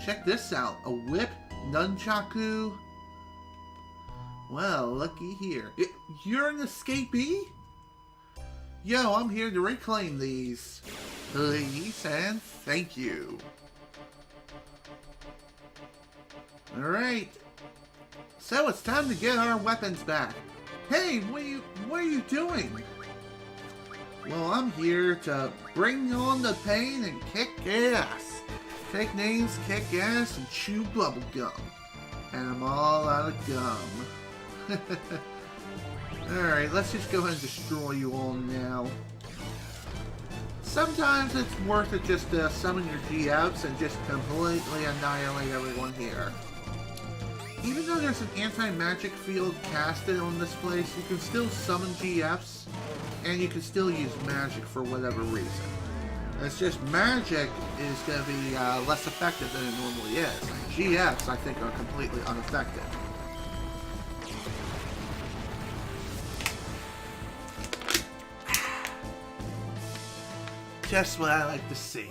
Check this out. A whip, nunchaku. Well, looky here. You're an escapee? Yo, I'm here to reclaim these. Please and thank you. Alright. So it's time to get our weapons back. Hey, what are you doing? Well, I'm here to bring on the pain and kick ass. Take names, kick ass, and chew bubble gum. And I'm all out of gum. Alright, let's just go ahead and destroy you all now. Sometimes it's worth it just to summon your GFs and just completely annihilate everyone here. Even though there's an anti-magic field casted on this place, you can still summon GFs, and you can still use magic for whatever reason. It's just magic is going to be less effective than it normally is. GFs, I think, are completely unaffected. Just what I like to see.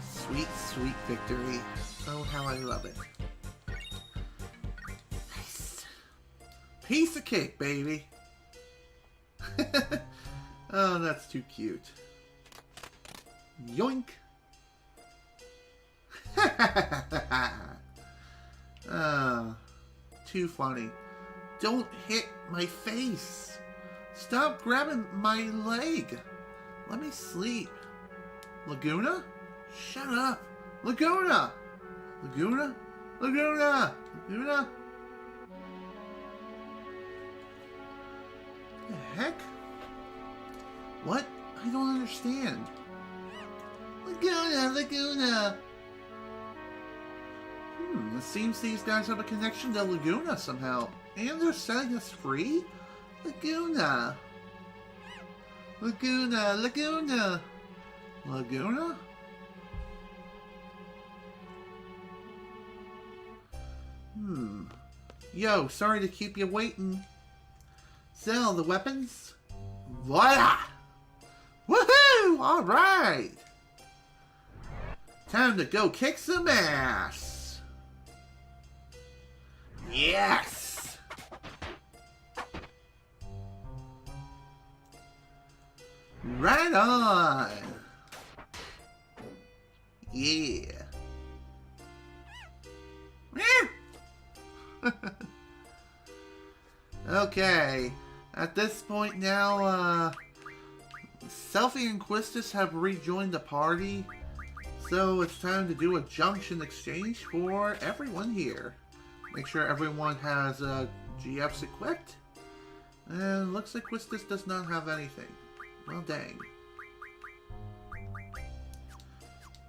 Sweet, sweet victory. Oh, how I love it. Nice. Piece of cake, baby. Oh, that's too cute. Yoink. Too funny. Don't hit my face. Stop grabbing my leg. Let me sleep. Laguna? Shut up. Laguna! Laguna? Laguna! Laguna? The heck? What? I don't understand. Laguna! Laguna! It seems these guys have a connection to Laguna somehow. And they're setting us free? Laguna! Laguna! Laguna! Laguna? Yo, sorry to keep you waiting. Sell the weapons? Voila! Woohoo! Alright! Time to go kick some ass! Yes! Right on! Yeah! Okay, at this point now, Selphie and Quistis have rejoined the party, so it's time to do a junction exchange for everyone here. Make sure everyone has GFs equipped, and looks like Quistis does not have anything. Well, dang.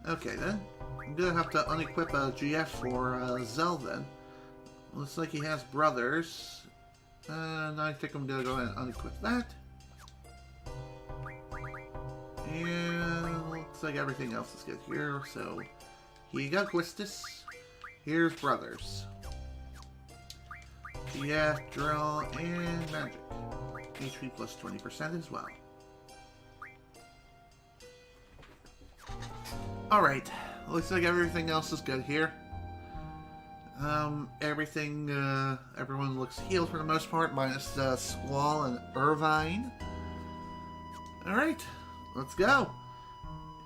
Okay then, I'm gonna have to unequip a GF for Zell then. Looks like he has brothers. And I think I'm gonna go ahead and unequip that. And looks like everything else is good here. So here you go, Quistis. Here's brothers. GF, drill, and magic. HP plus 20% as well. Alright. Looks like everything else is good here. Everyone looks healed for the most part, minus Squall and Irvine. Alright, let's go.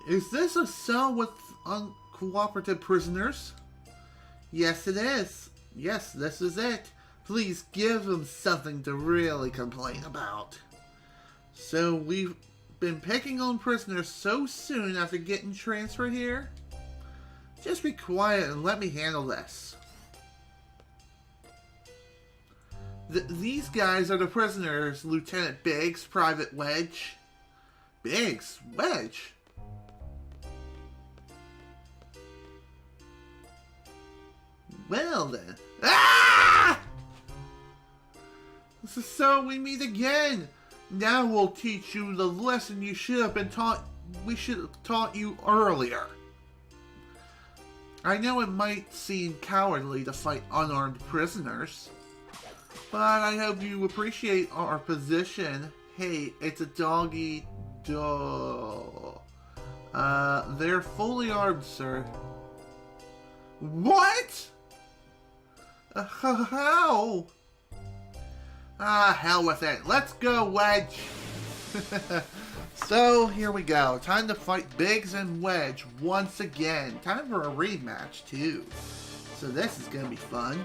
Is this a cell with uncooperative prisoners? Yes, it is. Yes, this is it. Please give them something to really complain about. So, we've been picking on prisoners so soon after getting transferred here? Just be quiet and let me handle this. These guys are the prisoners, Lieutenant Biggs, Private Wedge. Biggs? Wedge? Well then. Ah! So we meet again. Now we'll teach you the lesson you should have been taught. We should have taught you earlier. I know it might seem cowardly to fight unarmed prisoners, but I hope you appreciate our position. Hey, it's a doggy dog. They're fully armed, sir. What? How? Ah, hell with it. Let's go, Wedge. So, here we go. Time to fight Biggs and Wedge once again. Time for a rematch, too. So this is going to be fun.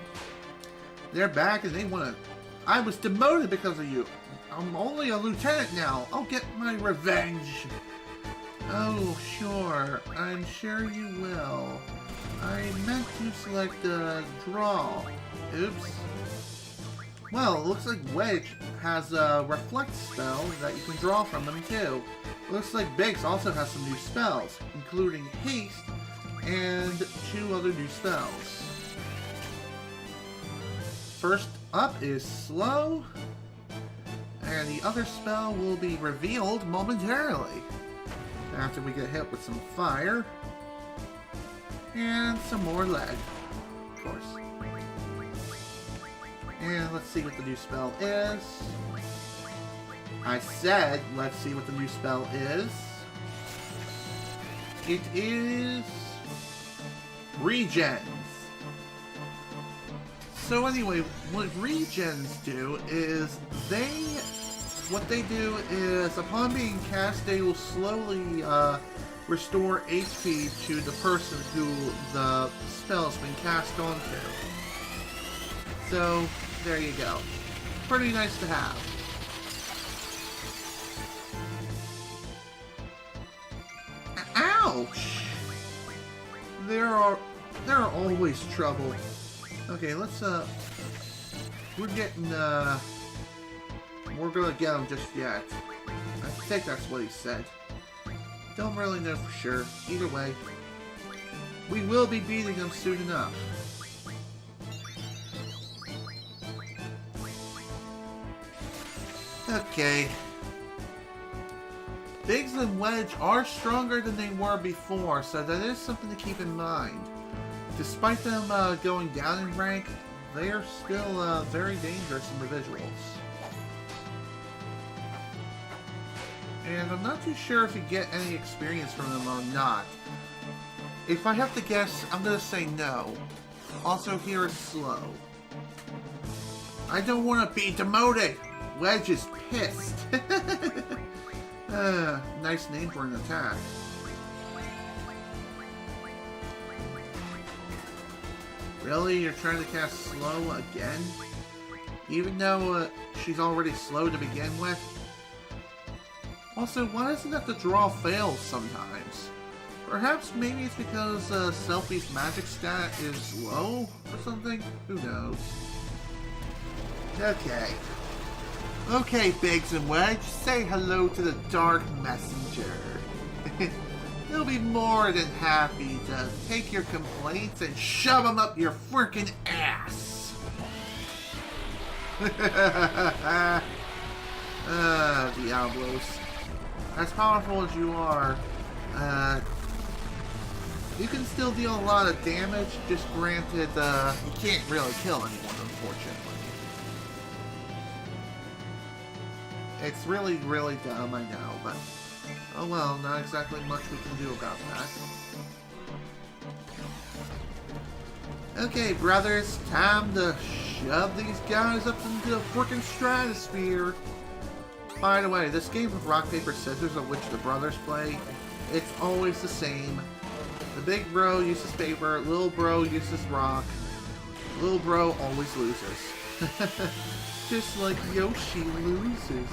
They're back and they want to... I was demoted because of you. I'm only a lieutenant now. I'll get my revenge. Oh, sure. I'm sure you will. I meant to select a draw. Oops. Well, it looks like Wedge has a reflect spell that you can draw from him too. Looks like Biggs also has some new spells, including haste and 2 other new spells. First up is slow, and the other spell will be revealed momentarily after we get hit with some fire and some more lead, of course. And let's see what the new spell is. I said, let's see what the new spell is. It is... Regens. So anyway, what Regens do is what they do is, upon being cast, they will slowly restore HP to the person who the spell has been cast onto. So, there you go. Pretty nice to have. Ouch! There are always trouble. Okay, let's, we're gonna get him just yet. I think that's what he said. Don't really know for sure. Either way, we will be beating him soon enough. Okay. Biggs and Wedge are stronger than they were before, so that is something to keep in mind. Despite them going down in rank, they are still very dangerous individuals. And I'm not too sure if you get any experience from them or not. If I have to guess, I'm going to say no. Also, here is slow. I don't want to be demoted! Wedge is pissed. Nice name for an attack. Really? You're trying to cast slow again? Even though she's already slow to begin with? Also, why doesn't that the draw fail sometimes? Perhaps maybe it's because Selfie's magic stat is low or something? Who knows? Okay. Okay, Biggs and Wedge, say hello to the Dark Messenger. He'll be more than happy to take your complaints and shove them up your freaking ass. Diablos. As powerful as you are, you can still deal a lot of damage, just granted, you can't really kill anyone, unfortunately. It's really, really dumb, I know, but oh well, not exactly much we can do about that. Okay, brothers, time to shove these guys up into the frickin' stratosphere. By the way, this game of rock, paper, scissors of which the brothers play, it's always the same. The big bro uses paper, little bro uses rock. Little bro always loses. Just like Yoshi loses.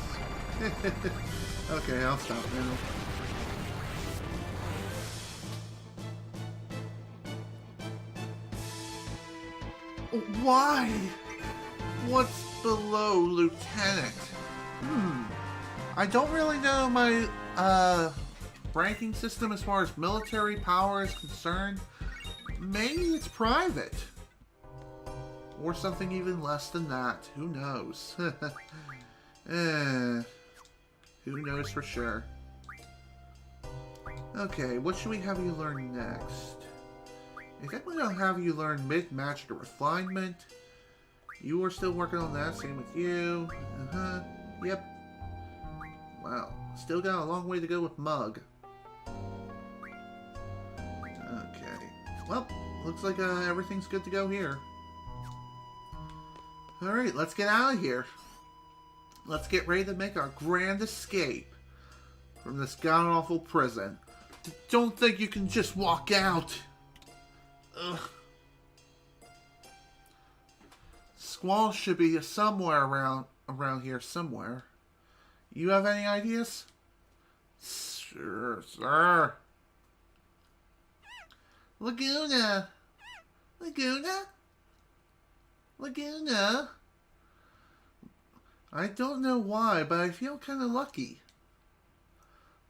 Okay, I'll stop now. Why? What's below Lieutenant? I don't really know my, ranking system as far as military power is concerned. Maybe it's private. Or something even less than that. Who knows? Who knows for sure? Okay, what should we have you learn next? I think we're gonna have you learn mid-magic refinement. You are still working on that, same with you. Yep. Wow, still got a long way to go with Mug. Okay. Well, looks like everything's good to go here. Alright, let's get out of here. Let's get ready to make our grand escape from this god-awful prison. Don't think you can just walk out. Ugh. Squall should be somewhere around here somewhere. You have any ideas? Sure, sir. Laguna. Laguna? Laguna? I don't know why, but I feel kind of lucky.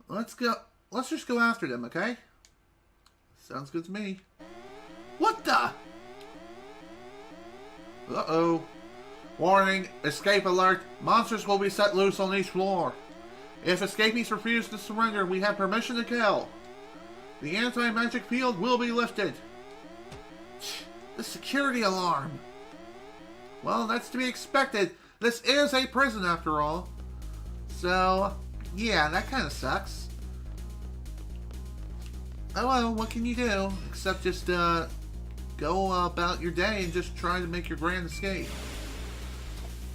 Let's go. Let's just go after them, okay? Sounds good to me. What the? Uh-oh. Warning, escape alert. Monsters will be set loose on each floor. If escapees refuse to surrender, we have permission to kill. The anti-magic field will be lifted. The security alarm. Well, that's to be expected. This is a prison after all. So, yeah, that kind of sucks. Oh well, what can you do? Except just, go about your day and just try to make your grand escape.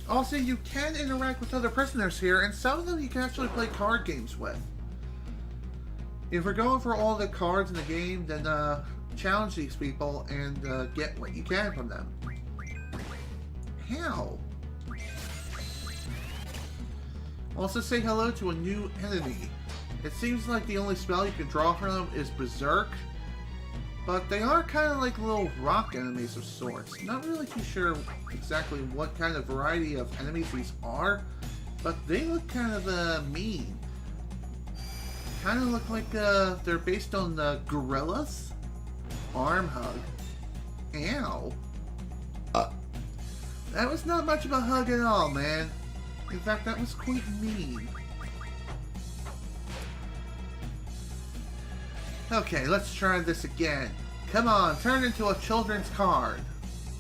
Also, you can interact with other prisoners here, and some of them you can actually play card games with. If we're going for all the cards in the game, then challenge these people and get what you can from them. How? Also say hello to a new enemy. It seems like the only spell you can draw from them is Berserk, but they are kind of like little rock enemies of sorts. Not really too sure exactly what kind of variety of enemies these are, but they look kind of mean. Kind of look like they're based on the gorillas. Arm hug. Ow. That was not much of a hug at all, man. In fact, that was quite mean. Okay, let's try this again. Come on, turn into a children's card.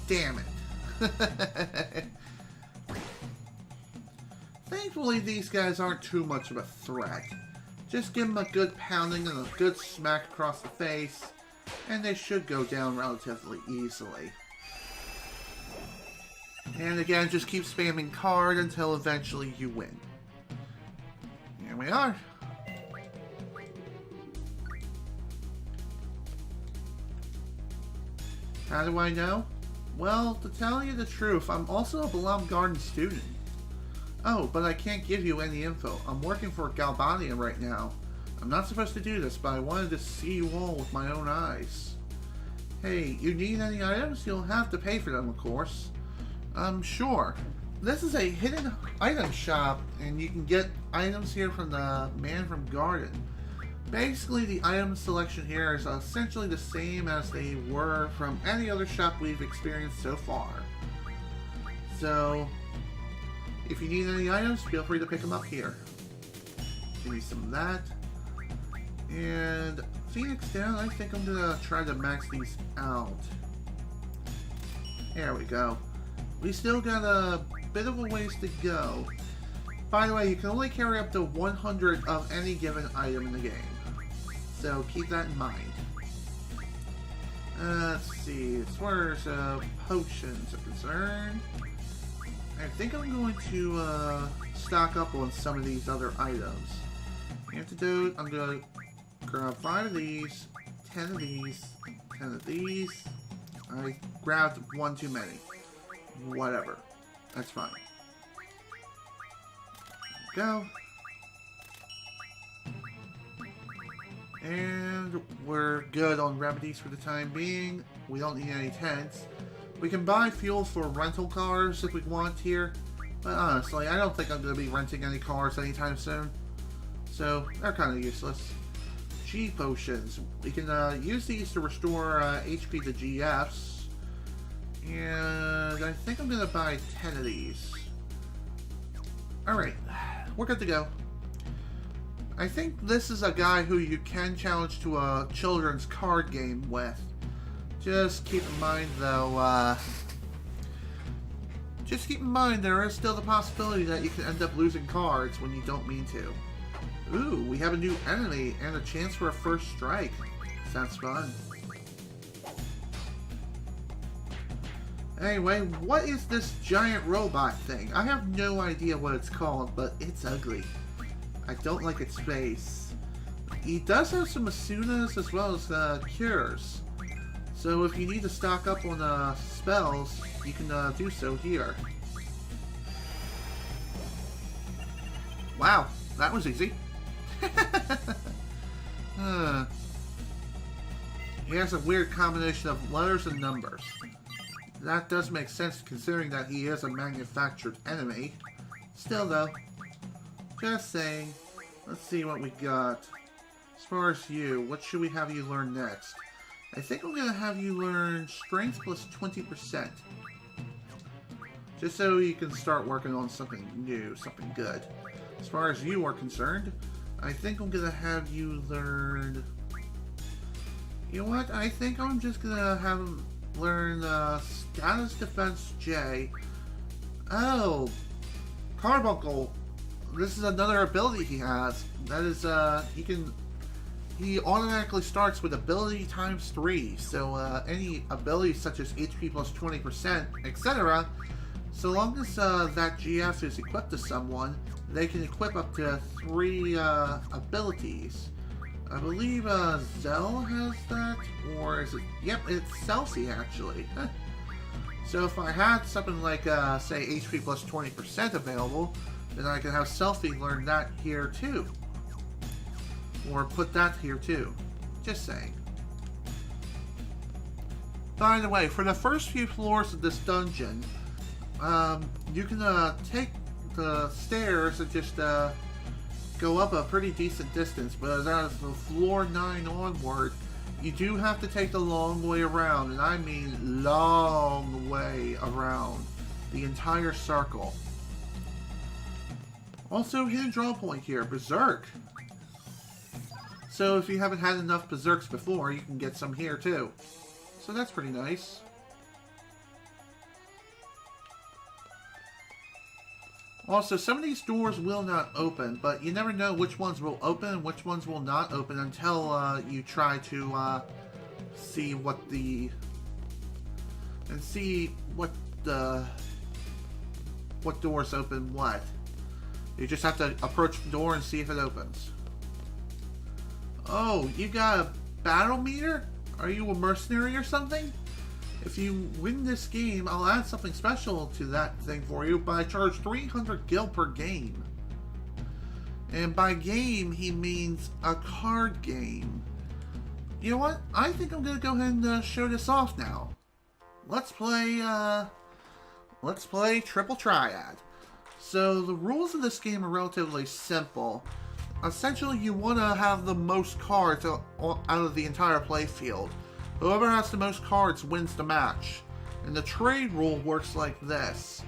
Damn it. Thankfully, these guys aren't too much of a threat. Just give them a good pounding and a good smack across the face, and they should go down relatively easily. And again, just keep spamming card until eventually you win. Here we are. How do I know? Well, to tell you the truth, I'm also a beloved garden student. Oh, but I can't give you any info. I'm working for Galbadia right now. I'm not supposed to do this, but I wanted to see you all with my own eyes. Hey, you need any items? You'll have to pay for them, of course. Sure. This is a hidden item shop, and you can get items here from the man from Garden. Basically, the item selection here is essentially the same as they were from any other shop we've experienced so far. So, if you need any items, feel free to pick them up here. Give me some of that. And Phoenix down, I think I'm gonna try to max these out. There we go. We still got a bit of a ways to go. By the way, you can only carry up to 100 of any given item in the game. So keep that in mind. Let's see, as far as potions are concerned, I think I'm going to stock up on some of these other items. Antidote, I'm going to grab 5 of these, 10 of these, 10 of these. I grabbed one too many. Whatever. That's fine. Go. And we're good on remedies for the time being. We don't need any tents. We can buy fuel for rental cars if we want here. But honestly, I don't think I'm going to be renting any cars anytime soon. So, they're kind of useless. G potions. We can use these to restore HP to GFs. And I think I'm going to buy 10 of these. Alright, we're good to go. I think this is a guy who you can challenge to a children's card game with. Just keep in mind, though, there is still the possibility that you can end up losing cards when you don't mean to. Ooh, we have a new enemy and a chance for a first strike. Sounds fun. Anyway, what is this giant robot thing? I have no idea what it's called, but it's ugly. I don't like its face. He does have some Asunas as well as cures. So if you need to stock up on spells, you can do so here. Wow, that was easy. He has a weird combination of letters and numbers. That does make sense considering that he is a manufactured enemy. Still though, just saying. Let's see what we got. As far as you, what should we have you learn next? I think I'm going to have you learn Strength plus 20%. Just so you can start working on something new, something good. As far as you are concerned, I think I'm going to have you learn... You know what? I think I'm just going to have him learn Status Defense J. Oh! Carbuncle! This is another ability he has. That is, he automatically starts with ability times 3. So, any abilities such as HP plus 20%, etc. So long as that GF is equipped to someone, they can equip up to 3 abilities. I believe Zell has that, or is it? Yep, it's Celsi actually. So if I had something like, say, HP plus 20% available, then I could have Selfie learn that here too. Or put that here too. Just saying. By the way, for the first few floors of this dungeon, you can take the stairs and just go up a pretty decent distance, but as the floor 9 onward, you do have to take the long way around, and I mean long way around the entire circle. Also, hidden draw point here, Berserk. So if you haven't had enough Berserks before, you can get some here too. So that's pretty nice. Also, some of these doors will not open, but you never know which ones will open and which ones will not open until you try to see what doors open what. You just have to approach the door and see if it opens. Oh, you got a battle meter? Are you a mercenary or something? If you win this game, I'll add something special to that thing for you, but I charge 300 gil per game. And by game, he means a card game. You know what? I think I'm gonna go ahead and show this off now. Let's play Triple Triad. So the rules of this game are relatively simple. Essentially, you want to have the most cards out of the entire playfield. Whoever has the most cards wins the match. And the trade rule works like this.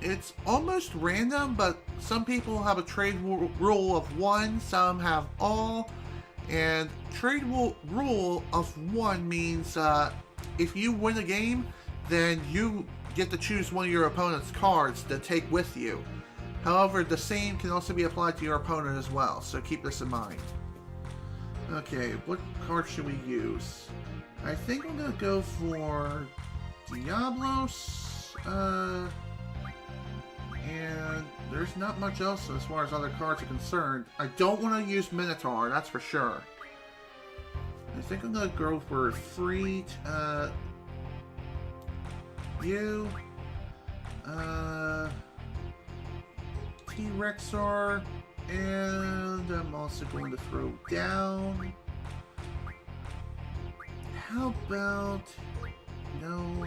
It's almost random, but some people have a trade rule of 1, some have all. And trade rule of 1 means if you win a game, then you get to choose one of your opponent's cards to take with you. However, the same can also be applied to your opponent as well, so keep this in mind. Okay, what card should we use? I think I'm gonna go for Diablos, and there's not much else as far as other cards are concerned. I don't want to use Minotaur, that's for sure. I think I'm gonna go for Freet, you, T-Rexar, and I'm also going to throw down. How about... No.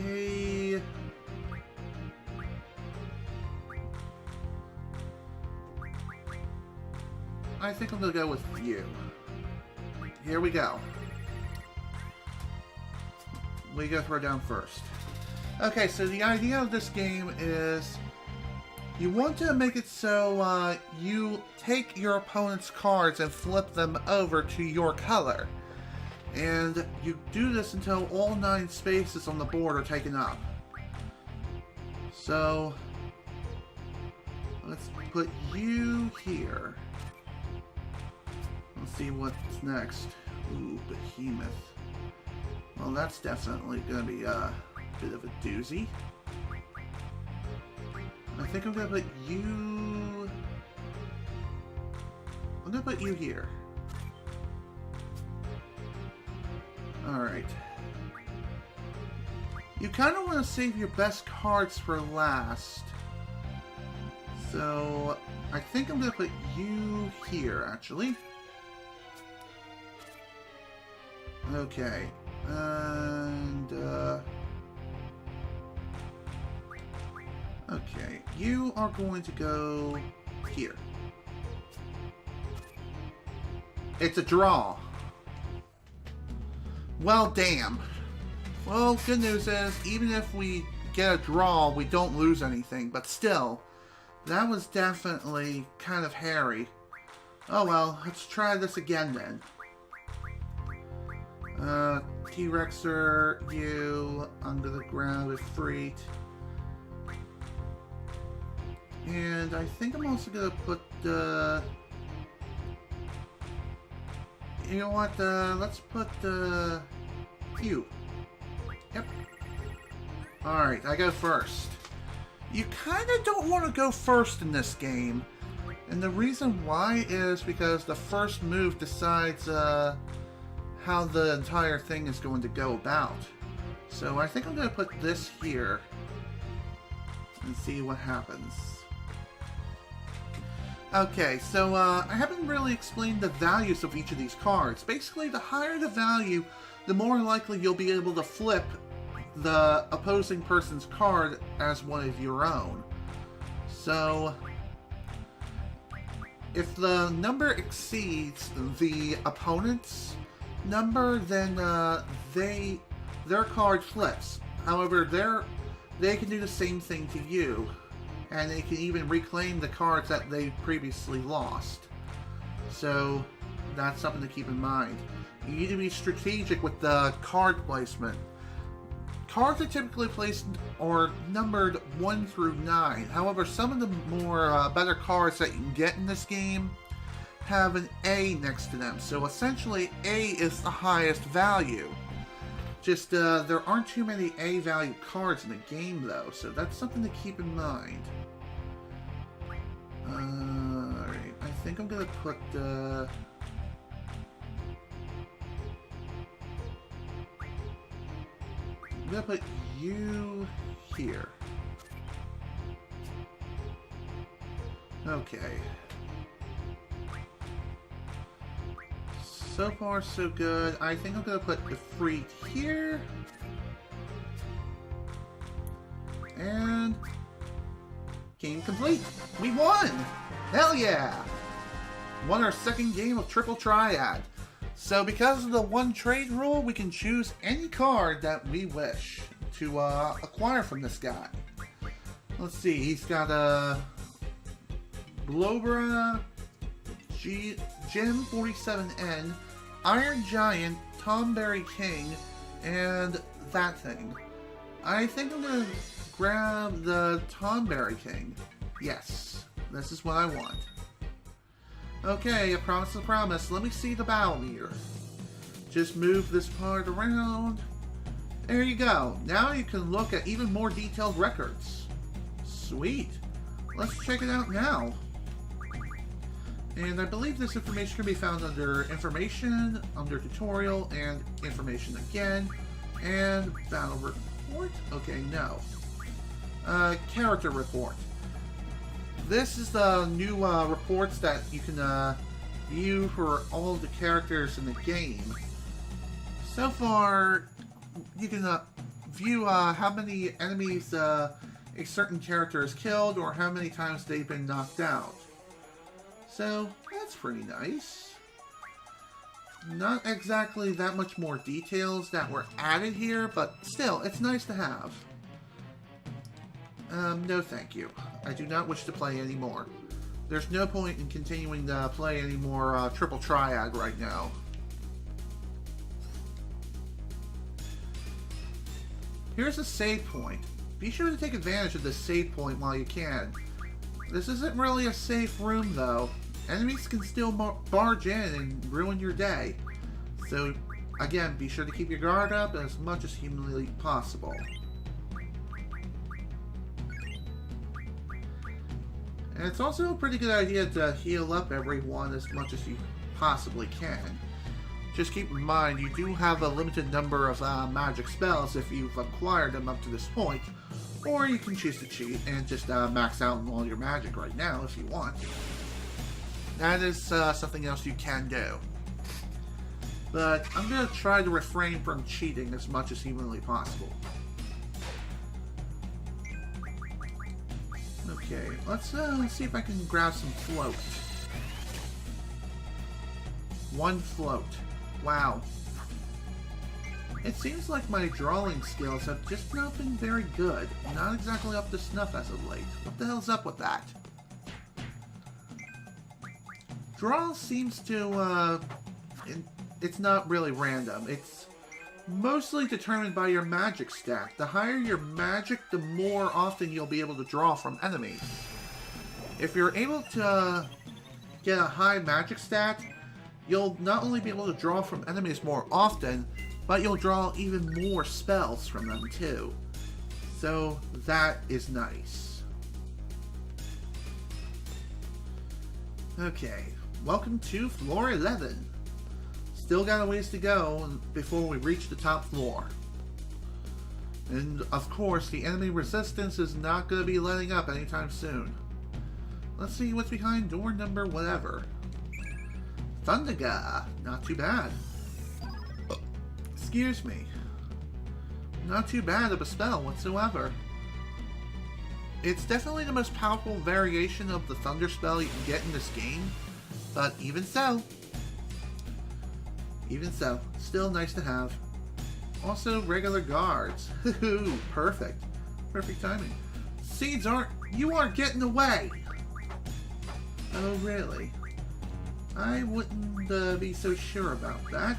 Okay. I think I'm gonna go with you. Here we go. We go throw down first. Okay, so the idea of this game is you want to make it so you take your opponent's cards and flip them over to your color. And you do this until all 9 spaces on the board are taken up. So, let's put you here. Let's see what's next. Ooh, Behemoth. Well, that's definitely going to be a bit of a doozy. I think I'm going to put you... I'm going to put you here. Alright. You kind of want to save your best cards for last. So, I think I'm going to put you here, actually. Okay. And, okay. You are going to go here. It's a draw. Well, damn. Well, good news is, even if we get a draw, we don't lose anything. But still, that was definitely kind of hairy. Oh well, let's try this again then. T-Rexer, you, under the ground with Freet. And I think I'm also gonna put the... You know what, let's put the... you. Yep. Alright, I go first. You kinda don't want to go first in this game. And the reason why is because the first move decides, how the entire thing is going to go about. So I think I'm going to put this here and see what happens. Okay, so I haven't really explained the values of each of these cards. Basically, the higher the value, the more likely you'll be able to flip the opposing person's card as one of your own. So, if the number exceeds the opponent's number, then their card flips. However, they can do the same thing to you, and they can even reclaim the cards that they previously lost. So that's something to keep in mind. You need to be strategic with the card placement. Cards are typically placed or numbered 1 through 9. However, some of the more better cards that you can get in this game have an A next to them. So essentially, A is the highest value. Just, there aren't too many A value cards in the game, though, so that's something to keep in mind. Alright, I think I'm gonna put, I'm gonna put you here. Okay. So far, so good. I think I'm going to put the Freet here. And... game complete! We won! Hell yeah! Won our second game of Triple Triad. So because of the one trade rule, we can choose any card that we wish to acquire from this guy. Let's see, he's got a... Globra... Gem 47N, Iron Giant, Tomberry King, and that thing. I think I'm gonna grab the Tomberry King. Yes, this is what I want. Okay, a promise is a promise. Let me see the battle meter. Just move this part around. There you go. Now you can look at even more detailed records. Sweet. Let's check it out now. And I believe this information can be found under Information, under Tutorial, and Information again, and Battle Report? Okay, no. Character Report. This is the new reports that you can view for all of the characters in the game. So far, you can view how many enemies a certain character has killed or how many times they've been knocked out. So, that's pretty nice. Not exactly that much more details that were added here, but still, it's nice to have. No thank you. I do not wish to play anymore. There's no point in continuing to play any more Triple Triad right now. Here's a save point. Be sure to take advantage of this save point while you can. This isn't really a safe room though. Enemies can still barge in and ruin your day. So, again, be sure to keep your guard up as much as humanly possible. And it's also a pretty good idea to heal up everyone as much as you possibly can. Just keep in mind, you do have a limited number of magic spells if you've acquired them up to this point. Or you can choose to cheat and just max out on all your magic right now if you want. That is something else you can do. But I'm going to try to refrain from cheating as much as humanly possible. Okay, let's see if I can grab some float. One float. Wow. It seems like my drawing skills have just not been very good. Not exactly up to snuff as of late. What the hell's up with that? Draw seems to, it's not really random. It's mostly determined by your magic stat. The higher your magic, the more often you'll be able to draw from enemies. If you're able to get a high magic stat, you'll not only be able to draw from enemies more often, but you'll draw even more spells from them too. So that is nice. Okay, welcome to floor 11. Still got a ways to go before we reach the top floor. And of course, the enemy resistance is not going to be letting up anytime soon. Let's see what's behind door number whatever. Thundaga, not too bad. Excuse me. Not too bad of a spell whatsoever. It's definitely the most powerful variation of the thunder spell you can get in this game, but even so, still nice to have. Also, regular guards. Perfect. Perfect timing. Seeds you aren't getting away! Oh, really? I wouldn't be so sure about that.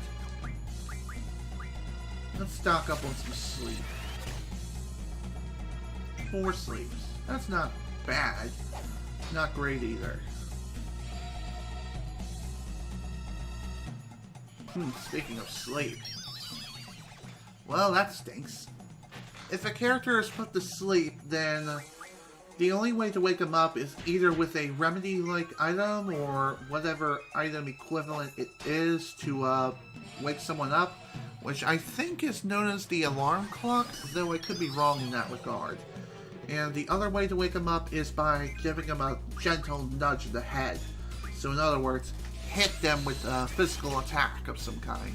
Let's stock up on some sleep. 4 sleeps. That's not bad. Not great either. Speaking of sleep. Well, that stinks. If a character is put to sleep, then the only way to wake him up is either with a remedy-like item or whatever item equivalent it is to wake someone up, which I think is known as the alarm clock, though I could be wrong in that regard. And the other way to wake him up is by giving him a gentle nudge to the head. So in other words, hit them with a physical attack of some kind.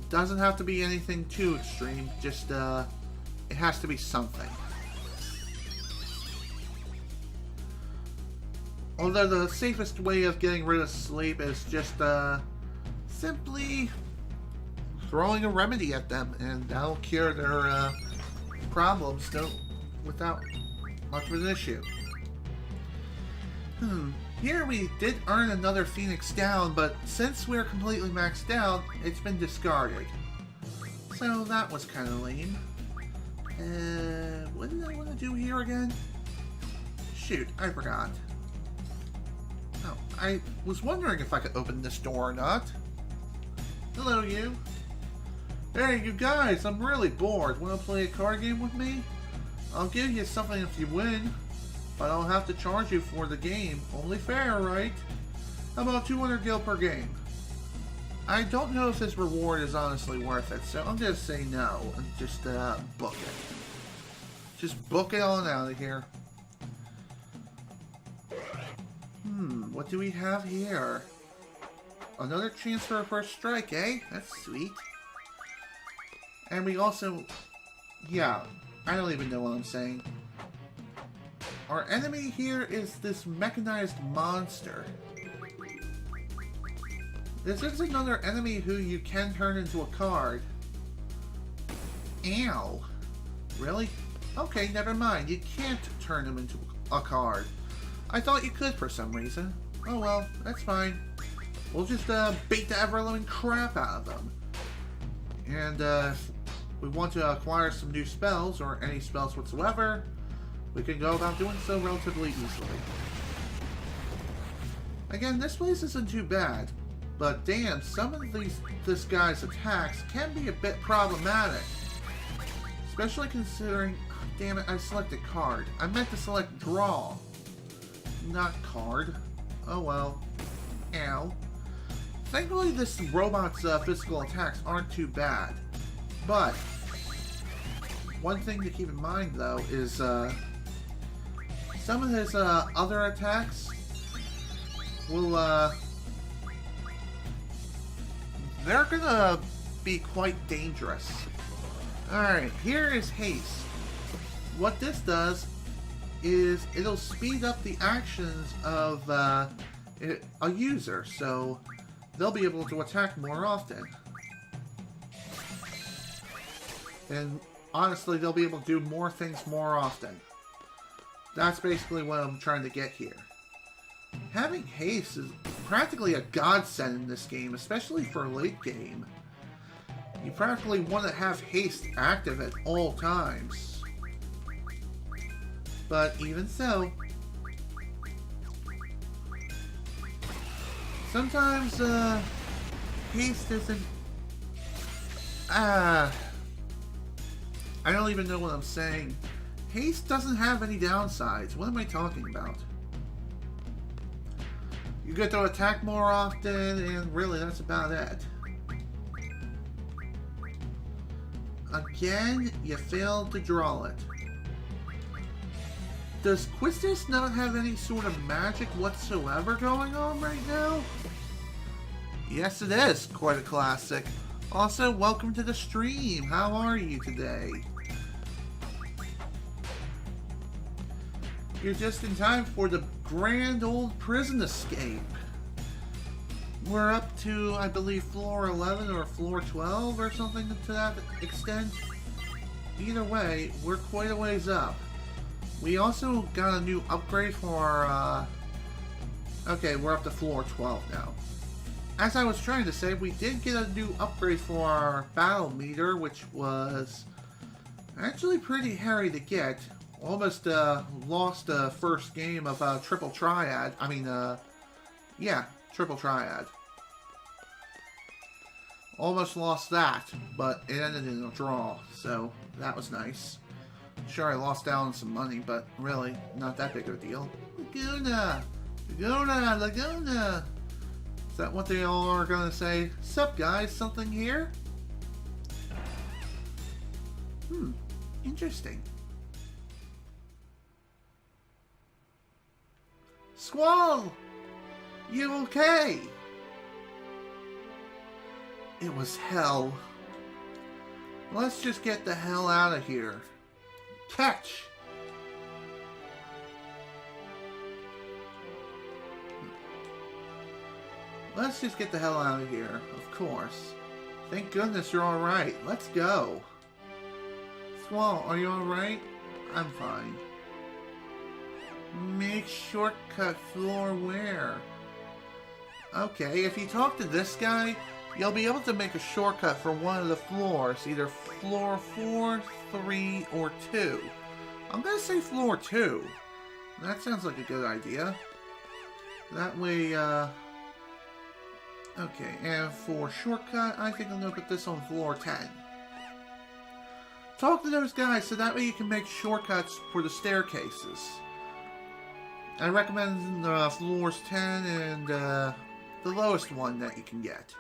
Doesn't have to be anything too extreme, just it has to be something. Although the safest way of getting rid of sleep is just simply throwing a remedy at them, and that'll cure their problems still without much of an issue. Here we did earn another Phoenix down, but since we're completely maxed out, it's been discarded. So that was kind of lame. What did I want to do here again? Shoot, I forgot. Oh, I was wondering if I could open this door or not. Hello, you. Hey, you guys, I'm really bored. Want to play a card game with me? I'll give you something if you win. But I'll have to charge you for the game. Only fair, right? How about 200 gil per game? I don't know if this reward is honestly worth it, so I'm gonna say no and just book it. Just book it on out of here. What do we have here? Another chance for a first strike, eh? That's sweet. And we also... Yeah, I don't even know what I'm saying. Our enemy here is this mechanized monster. This is another enemy who you can turn into a card. Ow. Really? Okay, never mind. You can't turn him into a card. I thought you could for some reason. Oh well, that's fine. We'll just bait the ever-loving crap out of them. And if we want to acquire some new spells, or any spells whatsoever, we can go about doing so relatively easily. Again, this place isn't too bad, but damn, some of this guy's attacks can be a bit problematic. Especially considering... Oh, damn it, I selected card. I meant to select draw, not card. Oh well. Ow. Thankfully, this robot's physical attacks aren't too bad. But one thing to keep in mind, though, is some of his other attacks will they're gonna be quite dangerous. Alright, here is haste. What this does is it'll speed up the actions of a user, so they'll be able to attack more often. And honestly, they'll be able to do more things more often. That's basically what I'm trying to get here. Having haste is practically a godsend in this game, especially for late game. You practically want to have haste active at all times. But even so, sometimes haste isn't... I don't even know what I'm saying. Haste doesn't have any downsides. What am I talking about? You get to attack more often, and really that's about it. Again, you failed to draw it. Does Quistis not have any sort of magic whatsoever going on right now? Yes, it is. Quite a classic. Also, welcome to the stream. How are you today? You're just in time for the grand old prison escape. We're up to, I believe, floor 11 or floor 12 or something to that extent. Either way, we're quite a ways up. We also got a new upgrade for okay, we're up to floor 12 now. As I was trying to say, we did get a new upgrade for our battle meter, which was actually pretty hairy to get. Almost lost the first game of Triple Triad. I mean, yeah, Triple Triad. Almost lost that, but it ended in a draw, so that was nice. Sure, I lost down some money, but really, not that big of a deal. Laguna! Laguna! Laguna! Is that what they all are gonna say? Sup, guys? Something here? Interesting. Squall! You okay? It was hell. Let's just get the hell out of here. Catch! Let's just get the hell out of here, of course. Thank goodness you're alright. Let's go. Squall, are you alright? I'm fine. Make shortcut floor where? Okay, if you talk to this guy, you'll be able to make a shortcut for one of the floors, either floor 4, 3, or 2. I'm gonna say floor 2. That sounds like a good idea. That way, okay, and for shortcut, I think I'm gonna put this on floor 10. Talk to those guys so that way you can make shortcuts for the staircases. I recommend floors 10 and the lowest one that you can get.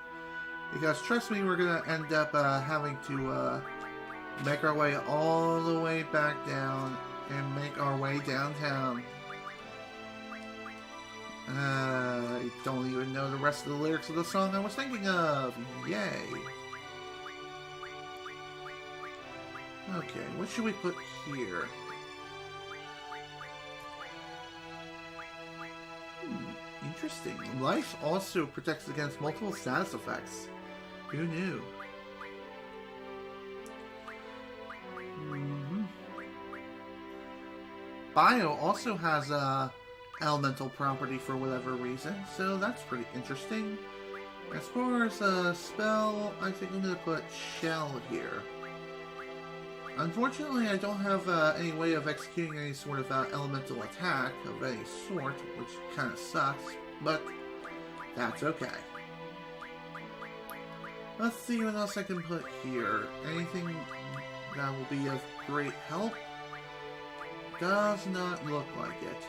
Because trust me, we're going to end up having to make our way all the way back down and make our way downtown. I don't even know the rest of the lyrics of the song I was thinking of. Yay. Okay, what should we put here? Interesting. Life also protects against multiple status effects. Who knew? Bio also has a elemental property for whatever reason, so that's pretty interesting. As far as a spell, I think I'm going to put Shell here. Unfortunately, I don't have any way of executing any sort of elemental attack of any sort, which kind of sucks, but that's okay. Let's see what else I can put here. Anything that will be of great help? Does not look like it.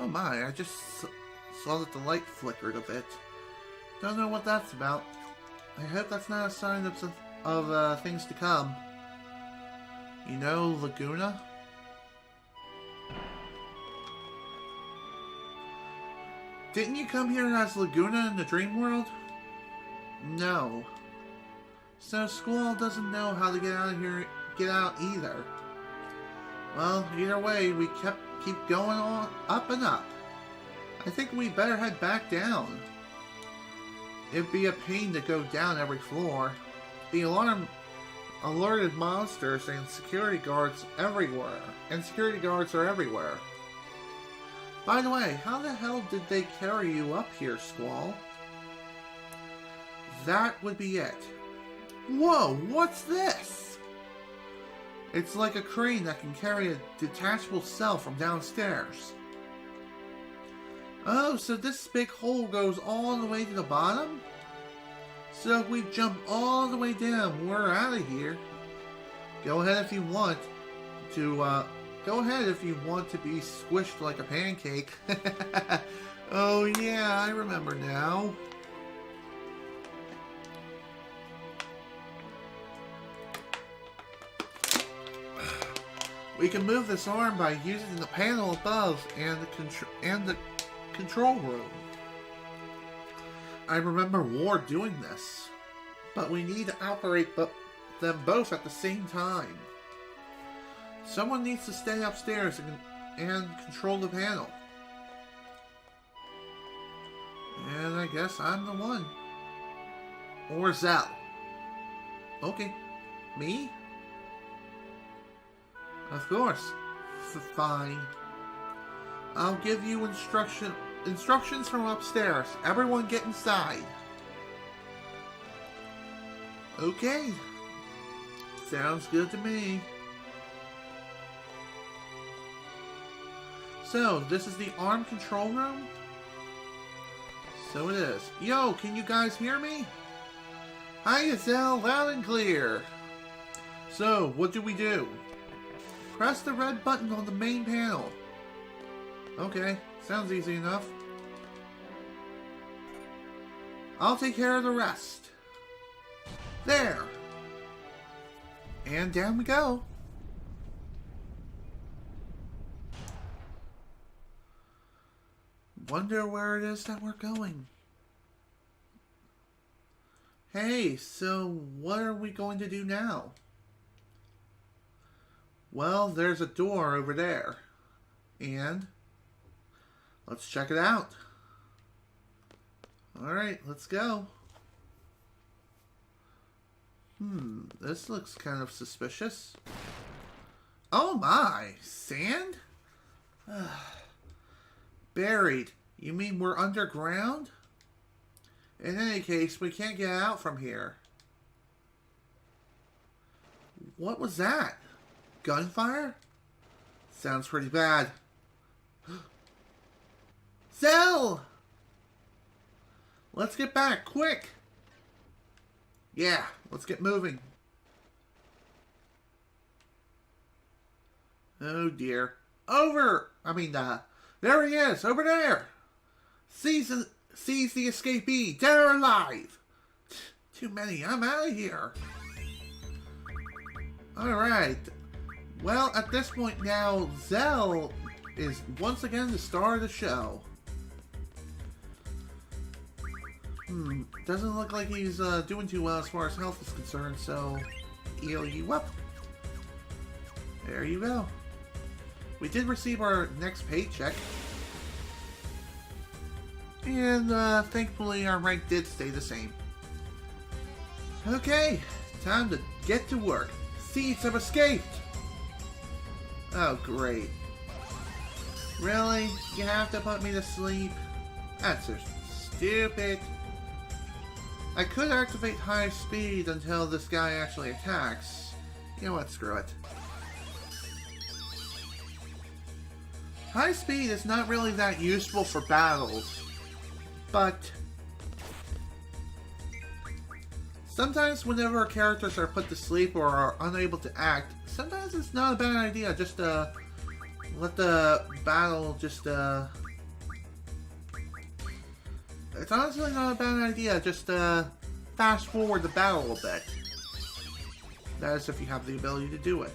Oh my, I just saw that the light flickered a bit. Don't know what that's about. I hope that's not a sign of things to come. You know, Laguna? Didn't you come here as Laguna in the dream world? No. So Squall doesn't know how to get out either. Well, either way, we keep going on up and up. I think we better head back down. It'd be a pain to go down every floor. The alerted monsters and security guards everywhere. And security guards are everywhere. By the way, how the hell did they carry you up here, Squall? That would be it. Whoa, what's this? It's like a crane that can carry a detachable cell from downstairs. Oh, so this big hole goes all the way to the bottom? So if we jump all the way down, we're out of here. Go ahead if you want to, be squished like a pancake. Oh yeah, I remember now. We can move this arm by using the panel above and the control room. I remember Ward doing this, but we need to operate them both at the same time. Someone needs to stay upstairs and control the panel. And I guess I'm the one. Or Zell. Okay. Me? Of course. Fine. I'll give you instructions from upstairs. Everyone get inside. Okay. Sounds good to me. So, this is the arm control room? So it is. Yo, can you guys hear me? Hi, Zell, loud and clear. So, what do we do? Press the red button on the main panel. Okay, sounds easy enough. I'll take care of the rest. There. And down we go. Wonder where it is that we're going. Hey, so what are we going to do now? Well, there's a door over there. And let's check it out. Alright, let's go. This looks kind of suspicious. Oh my, sand? Buried. You mean we're underground? In any case, we can't get out from here. What was that? Gunfire? Sounds pretty bad. Zell! Let's get back, quick! Yeah, let's get moving. Oh dear. There he is, over there! Seize the escapee, dead or alive! Too many, I'm out of here. Alright. Well, at this point now, Zell is once again the star of the show. Doesn't look like he's doing too well as far as health is concerned, so heal you up. There you go. We did receive our next paycheck. And thankfully our rank did stay the same. Okay, time to get to work. Thieves have escaped! Oh, great. Really? You have to put me to sleep? That's so stupid. I could activate high speed until this guy actually attacks. You know what, screw it. High speed is not really that useful for battles, but sometimes whenever characters are put to sleep or are unable to act, sometimes it's not a bad idea just to let the battle just it's honestly not a bad idea just fast forward the battle a bit. That is if you have the ability to do it.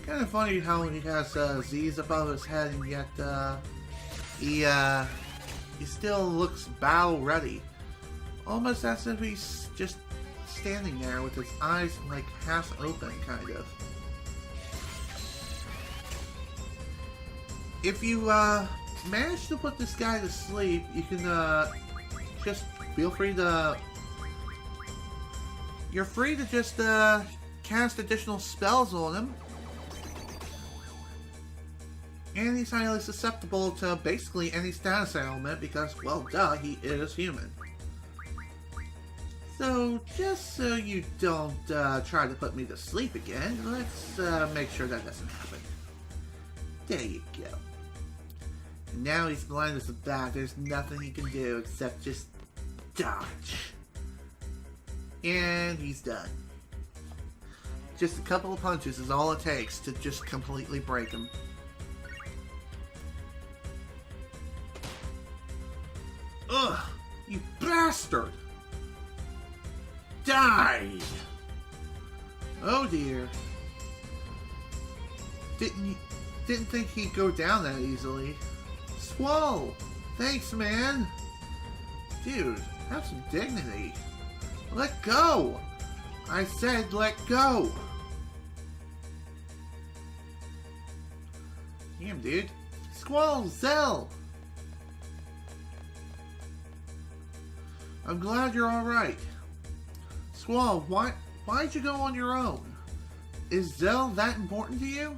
Kind of funny how he has Z's above his head and yet he still looks battle ready. Almost as if he's just standing there with his eyes like half open, kind of. If you manage to put this guy to sleep, you can just feel free to... You're free to just cast additional spells on him. And he's highly susceptible to basically any status ailment because, well, duh, he is human. So, just so you don't try to put me to sleep again, let's make sure that doesn't happen. There you go. And now he's blind as a bat. There's nothing he can do except just dodge. And he's done. Just a couple of punches is all it takes to just completely break him. Ugh! You bastard! Died! Oh dear. Didn't think he'd go down that easily. Swole! Thanks, man! Dude, have some dignity. Let go! I said let go! Damn, dude. Squall! Zell! I'm glad you're alright. Squall, why'd you go on your own? Is Zell that important to you?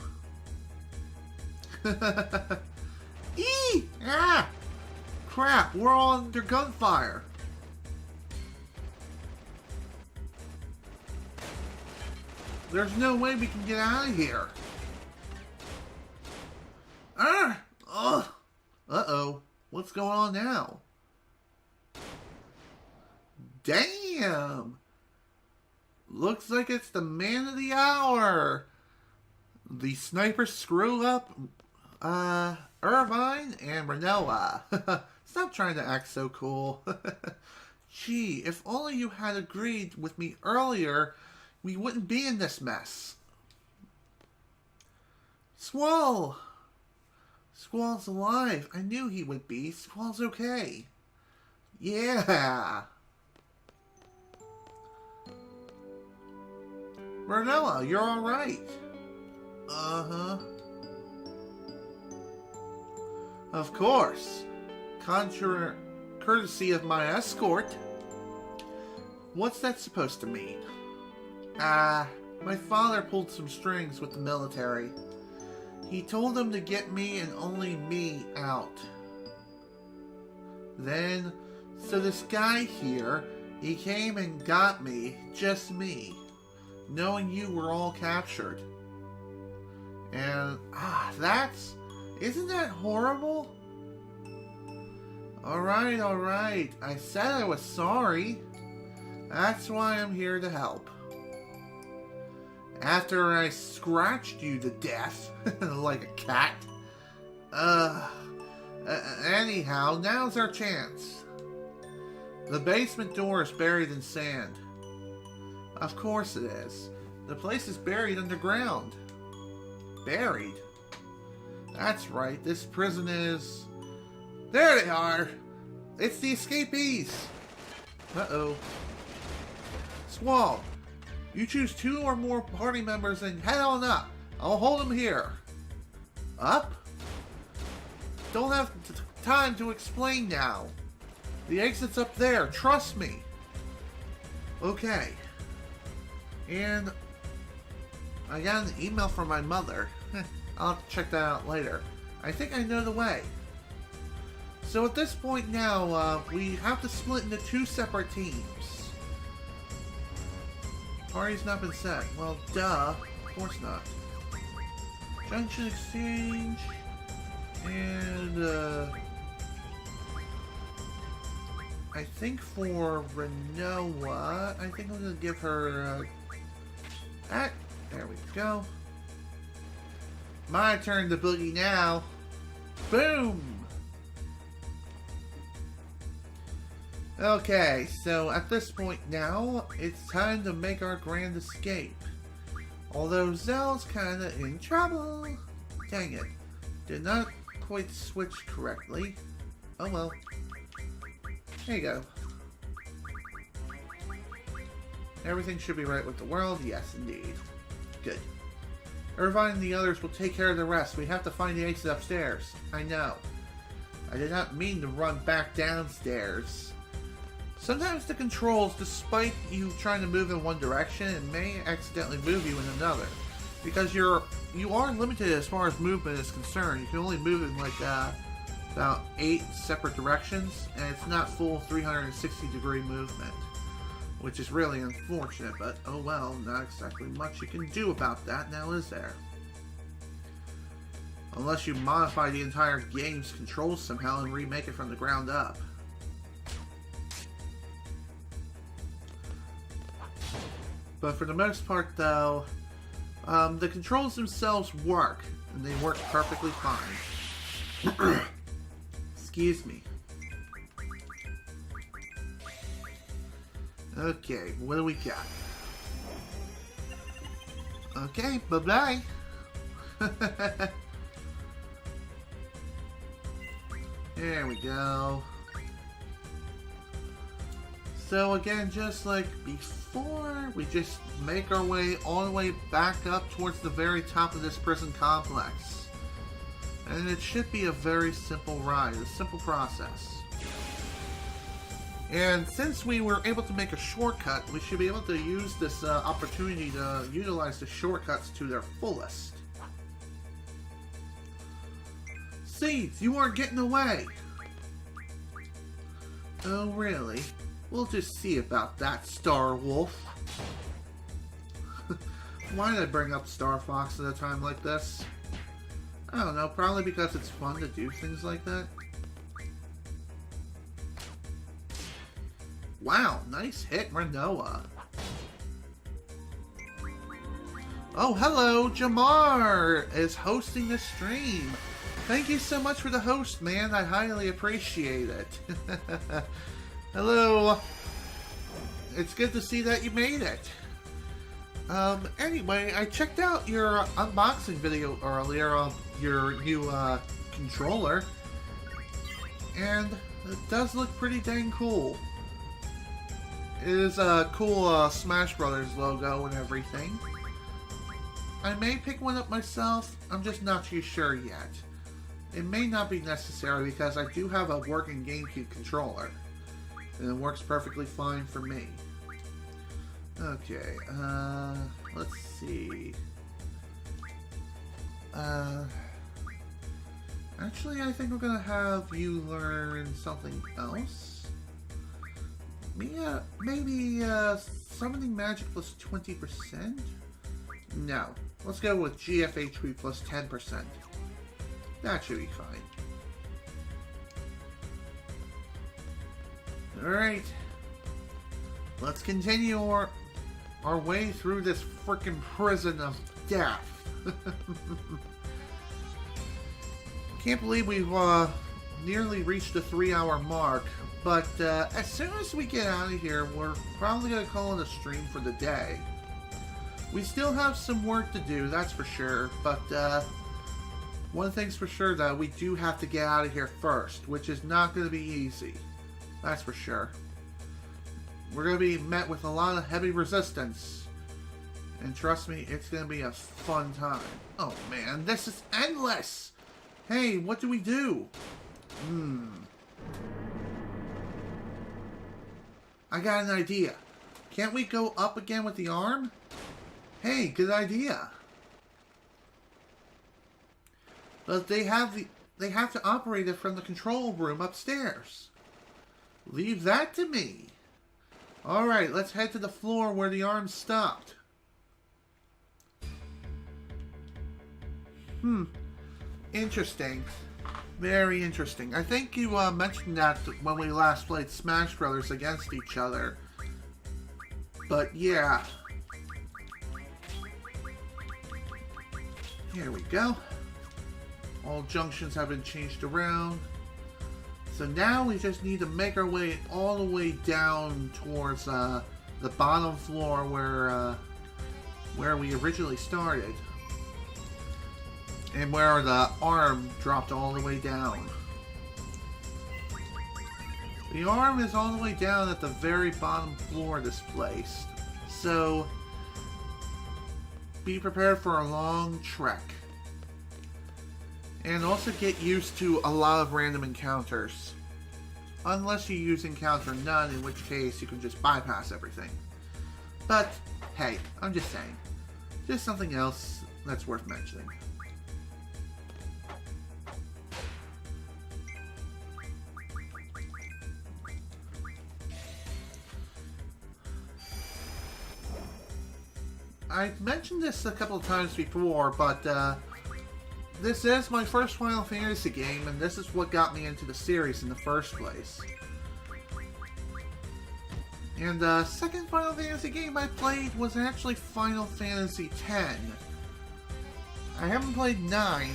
Eee! Ah! Crap, we're all under gunfire. There's no way we can get out of here. Ah! Ugh! Uh-oh. What's going on now? Damn! Looks like it's the man of the hour. The sniper screw up, Irvine and Renoa. Stop trying to act so cool. Gee, if only you had agreed with me earlier, we wouldn't be in this mess. Squall! Squall's alive. I knew he would be. Squall's okay. Yeah! Renoa, you're alright. Uh-huh. Of course. Courtesy of my escort. What's that supposed to mean? My father pulled some strings with the military. He told them to get me and only me out. Then, so this guy here, he came and got me, just me, knowing you were all captured. And, isn't that horrible? Alright, I said I was sorry. That's why I'm here to help. After I scratched you to death, like a cat. Anyhow, now's our chance. The basement door is buried in sand. Of course it is. The place is buried underground. Buried? That's right, this prison is... There they are! It's the escapees! Uh-oh. Squall. You choose 2 or more party members and head on up. I'll hold them here. Up? Don't have time to explain now. The exit's up there, trust me. Okay. And I got an email from my mother. I'll have to check that out later. I think I know the way. So at this point now, we have to split into 2 separate teams. Party's not been set. Well, duh. Of course not. Junction exchange. And, I think for Renoa, I think I'm going to give her, that. There we go. My turn to boogie now. Boom! Okay, so at this point now, it's time to make our grand escape. Although Zelle's kinda in trouble. Dang it. Did not quite switch correctly. Oh well. There you go. Everything should be right with the world. Yes, indeed. Good. Irvine and the others will take care of the rest. We have to find the exit upstairs. I know. I did not mean to run back downstairs. Sometimes the controls, despite you trying to move in one direction, it may accidentally move you in another. Because you are limited as far as movement is concerned. You can only move in like about 8 separate directions, and it's not full 360-degree movement. Which is really unfortunate, but oh well, not exactly much you can do about that now, is there? Unless you modify the entire game's controls somehow and remake it from the ground up. But for the most part, though, the controls themselves work, and they work perfectly fine. Excuse me. Okay, what do we got? Okay, bye-bye. There we go. So again, just like before, we just make our way all the way back up towards the very top of this prison complex. And it should be a very simple ride, a simple process. And since we were able to make a shortcut, we should be able to use this opportunity to utilize the shortcuts to their fullest. Seeds, you aren't getting away! Oh, really? We'll just see about that, Star Wolf. Why did I bring up Star Fox at a time like this? I don't know, probably because it's fun to do things like that. Wow, nice hit, Renoa. Oh, hello, Jamar is hosting the stream. Thank you so much for the host, man. I highly appreciate it. Hello. It's good to see that you made it. Anyway, I checked out your unboxing video earlier of your new controller, and it does look pretty dang cool. It is a cool Smash Brothers logo and everything. I may pick one up myself, I'm just not too sure yet. It may not be necessary because I do have a working GameCube controller. And it works perfectly fine for me. Okay, let's see. Actually, I think we're gonna have you learn something else. Maybe summoning magic plus 20%? No. Let's go with GFHP plus 10%. That should be fine. Alright. Let's continue our way through this frickin' prison of death. Can't believe we've nearly reached the 3-hour mark. But as soon as we get out of here, we're probably going to call it a stream for the day. We still have some work to do, that's for sure. But one thing's for sure, though, we do have to get out of here first, which is not going to be easy. That's for sure. we're going to be met with a lot of heavy resistance. And trust me, it's going to be a fun time. Oh man, this is endless! Hey, what do we do? I got an idea. Can't we go up again with the arm? Hey, good idea. But they have to operate it from the control room upstairs. Leave that to me. Alright, let's head to the floor where the arm stopped. Interesting. Very interesting. I think you mentioned that when we last played Smash Brothers against each other. But yeah. Here we go. All junctions have been changed around. So now we just need to make our way all the way down towards the bottom floor where we originally started. And where the arm dropped all the way down. The arm is all the way down at the very bottom floor of this place. So be prepared for a long trek. And also get used to a lot of random encounters. Unless you use encounter none, in which case you can just bypass everything. But, hey, I'm just saying. Just something else that's worth mentioning. I've mentioned this a couple of times before, but this is my first Final Fantasy game, and this is what got me into the series in the first place. And the second Final Fantasy game I played was actually Final Fantasy X. I haven't played 9,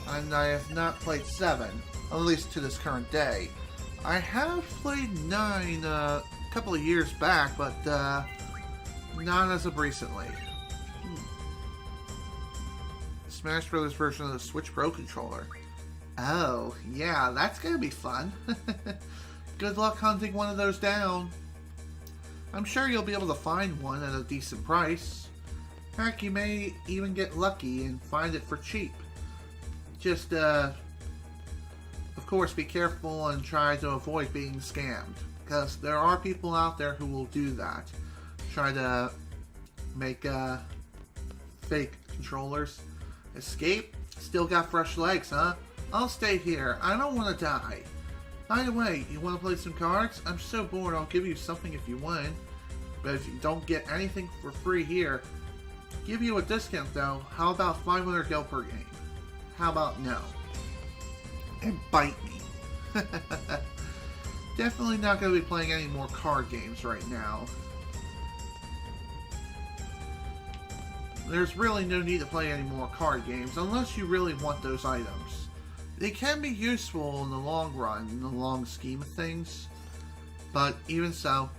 and I have not played 7, at least to this current day. I have played 9 a couple of years back, but not as of recently. Smash Brothers version of the Switch Pro controller. Oh, yeah, that's gonna be fun. Good luck hunting one of those down. I'm sure you'll be able to find one at a decent price. Heck, you may even get lucky and find it for cheap. Just, of course, be careful and try to avoid being scammed. Because there are people out there who will do that. Try to make fake controllers. Escape? Still got fresh legs, huh? I'll stay here. I don't want to die. By the way, you want to play some cards? I'm so bored, I'll give you something if you win. But if you don't get anything for free here, give you a discount though. How about 500 gil per game? How about no? And bite me. Definitely not going to be playing any more card games right now. There's really no need to play any more card games unless you really want those items. They can be useful in the long run, in the long scheme of things. But even so,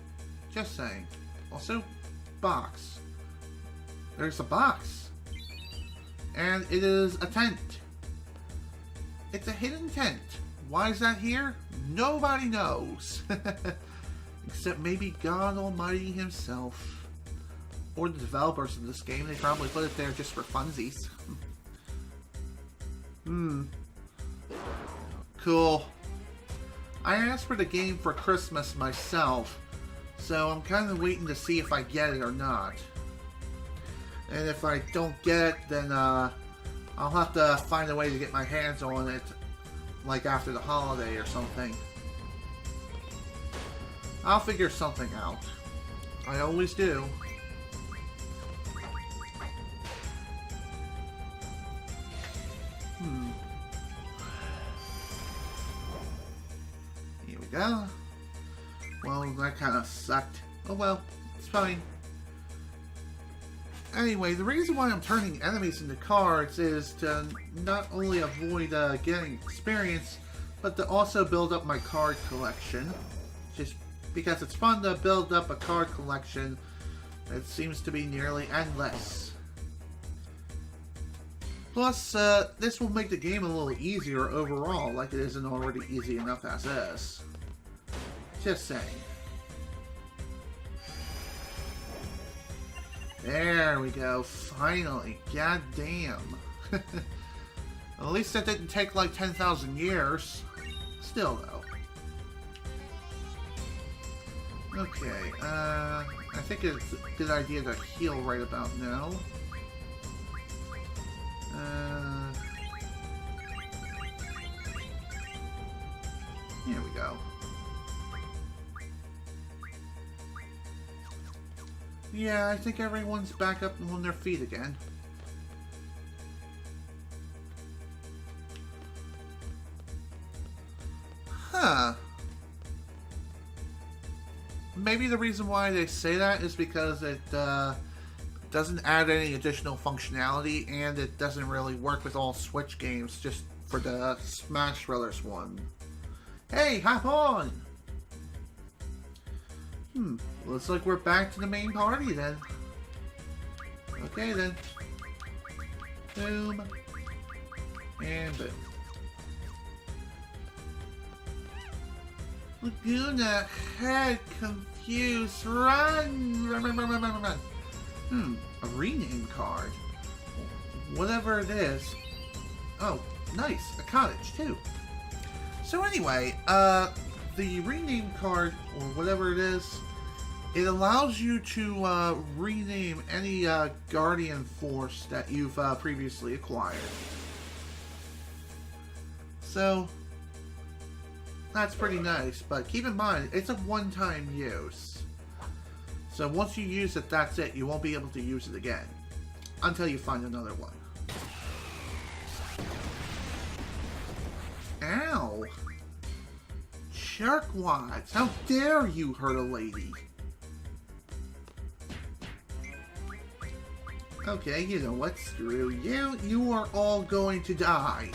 just saying. Also, box. There's a box. And it is a tent. It's a hidden tent. Why is that here? Nobody knows. Except maybe God Almighty himself. Or the developers of this game. They probably put it there just for funsies. Cool. I asked for the game for Christmas myself, so I'm kind of waiting to see if I get it or not. And if I don't get it, then I'll have to find a way to get my hands on it, like after the holiday or something. I'll figure something out. I always do. Here we go. Well, that kind of sucked. Oh well, it's fine. Anyway, the reason why I'm turning enemies into cards is to not only avoid getting experience, but to also build up my card collection. Just because it's fun to build up a card collection that seems to be nearly endless. Plus, this will make the game a little easier overall, like it isn't already easy enough as is. Just saying. There we go. Finally. God damn. At least that didn't take like 10,000 years. Still, though. Okay, I think it's a good idea to heal right about now. Here we go. Yeah, I think everyone's back up on their feet again. Huh. Maybe the reason why they say that is because it doesn't add any additional functionality, and it doesn't really work with all Switch games, just for the Smash Brothers one. Hey, hop on! Looks like we're back to the main party then. Okay then. Boom. And boom. Laguna, head confused, run! Run. A rename card. Whatever it is. Oh, nice, a cottage too. So anyway, the rename card, or whatever it is, it allows you to rename any Guardian Force that you've previously acquired. So, that's pretty nice, but keep in mind, it's a one-time use. So once you use it, that's it. You won't be able to use it again. Until you find another one. Ow! Jerkwads! How dare you hurt a lady! Okay, you know what? Screw you. You are all going to die.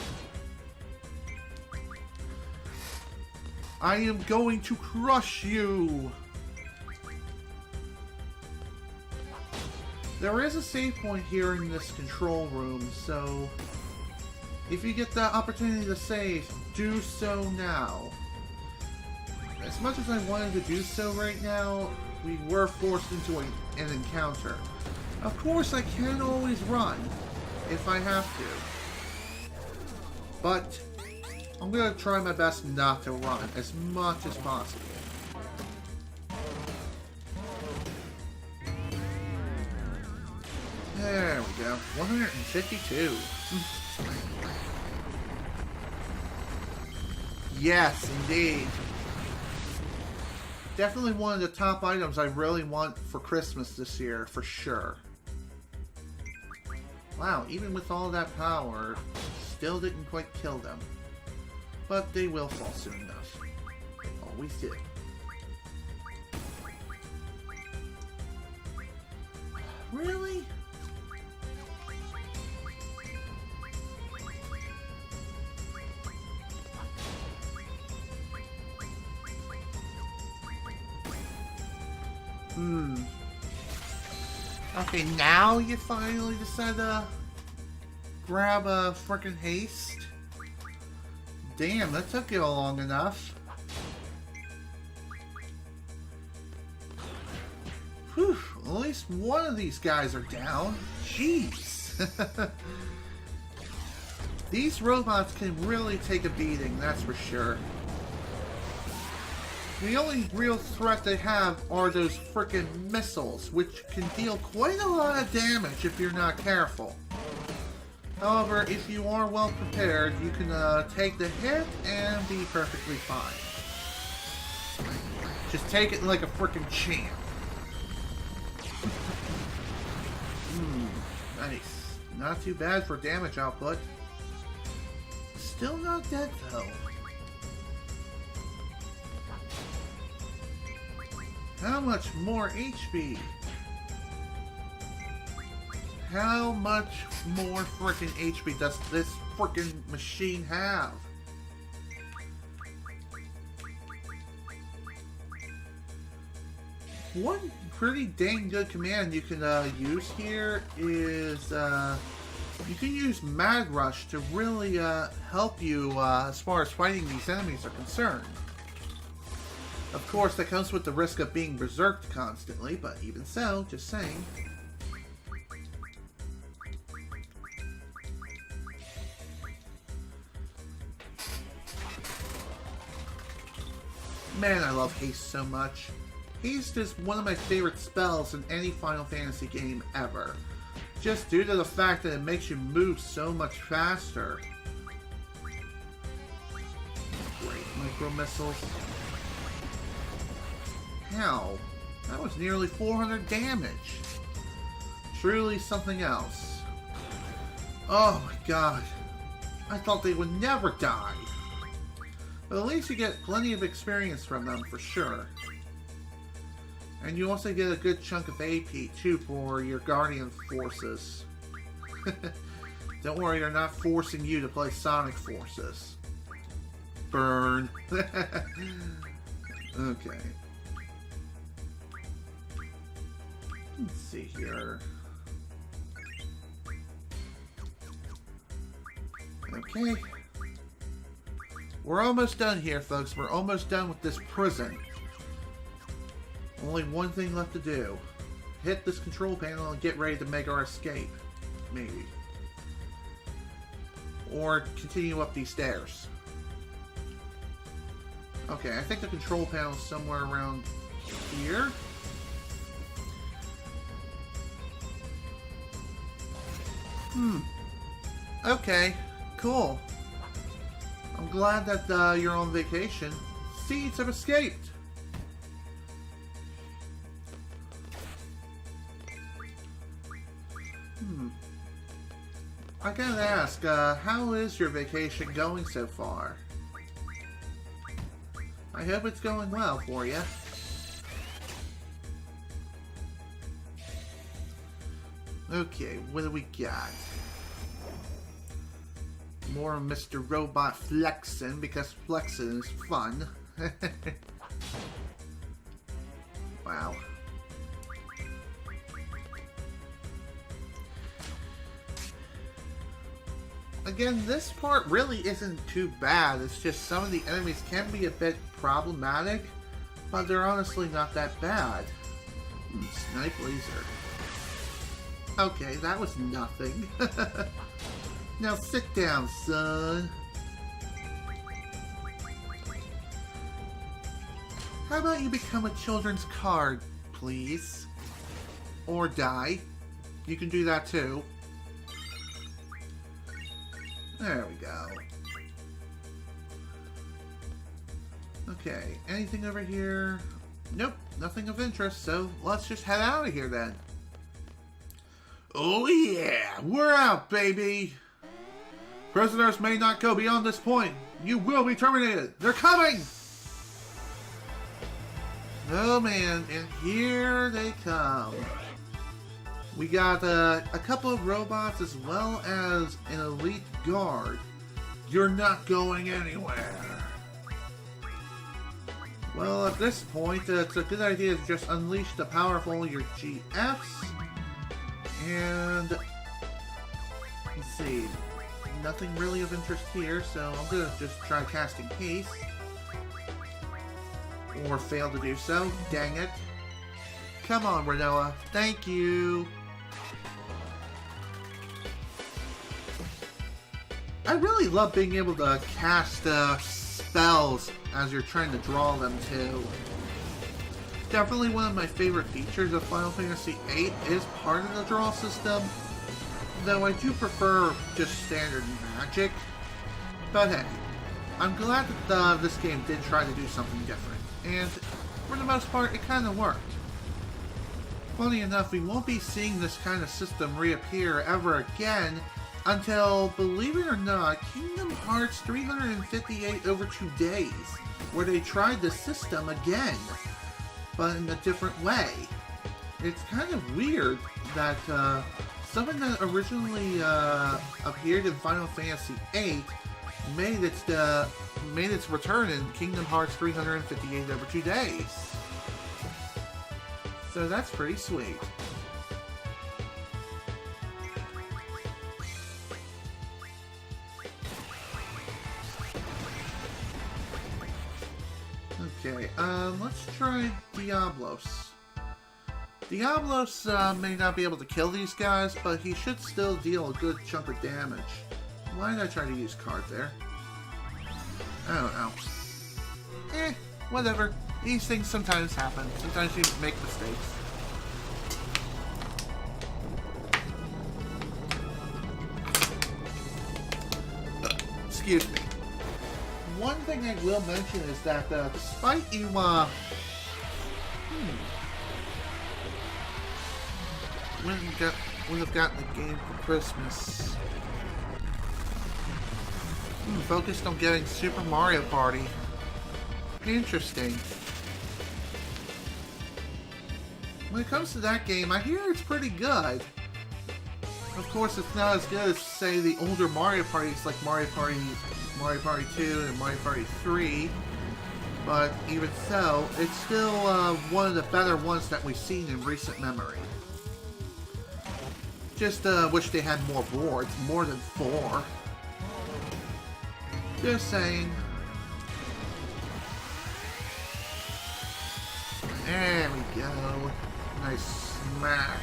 I am going to crush you! There is a save point here in this control room, so if you get the opportunity to save, do so now. As much as I wanted to do so right now, we were forced into an encounter. Of course, I can always run if I have to, but I'm going to try my best not to run as much as possible. There we go. 152. Yes, indeed. Definitely one of the top items I really want for Christmas this year, for sure. Wow, even with all that power, still didn't quite kill them. But they will fall soon enough. They always do. Really? Okay, now you finally decide to grab a frickin' haste? Damn, that took you long enough. Whew, at least one of these guys are down. Jeez. These robots can really take a beating, that's for sure. The only real threat they have are those frickin' missiles, which can deal quite a lot of damage if you're not careful. However, if you are well prepared, you can take the hit and be perfectly fine. Just take it like a frickin' champ. Nice. Not too bad for damage output. Still not dead though. How much more HP? How much more frickin' HP does this frickin' machine have? One pretty dang good command you can use here is you can use Mad Rush to really help you as far as fighting these enemies are concerned. Of course, that comes with the risk of being berserked constantly, but even so, just saying. Man, I love haste so much. Haste is one of my favorite spells in any Final Fantasy game ever. Just due to the fact that it makes you move so much faster. Great micro missiles. Hell, that was nearly 400 damage. Truly something else. Oh my god. I thought they would never die. But at least you get plenty of experience from them for sure. And you also get a good chunk of AP too for your Guardian forces. Don't worry, they're not forcing you to play Sonic Forces. Burn. Okay. Let's see here. Okay. We're almost done here, folks. We're almost done with this prison. Only one thing left to do. Hit this control panel and get ready to make our escape. Maybe. Or continue up these stairs. Okay, I think the control panel is somewhere around here. Okay, cool. I'm glad that you're on vacation. Seeds have escaped. I gotta ask, how is your vacation going so far? I hope it's going well for you. Okay, what do we got? More of Mr. Robot flexing, because flexing is fun. Wow. Again, this part really isn't too bad. It's just some of the enemies can be a bit problematic, but they're honestly not that bad. Snipe laser. Okay, that was nothing. Now sit down, son. How about you become a children's card, please? Or die. You can do that too. There we go. Okay, anything over here? Nope, nothing of interest, so let's just head out of here then. Oh yeah, we're out, baby! Prisoners may not go beyond this point. You will be terminated. They're coming! Oh man, and here they come. We got a couple of robots as well as an elite guard. You're not going anywhere. Well, at this point, it's a good idea to just unleash the power of all your GFs. And let's see. Nothing really of interest here, so I'm gonna just try casting haste. Or fail to do so. Dang it. Come on, Renoa. Thank you. I really love being able to cast spells as you're trying to draw them too. Definitely one of my favorite features of Final Fantasy VIII is part of the draw system, though I do prefer just standard magic. But hey, I'm glad that this game did try to do something different, and for the most part it kind of worked. Funny enough, we won't be seeing this kind of system reappear ever again until, believe it or not, Kingdom Hearts 358 over 2 days, where they tried the system again, but in a different way. It's kind of weird that something that originally appeared in Final Fantasy VIII made its return in Kingdom Hearts 358 over 2 days. So that's pretty sweet. Okay, let's try Diablos. Diablos may not be able to kill these guys, but he should still deal a good chunk of damage. Why did I try to use card there? I don't know. whatever. These things sometimes happen. Sometimes you make mistakes. Excuse me. One thing I will mention is that despite you, would have gotten the game for Christmas. Focused on getting Super Mario Party. Interesting. When it comes to that game, I hear it's pretty good. Of course, it's not as good as, say, the older Mario Parties like Mario Party 2 and Mario Party 3. But even so, it's still one of the better ones that we've seen in recent memory. Just wish they had more boards, more than 4. Just saying. There we go. Nice smash.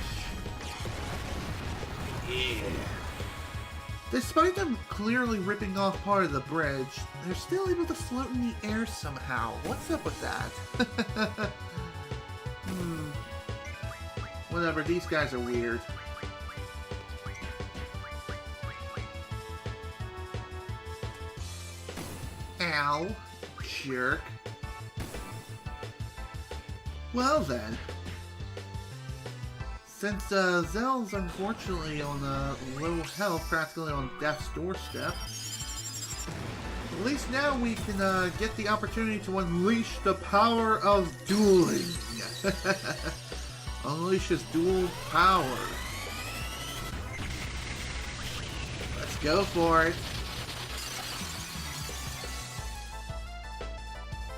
Yeah. Despite them clearly ripping off part of the bridge, they're still able to float in the air somehow. What's up with that? Whatever, these guys are weird. Ow, jerk. Well then, since Zell's unfortunately on low health, practically on death's doorstep, at least now we can get the opportunity to unleash the power of dueling. Unleash his dual power. Let's go for it.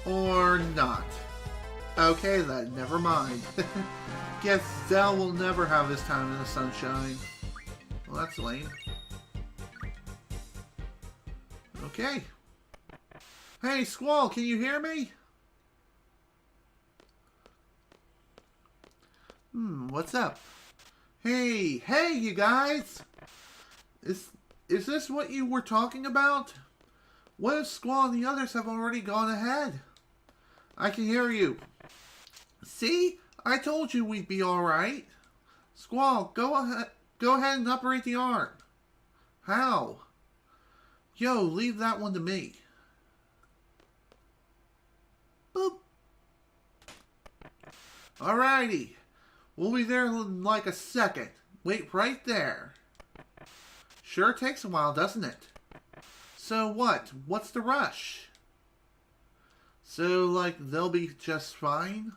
Or not. Okay then, never mind. Guess Zell will never have his time in the sunshine. Well, that's lame. Okay. Hey, Squall, can you hear me? What's up? Hey, you guys! Is this what you were talking about? What if Squall and the others have already gone ahead? I can hear you. See? I told you we'd be alright. Squall, go ahead and operate the arm. How? Yo, leave that one to me. Boop. Alrighty. We'll be there in like a second. Wait right there. Sure takes a while, doesn't it? So what? What's the rush? So, like, they'll be just fine?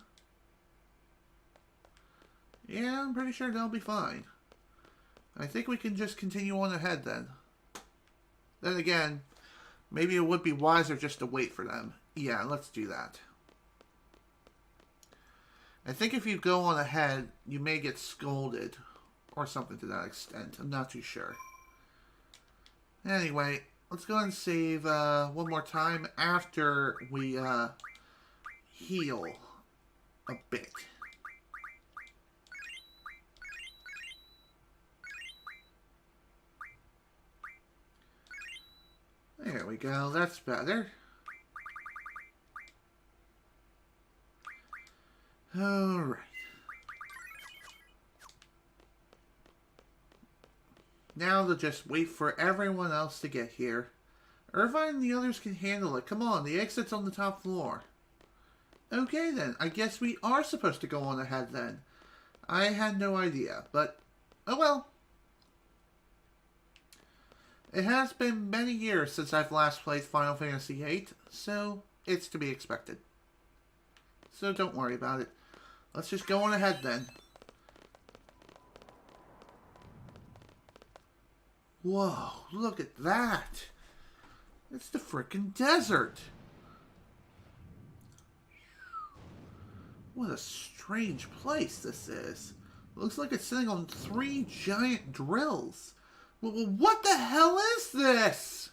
Yeah, I'm pretty sure they'll be fine. I think we can just continue on ahead then. Then again, maybe it would be wiser just to wait for them. Yeah, let's do that. I think if you go on ahead, you may get scolded. Or something to that extent. I'm not too sure. Anyway, let's go and save one more time after we heal a bit. There we go, that's better. Alright. Now they'll just wait for everyone else to get here. Irvine and the others can handle it. Come on, the exit's on the top floor. Okay then, I guess we are supposed to go on ahead then. I had no idea, but oh well. It has been many years since I've last played Final Fantasy VIII, so it's to be expected. So don't worry about it. Let's just go on ahead then. Whoa, look at that. It's the frickin' desert. What a strange place this is. Looks like it's sitting on 3 giant drills. Well, what the hell is this?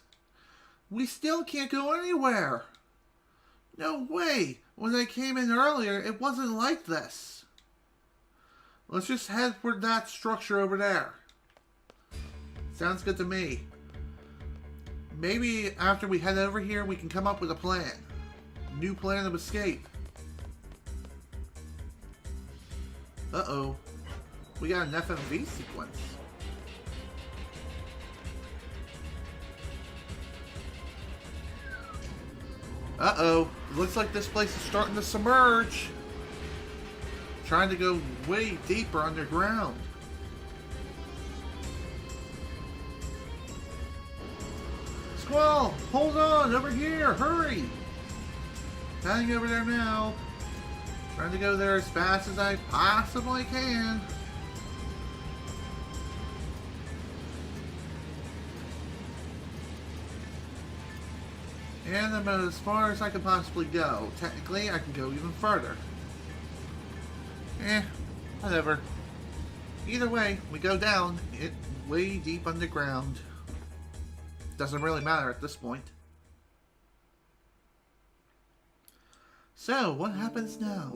We still can't go anywhere. No way. When I came in earlier, it wasn't like this. Let's just head for that structure over there. Sounds good to me. Maybe after we head over here, we can come up with a plan. new plan of escape. Uh-oh. We got an FMV sequence. Uh-oh. Looks like this place is starting to submerge. Trying to go way deeper underground. Squall, hold on, over here, hurry! Heading over there now. Trying to go there as fast as I possibly can. And I'm about as far as I can possibly go. Technically, I can go even further. Whatever. Either way, we go down it way deep underground. Doesn't really matter at this point. So, what happens now?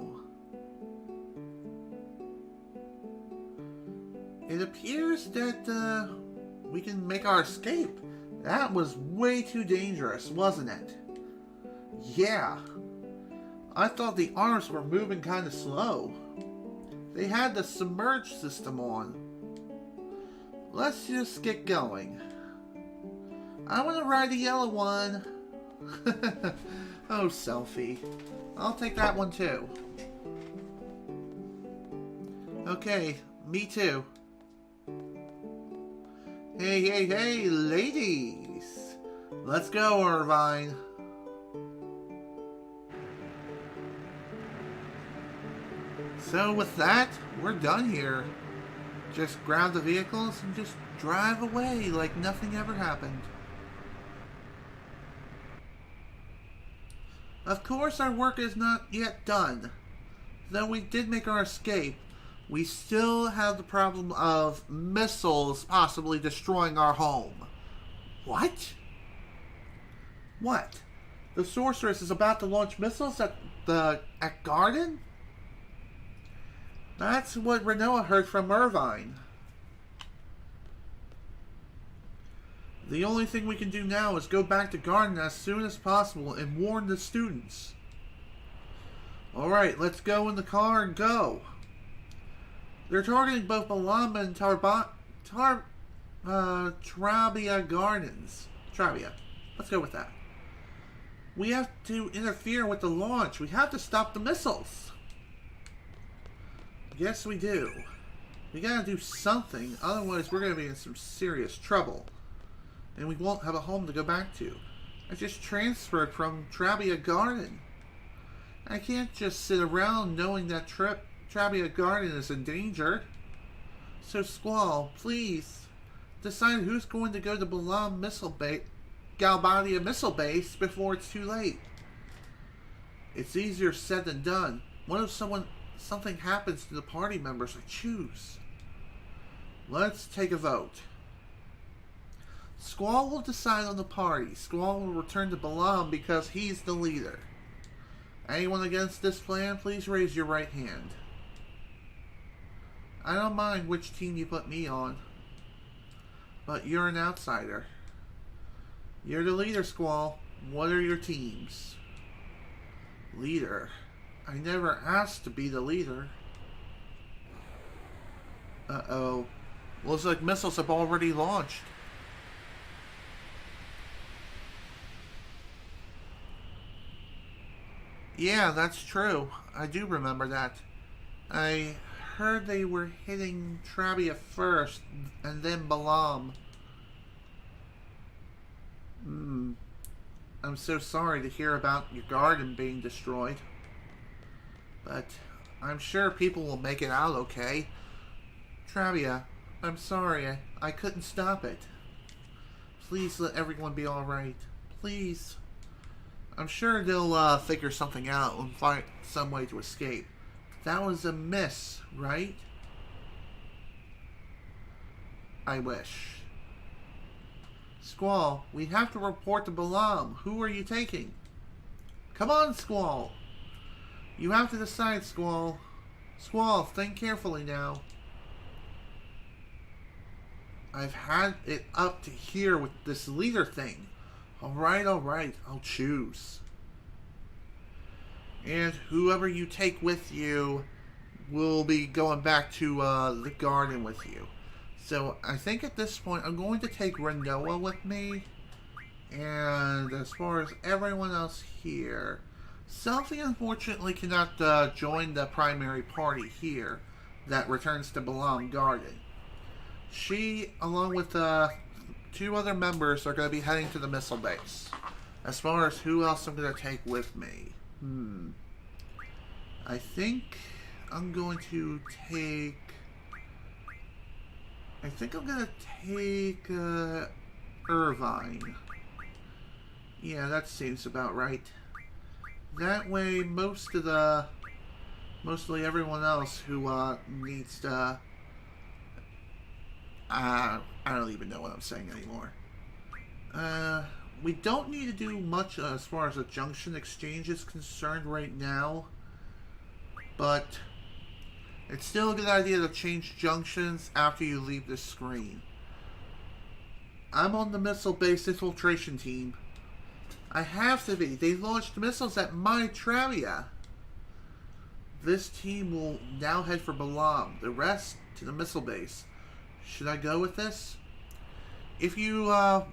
It appears that we can make our escape. That was way too dangerous, wasn't it? Yeah. I thought the arms were moving kind of slow. They had the submerge system on. Let's just get going. I want to ride the yellow one. Oh, selfie. I'll take that one too. Okay, me too. Hey, hey, hey, ladies! Let's go, Irvine. So with that, we're done here. Just grab the vehicles and just drive away like nothing ever happened. Of course, our work is not yet done. Though we did make our escape, we still have the problem of missiles possibly destroying our home. What? What? The Sorceress is about to launch missiles at Garden? That's what Renoa heard from Irvine. The only thing we can do now is go back to Garden as soon as possible and warn the students. Alright, let's go in the car and go. They're targeting both Balamba and Trabia Gardens. Trabia. Let's go with that. We have to interfere with the launch. We have to stop the missiles. Yes, we do. We gotta do something. Otherwise, we're gonna be in some serious trouble. And we won't have a home to go back to. I just transferred from Trabia Garden. I can't just sit around knowing that Trabia Garden is in danger. So Squall, please, decide who's going to go to Balam Galbadia Missile Base before it's too late. It's easier said than done. What if something happens to the party members I choose? Let's take a vote. Squall will decide on the party. Squall will return to Balam because he's the leader. Anyone against this plan, please raise your right hand. I don't mind which team you put me on, but you're an outsider. You're the leader, Squall. What are your teams? Leader? I never asked to be the leader. Uh-oh. Looks like missiles have already launched. Yeah, that's true. I do remember that. I heard they were hitting Trabia first, and then Balam. I'm so sorry to hear about your garden being destroyed. But I'm sure people will make it out okay. Trabia, I'm sorry. I couldn't stop it. Please let everyone be alright. Please. I'm sure they'll figure something out and find some way to escape. That was a miss, right? I wish. Squall, we have to report to Balam. Who are you taking? Come on, Squall. You have to decide, Squall. Squall, think carefully now. I've had it up to here with this leader thing. Alright, I'll choose. And whoever you take with you will be going back to the garden with you. So I think at this point I'm going to take Renoa with me. And as far as everyone else here, Selfie unfortunately cannot join the primary party here that returns to Balam Garden. She, along with two other members, are going to be heading to the missile base. As far as who else I'm going to take with me, I think I'm going to take... Irvine. Yeah, that seems about right. That way, mostly everyone else who needs to... I don't even know what I'm saying anymore. We don't need to do much as far as a junction exchange is concerned right now. But it's still a good idea to change junctions after you leave the screen. I'm on the missile base infiltration team. I have to be. They launched missiles at my Travia. This team will now head for Balam. The rest to the missile base. Should I go with this? If you are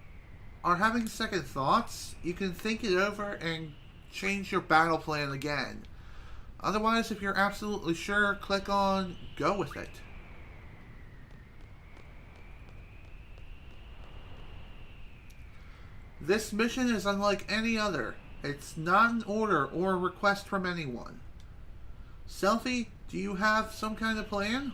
having second thoughts, you can think it over and change your battle plan again. Otherwise, if you're absolutely sure, click on go with it. This mission is unlike any other. It's not an order or a request from anyone. Selfie, do you have some kind of plan?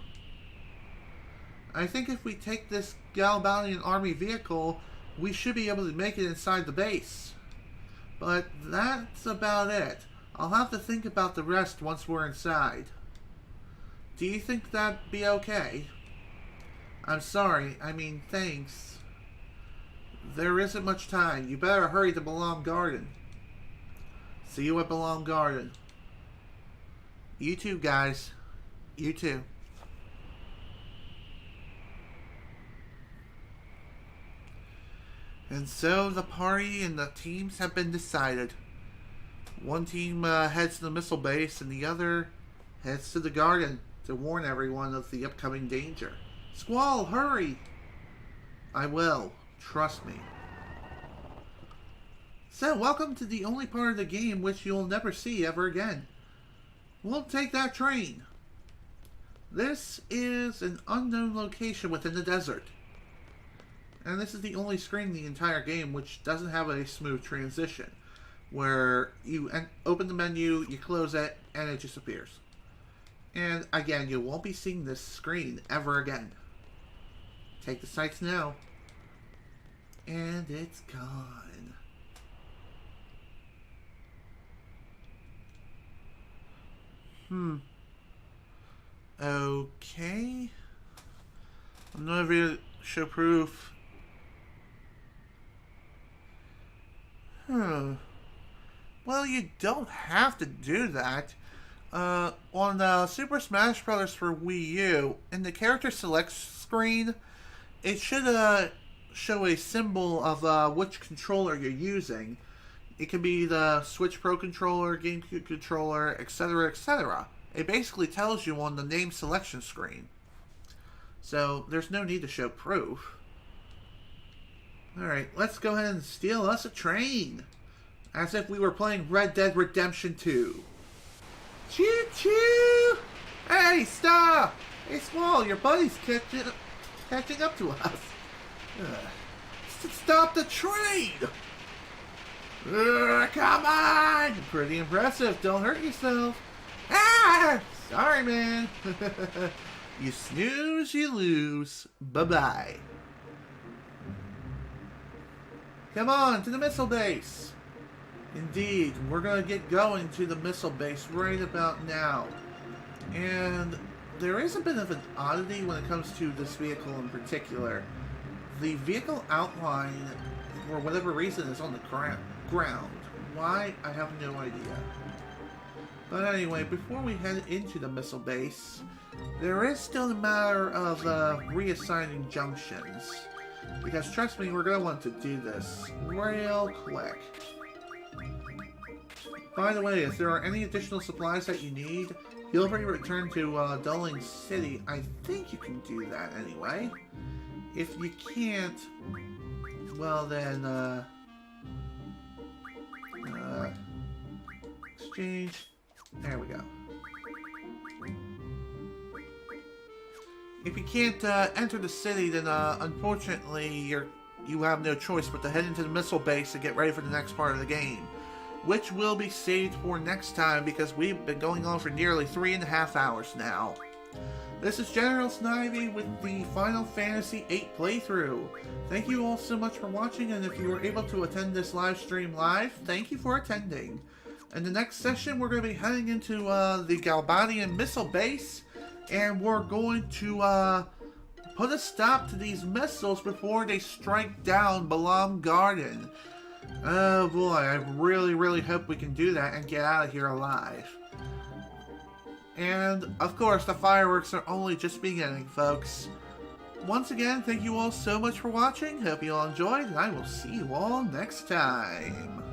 I think if we take this Galbalian army vehicle, we should be able to make it inside the base. But that's about it. I'll have to think about the rest once we're inside. Do you think that'd be okay? I'm sorry. I mean, thanks. There isn't much time. You better hurry to Balam Garden. See you at Balam Garden. You too, guys. You too. And so the party and the teams have been decided. One team heads to the missile base and the other heads to the garden to warn everyone of the upcoming danger. Squall, hurry! I will. Trust me. So, welcome to the only part of the game which you'll never see ever again. We'll take that train. This is an unknown location within the desert. And this is the only screen in the entire game which doesn't have a smooth transition. Where you open the menu, you close it, and it just appears. And again, you won't be seeing this screen ever again. Take the sights now. And it's gone. Okay. I'm not going to show proof. Well, you don't have to do that. On Super Smash Bros. For Wii U, in the character select screen, it should show a symbol of which controller you're using. It can be the Switch Pro controller, GameCube controller, etc., etc. It basically tells you on the name selection screen. So, there's no need to show proof. Alright, let's go ahead and steal us a train. As if we were playing Red Dead Redemption 2. Choo-choo! Hey, stop! Hey, Squall, your buddy's catching up to us. Stop the train! Come on! Pretty impressive. Don't hurt yourself. Ah! Sorry, man. You snooze, you lose. Bye-bye. Come on, to the missile base. Indeed, we're going to get going to the missile base right about now. And there is a bit of an oddity when it comes to this vehicle in particular. The vehicle outline, for whatever reason, is on the ground. Why? I have no idea. But anyway, before we head into the missile base, there is still a matter of reassigning junctions. Because trust me, we're going to want to do this real quick. By the way, if there are any additional supplies that you need, feel free to return to Dulling City. I think you can do that anyway. If you can't, well then, exchange. There we go. If you can't enter the city, then unfortunately you have no choice but to head into the missile base to get ready for the next part of the game, which will be saved for next time because we've been going on for nearly 3.5 hours now. This is General Snivy with the Final Fantasy VIII playthrough. Thank you all so much for watching, and if you were able to attend this live stream live, thank you for attending. In the next session, we're going to be heading into the Galbadian missile base, and we're going to put a stop to these missiles before they strike down Balam Garden. Oh boy, I really hope we can do that and get out of here alive. And, of course, the fireworks are only just beginning, folks. Once again, thank you all so much for watching. Hope you all enjoyed, and I will see you all next time.